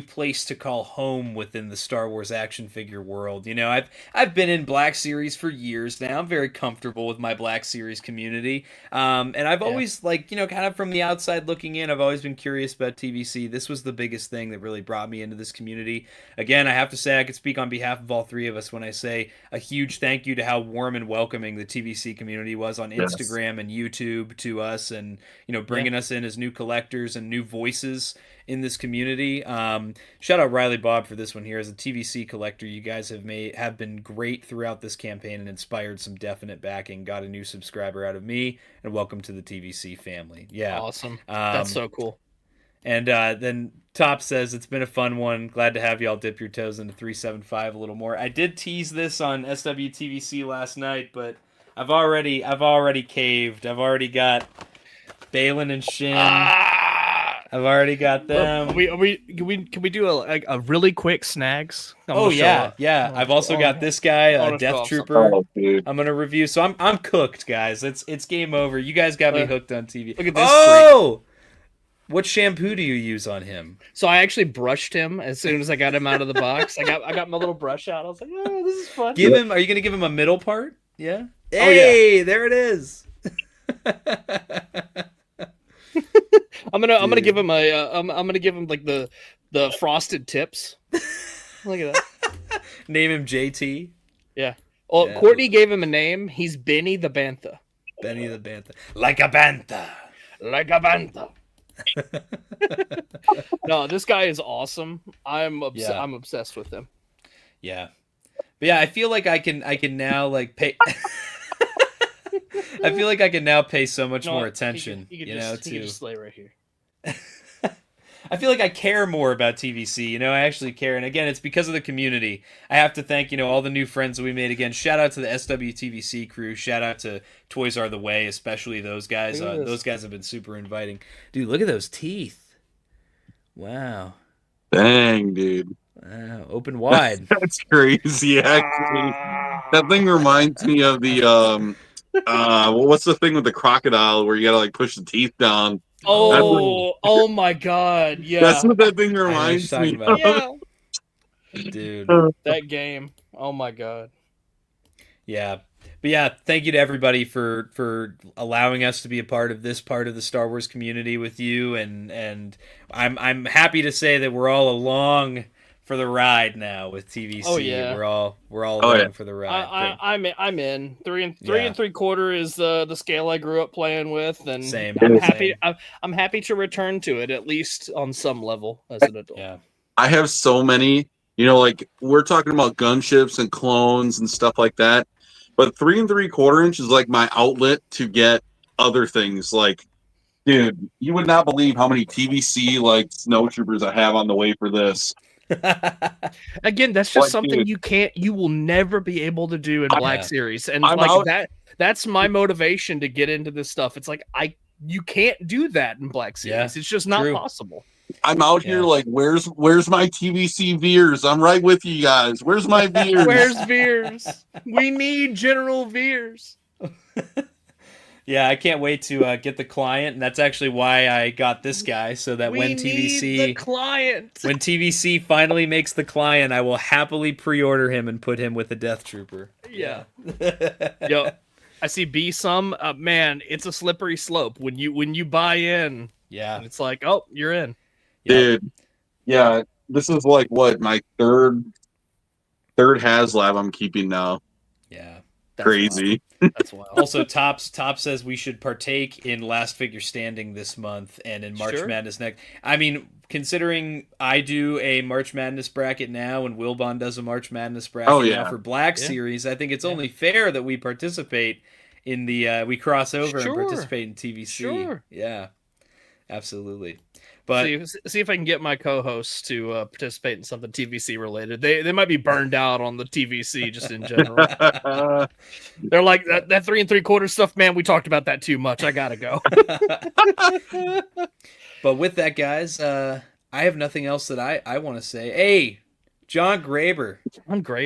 place to call home within the Star Wars action figure world. I've been in Black Series for years now. I'm very comfortable with my Black Series community, and I've always kind of from the outside looking in, I've always been curious about TVC. This was the biggest thing that really brought me into this community. Again, I have to say I could speak on behalf of all three of us when I say a huge thank you to how warm and welcoming the TVC community was on Instagram and YouTube to us, and bringing us in as new collectors and new voices in this community. Shout out Riley Bob for this one here. As a TVC collector, you guys have been great throughout this campaign and inspired some definite backing. Got a new subscriber out of me, and welcome to the TVC family. Yeah, awesome. That's so cool. And then Top says it's been a fun one. Glad to have y'all dip your toes into 375 a little more. I did tease this on SWTVC last night, but I've already caved. I've already got Balin and Shin. I've already got them. Can we do a really quick snags? Yeah. I've also got this guy, Death Trooper. I'm gonna review. So I'm cooked, guys. It's game over. You guys got me hooked on TV. Look at this. Oh, what shampoo do you use on him? So I actually brushed him as soon as I got him out of the box. I got my little brush out. I was like, oh, this is fun. Are you gonna give him a middle part? Yeah. Hey, there it is. I'm gonna give him I'm gonna give him like the frosted tips. Look at that. Name him JT. Yeah. Well, yeah. Courtney gave him a name. He's Benny the Bantha. Benny the Bantha. Like a bantha. Like a bantha. No, this guy is awesome. I'm obsessed with him. Yeah. But yeah, I feel like I can now like pay I feel like I can now pay so much more attention. He can just lay right here. I feel like I care more about TVC. I actually care. And again, it's because of the community. I have to thank, all the new friends that we made. Again, shout out to the SWTVC crew. Shout out to Toys Are the Way, especially those guys. Those guys have been super inviting. Dude, look at those teeth. Wow. Dang, dude. Wow. Open wide. That's crazy, actually. That thing reminds me of the... what's the thing with the crocodile where you gotta like push the teeth down? Oh my god, yeah. That's what that thing reminds me of. Yeah. Dude. That game. Oh my god. Yeah. But yeah, thank you to everybody for allowing us to be a part of this part of the Star Wars community with you, and I'm happy to say that we're all along for the ride now with TVC. Oh yeah, we're all along for the ride. I'm in 3 3/4 is the scale I grew up playing with, and same. I'm happy to return to it at least on some level as an adult. Yeah, I have so many You know, like we're talking about gunships and clones and stuff like that. But 3 3/4 inch is like my outlet to get other things. Like, dude, you would not believe how many TVC like snow troopers I have on the way for this. Again, that's just something you will never be able to do in Black Series. And that's my motivation to get into this stuff. It's like you can't do that in Black Series. It's just not possible. I'm out here like, where's my TVC Veers? I'm right with you guys. Where's my Veers? Where's Veers? We need General Veers. Yeah, I can't wait to get the client, and that's actually why I got this guy, so that when TVC finally makes the client, I will happily pre-order him and put him with the Death Trooper. Yeah. Yo, I see B some. Man, it's a slippery slope when you buy in. Yeah, and it's like, oh, you're in, dude. Yeah, this is like what my third HasLab I'm keeping now. Yeah. That's crazy. Wild. That's wild. Also, Top says we should partake in Last Figure Standing this month and in March Madness next. I mean, considering I do a March Madness bracket now and Wilbon does a March Madness bracket now for Black Series, I think it's only fair that we participate in the we cross over and participate in TVC. Sure. Yeah, absolutely. But see if I can get my co-hosts to participate in something TVC related. They might be burned out on the TVC just in general. They're like that 3 3/4 stuff, man. We talked about that too much. I gotta go. But with that, guys, I have nothing else that I want to say. Hey, John Graber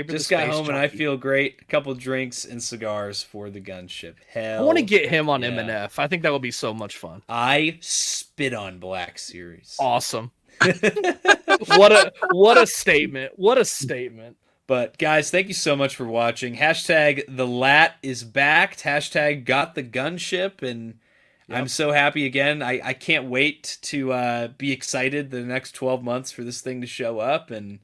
just got home, and I feel great. A couple drinks and cigars for the gunship. Hell, I want to get him on M&F. I think that would be so much fun. I spit on Black Series. Awesome. What a statement. What a statement. But guys, thank you so much for watching. Hashtag the LAAT is backed. Hashtag got the gunship, and I'm so happy again. I can't wait to be excited the next 12 months for this thing to show up, and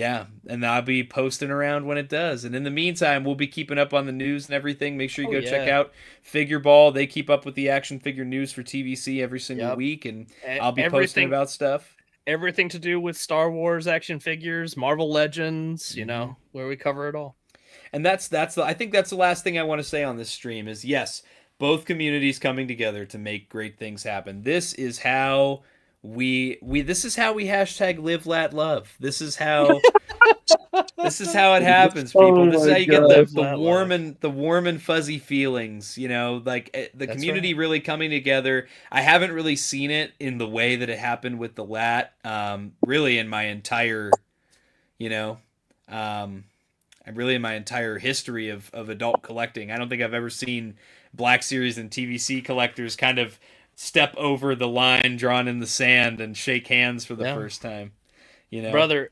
and I'll be posting around when it does. And in the meantime, we'll be keeping up on the news and everything. Make sure you go check out Figure Ball. They keep up with the action figure news for TVC every single week, and I'll be posting about stuff. Everything to do with Star Wars action figures, Marvel Legends, you know, where we cover it all. And I think that's the last thing I want to say on this stream is, yes, both communities coming together to make great things happen. This is how we hashtag live LAAT love. This is how it happens, people. This is how you get the warm and fuzzy feelings, you know, like the community really coming together. I haven't really seen it in the way that it happened with the LAAT, really in my entire, history of adult collecting. I don't think I've ever seen Black Series and TVC collectors kind of step over the line drawn in the sand and shake hands for the first time. You know, brother,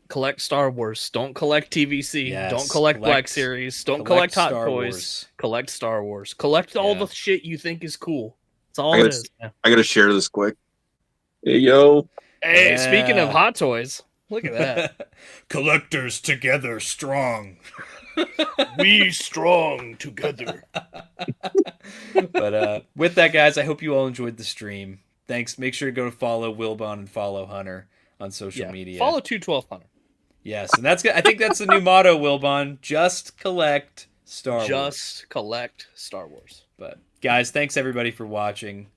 collect Star Wars. Don't collect TVC. Don't collect Black Series. Don't collect Hot Toys. Collect Star Wars. Collect all the shit you think is cool. That's all it is. I gotta share this quick. Hey, yo. Hey, speaking of Hot Toys, look at that. Collectors together strong. We strong together. But with that, guys, I hope you all enjoyed the stream. Thanks. Make sure to go to follow Wilbon and follow Hunter on social media. Follow 212 Hunter. Yes, and that's good. I think that's the new motto, Wilbon. Just collect Star Wars. Just collect Star Wars. But guys, thanks everybody for watching.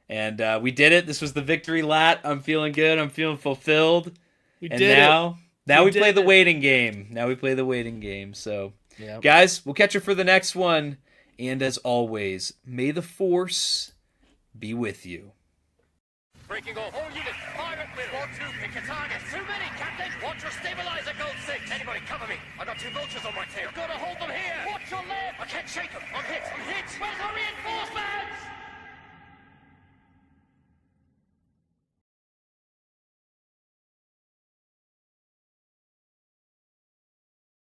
And we did it. This was the victory LAAT. I'm feeling good. I'm feeling fulfilled. Now we play the waiting game. So, guys, we'll catch you for the next one. And as always, may the Force be with you. Breaking off. All units, fire at will. 1-2, pick your target. Too many, Captain. Watch your stabilizer, Gold 6. Anybody cover me. I got 2 vultures on my tail. Gotta hold them here. Watch your left. I can't shake them. I'm hit. Where's our reinforcements?